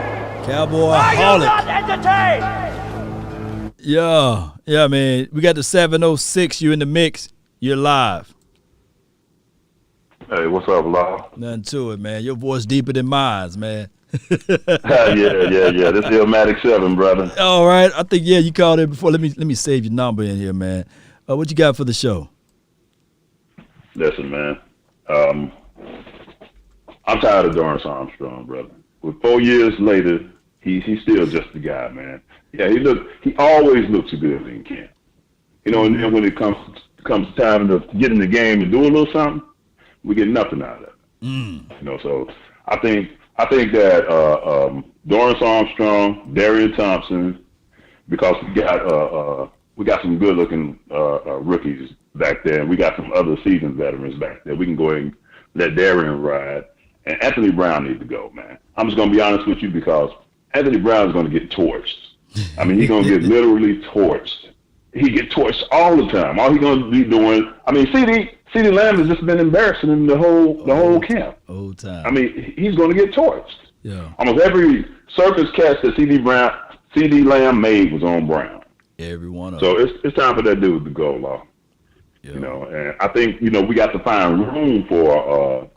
Cowboy Are you holic. not entertained? Yeah, man. We got the 706. You in the mix. You're live. Hey, what's up, Law? Nothing to it, man. Your voice deeper than mine, man. yeah. This is Illmatic 7, brother. All right. I think, you called in before. Let me save your number in here, man. What you got for the show? Listen, man. I'm tired of Dorrance Armstrong, brother. With 4 years later, he's still just the guy, man. Yeah, he always looks good in camp. You know, and then when it comes time to get in the game and do a little something, we get nothing out of it. You know, so I think that Dorrance Armstrong, Darian Thompson, because we got some good looking rookies back there, and we got some other seasoned veterans back there. We can go ahead and let Darian ride. And Anthony Brown needs to go, man. I'm just going to be honest with you, because Anthony Brown is going to get torched. I mean, he's going to get literally torched he get torched all the time. All he's going to be doing, I mean, CeeDee Lamb has just been embarrassing him the whole camp. Whole time. I mean, he's going to get torched. Yeah. Almost every surface catch that CeeDee Lamb made was on Brown. Every one of them. So them. it's time for that dude to go, Law. Yeah. You know, and I think, you know, we got to find room for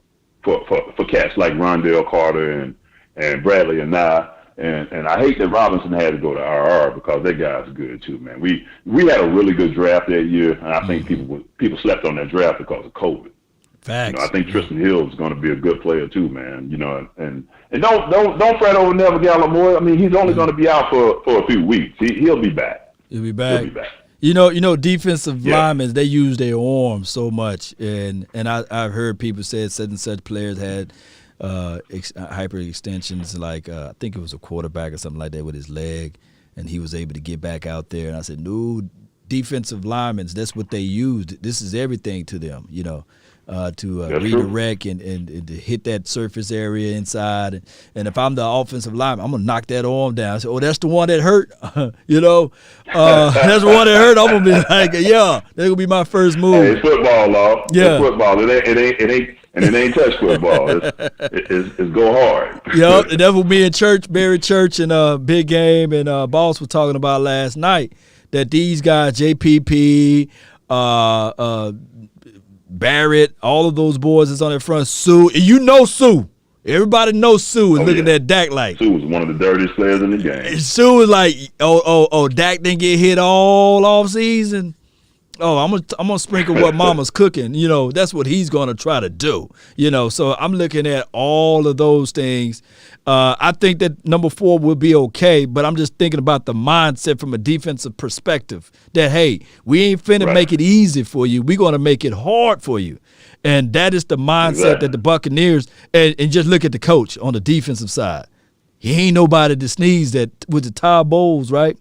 cats like Rondell Carter and Bradley and Nye. And I hate that Robinson had to go to RR because that guy's good too, man. We had a really good draft that year, and I think people slept on that draft because of COVID. Facts. You know, I think Tristan Hill is going to be a good player too, man. You know, and don't fret over Neville Gallimore. I mean, he's only going to be out for a few weeks. He'll be back. He'll be back. You know, defensive linemen, they use their arms so much, and I've heard people say such and such players had hyper extensions, like I think it was a quarterback or something like that with his leg, and he was able to get back out there. And I said, no, defensive linemen, that's what they used. This is everything to them, you know, to redirect and to hit that surface area inside. And if I'm the offensive lineman, I'm gonna knock that arm down. I say, oh, that's the one that hurt, you know. That's the one that hurt. I'm gonna be like, yeah, that's gonna be my first move. Hey, it's football, Law. Yeah, it's football. It ain't. And it ain't touch football. It's go hard. Yep, and that was me in church, Barry Church, and Big Game, and Boss was talking about last night that these guys, JPP, Barrett, all of those boys that's on their front, Sue. You know Sue. Everybody knows Sue is looking at Dak like. Sue was one of the dirtiest players in the game. Sue was like, oh, Dak didn't get hit all off season. Oh, I'm gonna sprinkle what Mama's cooking. You know, that's what he's gonna try to do. You know, so I'm looking at all of those things. I think that number 4 will be okay, but I'm just thinking about the mindset from a defensive perspective. That hey, we ain't finna make it easy for you. We're gonna make it hard for you, and that is the mindset that the Buccaneers. And just look at the coach on the defensive side. He ain't nobody to sneeze at with the Todd Bowles, right?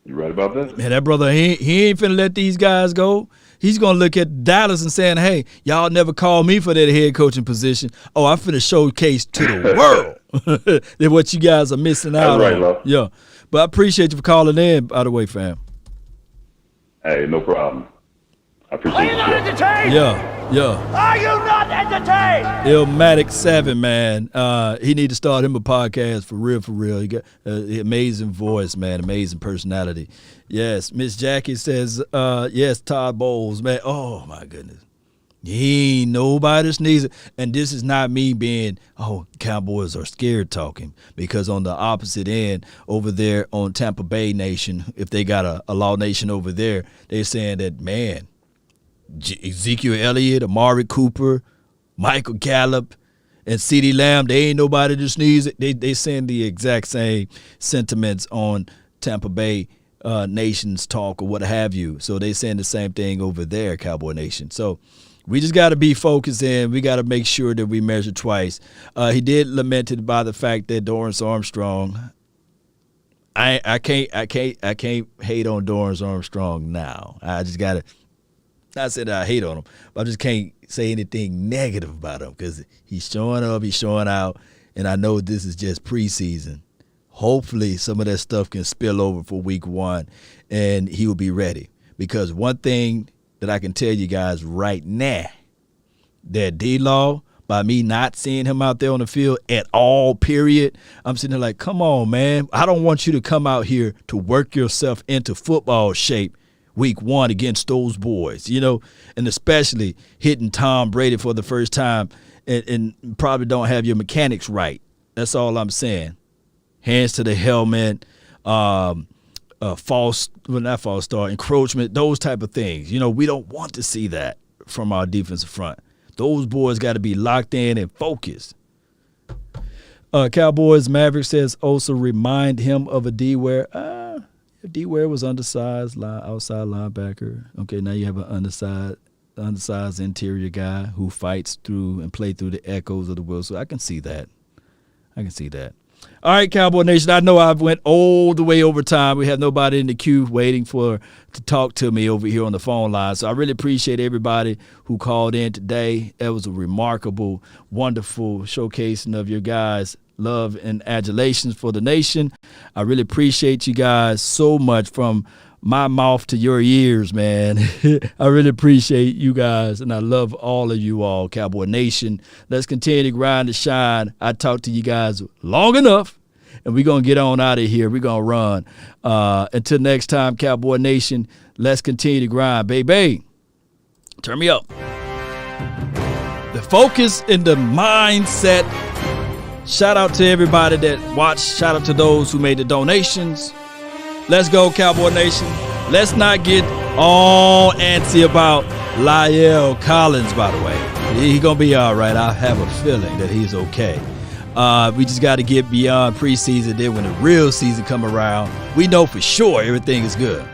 You right about that? Man, that brother, he ain't finna let these guys go. He's going to look at Dallas and saying, hey, y'all never called me for that head coaching position. Oh, I'm finna showcase to the world that what you guys are missing out on. Love. Yeah. But I appreciate you for calling in, by the way, fam. Hey, no problem. I appreciate it. Are you not entertained? Yeah. Are you not entertained? Illmatic 7, man. He need to start him a podcast for real. He got an amazing voice, man. Amazing personality. Yes. Miss Jackie says, yes, Todd Bowles, man. Oh, my goodness. He ain't nobody sneezing. And this is not me being, Cowboys are scared talking. Because on the opposite end, over there on Tampa Bay Nation, if they got a Law Nation over there, they're saying that, man, Ezekiel Elliott, Amari Cooper, Michael Gallup, and CeeDee Lamb, they ain't nobody to sneeze. They saying the exact same sentiments on Tampa Bay Nation's talk or what have you. So they saying the same thing over there, Cowboy Nation. So we just got to be focused in. We got to make sure that we measure twice. He did lament it by the fact that Dorrance Armstrong. I can't hate on Dorrance Armstrong now. I just got to. Not saying that I hate on him, but I just can't say anything negative about him because he's showing up, he's showing out, and I know this is just preseason. Hopefully some of that stuff can spill over for week 1, and he will be ready. Because one thing that I can tell you guys right now, that D-Law, by me not seeing him out there on the field at all, period, I'm sitting there like, come on, man. I don't want you to come out here to work yourself into football shape week 1 against those boys, you know, and especially hitting Tom Brady for the first time and probably don't have your mechanics right. That's all I'm saying. Hands to the helmet, not false start, encroachment, those type of things. You know, we don't want to see that from our defensive front. Those boys got to be locked in and focused. Cowboys Maverick says also remind him of a D-Ware. D-Ware was undersized outside linebacker. Okay, now you have an undersized interior guy who fights through and play through the echoes of the will. So I can see that. All right, Cowboy Nation, I know I've went all the way over time. We have nobody in the queue waiting to talk to me over here on the phone line. So I really appreciate everybody who called in today. That was a remarkable, wonderful showcasing of your guys' love and adulations for the nation. I really appreciate you guys so much, from my mouth to your ears, man. I really appreciate you guys, and I love all of you all, Cowboy Nation. Let's continue to grind and shine. I talked to you guys long enough, and we're going to get on out of here. We're going to run. Until next time, Cowboy Nation, let's continue to grind. Baby, turn me up. The focus and the mindset. Shout out to everybody that watched. Shout out to those who made the donations. Let's go, Cowboy Nation. Let's not get all antsy about La'el Collins, by the way. He's going to be all right. I have a feeling that he's okay. We just got to get beyond preseason. Then when the real season come around, we know for sure everything is good.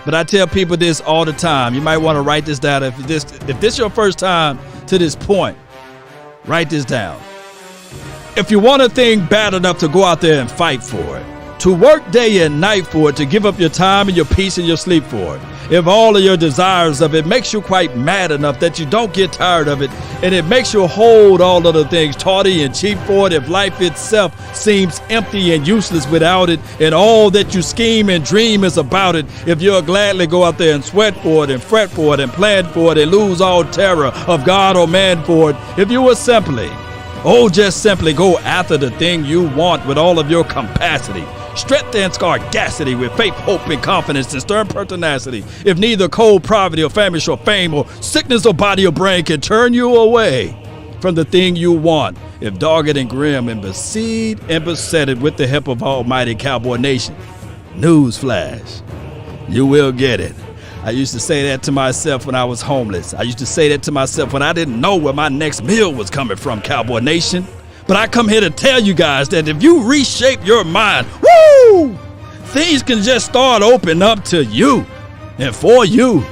But I tell people this all the time. You might want to write this down. If this is your first time to this point, write this down. If you want a thing bad enough to go out there and fight for it, to work day and night for it, to give up your time and your peace and your sleep for it, if all of your desires of it makes you quite mad enough that you don't get tired of it, and it makes you hold all of the things tawdry and cheap for it, if life itself seems empty and useless without it, and all that you scheme and dream is about it, if you'll gladly go out there and sweat for it and fret for it and plan for it and lose all terror of God or man for it, if you will simply, just simply go after the thing you want with all of your capacity, strength and sagacity, with faith, hope, and confidence, and stern pertinacity. If neither cold poverty or famish or fame or sickness or body or brain can turn you away from the thing you want, if dogged and grim and besieged and besetted with the help of Almighty Cowboy Nation, newsflash, you will get it. I used to say that to myself when I was homeless. I used to say that to myself when I didn't know where my next meal was coming from, Cowboy Nation. But I come here to tell you guys that if you reshape your mind, things can just start opening up to you and for you.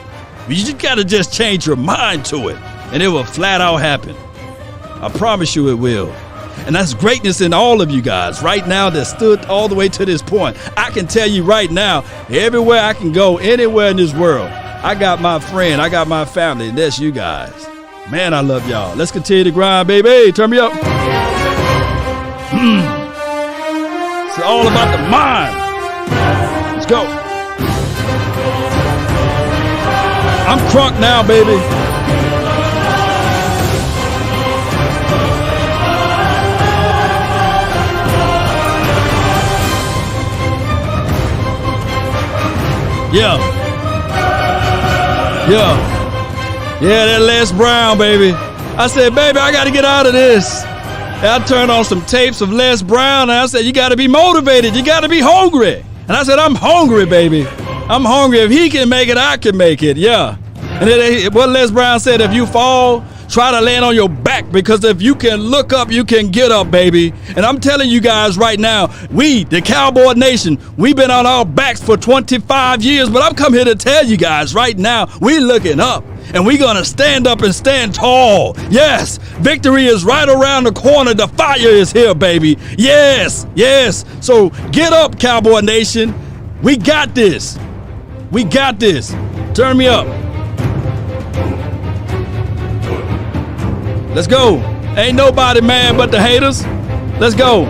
You just got to just change your mind to it, and it will flat out happen. I promise you it will. And that's greatness in all of you guys right now that stood all the way to this point. I can tell you right now, everywhere I can go, anywhere in this world, I got my friend, I got my family, and that's you guys. Man, I love y'all. Let's continue to grind, baby. Turn me up. It's all about the mind. Let's go. I'm crunk now, baby. Yeah, that Les Brown, baby. I said, baby, I got to get out of this. And I turned on some tapes of Les Brown, and I said, you got to be motivated. You got to be hungry. And I said, I'm hungry, baby. I'm hungry. If he can make it, I can make it. Yeah. And then what Les Brown said, if you fall, try to land on your back, because if you can look up, you can get up, baby. And I'm telling you guys right now, we, the Cowboy Nation, we've been on our backs for 25 years, but I'm come here to tell you guys right now, we looking up, and we're going to stand up and stand tall. Yes, victory is right around the corner. The fire is here, baby. Yes. So get up, Cowboy Nation. We got this. We got this. Turn me up. Let's go. Ain't nobody mad but the haters. Let's go.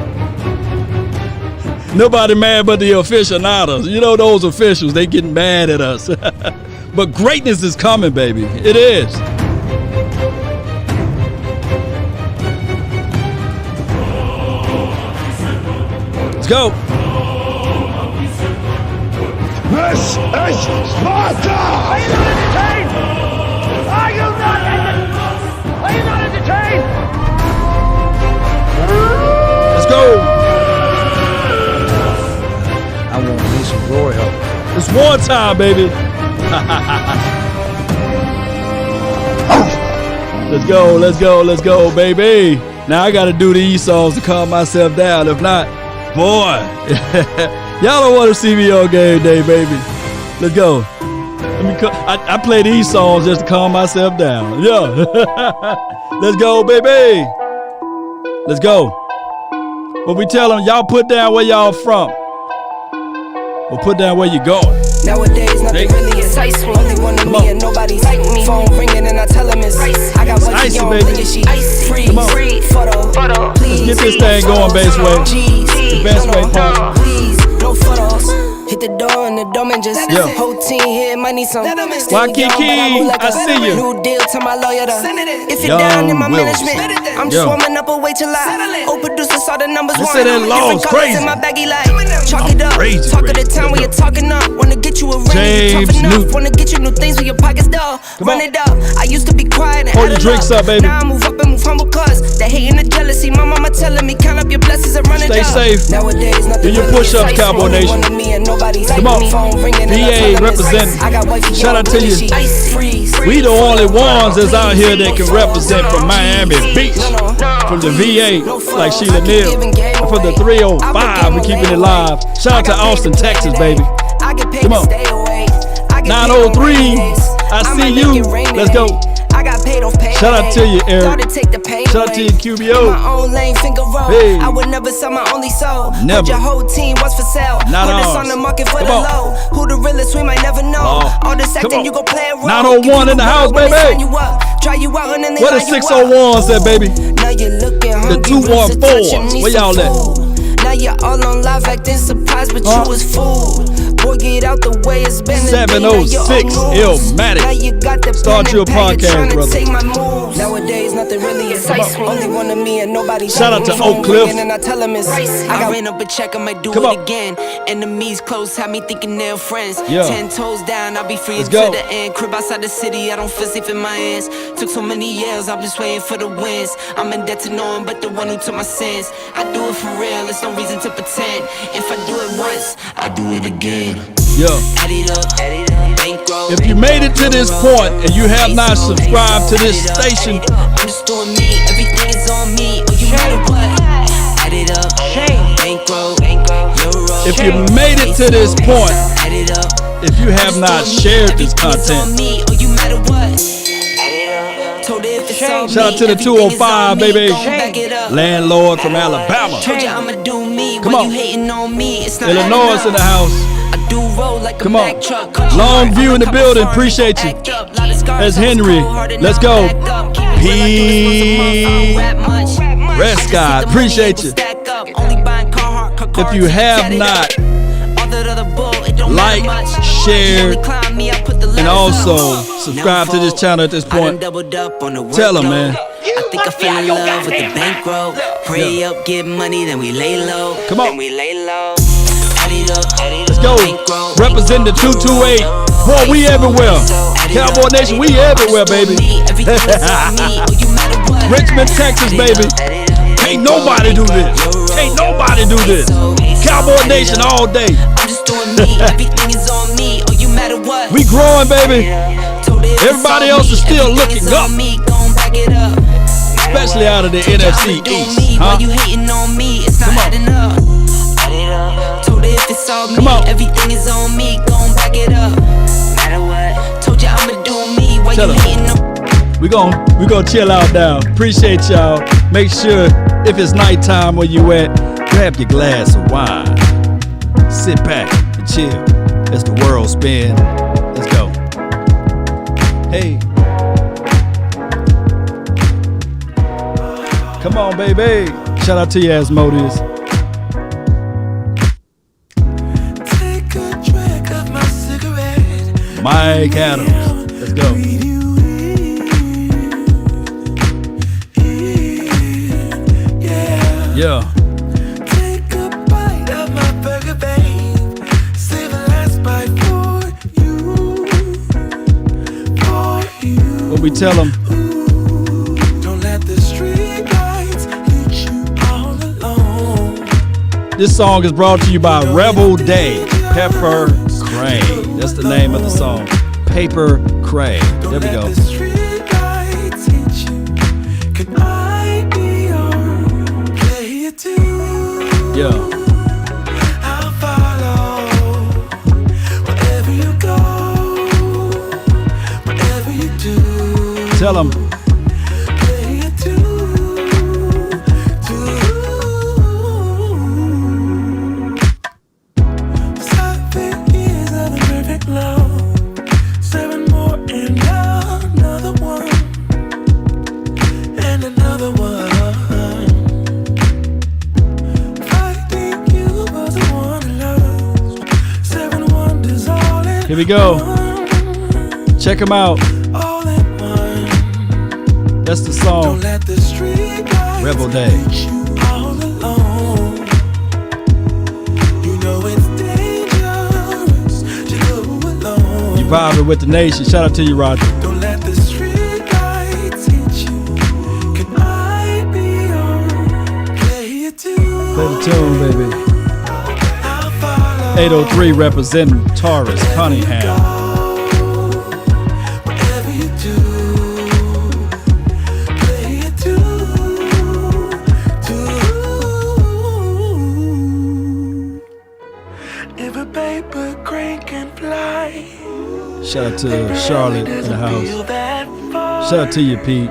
Nobody mad but the aficionados. You know those officials, they getting mad at us. But greatness is coming, baby. It is. Let's go. This is Sparta! Are you not entertained? Are you not entertained? Are you not entertained? Let's go. I want me some royal. It's war time, baby. Let's go, baby. Now I gotta do these songs to calm myself down. If not, boy, y'all don't want to see me on game day, baby. Let's go. I play these songs just to calm myself down. Yeah. Let's go, baby. Let's go. But we tell them, y'all put down where y'all from. Or put down where you going. Nowadays, nothing really is ice. Only one of me and nobody's like me. Phone ringing and I tell him it's ice. I got budget on play she ice. Free photo. Please. Let's get this thing going, Baseway. The best way possible. Please, no photos. hit the door and the doorman just whole team here might need some. Waikiki, I see you. New deal to my lawyer though. If you're down in my management, I'm just warming up a way till I old producer saw the numbers one. Different colors in my baggy light. Chalk it up. Talk of the town when you're talking up. Wanna get you a ring, you tough enough. Wanna get you new things with your pockets dull. Run it up. I used to be quiet and hold your drinks up, baby. Now I move up and move humble cause the hate and the jealousy. My mama telling me count up your blessings and run it up. Stay safe. Nowadays, do your push-ups, Cowboy Nation. Come on. VA representing. Shout out to you. We the only ones that's out here that can represent from Miami Beach. From the VA, like Sheila Neal. And from the 305, we're keeping it live. Shout out to Austin, Texas, baby. Come on. 903, I see you. Let's go. Shout out to you, Eric. Shout out to you, QBO. Hey. I would never sell my only soul. Never. Your whole team was for sale. Not Put ours. this on the market for the low. Who the realest, we might never know. All this acting, you gon' play a role. 901 in the house, baby. Try you out and then they Where the 601s at, baby? Now you're looking the 214s. Where y'all at? Now you're all on live acting surprised, but you was fooled. Boy, get out the way, it's been 706 Illmatic. Start your podcast, brother. Nowadays, nothing really excites me. Only one of me and nobody. Shout out to Oak Cliff. And I tell him it's I ran up a check, I might do it again. Enemies close, have me thinking they're friends. 10 toes down, I'll be free until the end. Crib outside the city, I don't feel safe in my hands. Took so many years, I'm just waiting for the wins. I'm in debt to no one but the one who took my sins. I do it for real, it's no reason to pretend. If I do it once, I do it again. Yo. If you made it to this point and you have not subscribed to this station, I'm just doing me, everything is on me. Or you matter what? Add it up, bankroll, euro. If you made it to this point, if you have not shared this content, shout out to the 205, baby. Landlord from Alabama. Come on. Illinois in the house. Come on. Longview in the building. Appreciate you. That's Henry. Let's go. P. Prescott. Appreciate you. If you have not liked, shared, and also subscribe to this channel at this point, tell them, man. I think I fell in love with the bankroll. Pray up, get money, then we lay low. Come on. Then we lay low. Let's go. Represent the 228. Boy, we everywhere. Cowboy Nation, we everywhere, baby. Richmond, Texas, baby. Can't nobody do this. Can't nobody do this. Cowboy Nation all day. We growing, baby. Everybody else is still looking up. Especially out of the NFC East. Huh? Come on. Everything is on me, gon' back it up. Matter what? Told you I'ma do me. Why you hating on? We gonna chill out now. Appreciate y'all. Make sure if it's nighttime where you at, grab your glass of wine. Sit back and chill as the world spins. Let's go. Hey. Come on, baby. Shout out to you, Asmodeus. Mike Adams. Let's go. Yeah. Take a bite of my burger, babe. Save a last bite for you. For you. What we tell them? Don't let the street lights lead you all alone. This song is brought to you by Rebel Day. Pepper Crane. That's the name of the song. Paper Crane. There we go. Yeah. I'll follow wherever you go, whatever you do. Tell them. Here we go. Check them out. That's the song. Rebel Day. You vibing with the nation. Shout out to you, Roger. Don't let the street lights hit you. Can I be on? Play it too. Play the tune, baby. 803 representing Taurus Cunningham. Whatever you do, play it too. If a paper crane can fly. Shout out to Charlotte in the house. Shout out to you, Pete.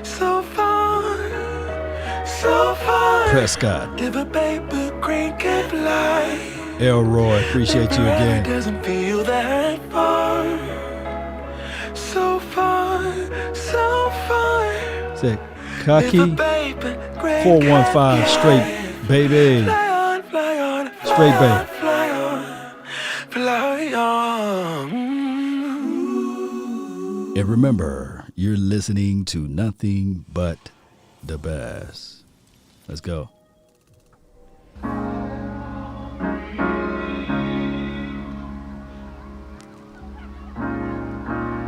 So far, so far. Prescott. If a paper crane can fly. Elroy, appreciate you again. Doesn't feel that far. So far, so far. Say, Kaki 415 straight, baby. Straight, baby. Fly on. And remember, you're listening to nothing but the best. Let's go.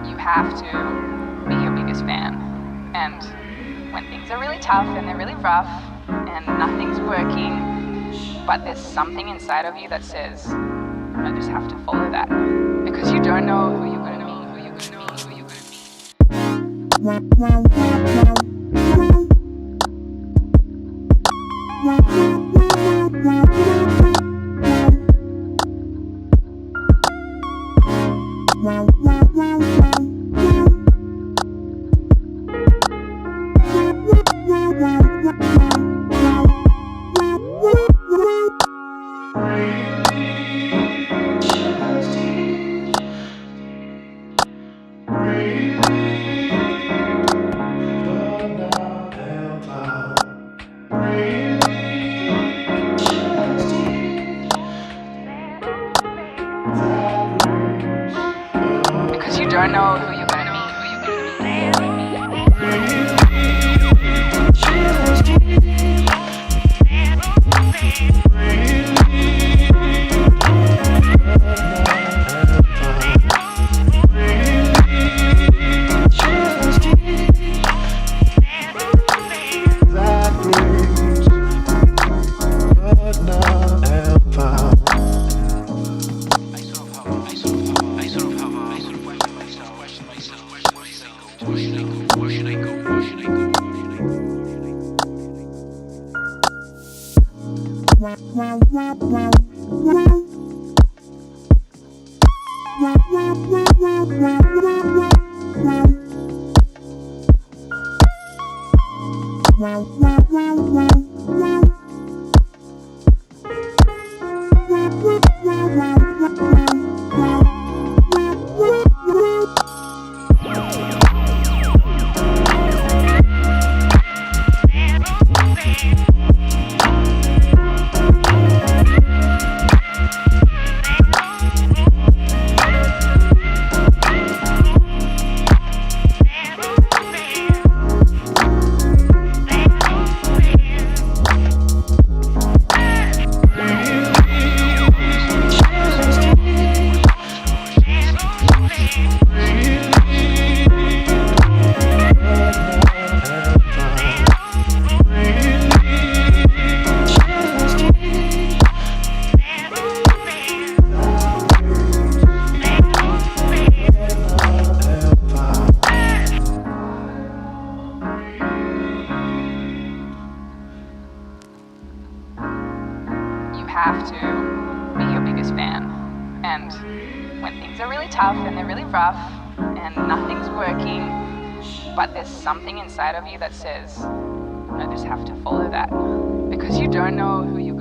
You have to be your biggest fan. And when things are really tough and they're really rough and nothing's working, but there's something inside of you that says, I just have to follow that. Because you don't know who you're going to meet, who you're going to meet, who you're going because you don't know who you're going to meet, who you're going have to be your biggest fan. And when things are really tough and they're really rough and nothing's working, but there's something inside of you that says, I just have to follow that. Because you don't know who you're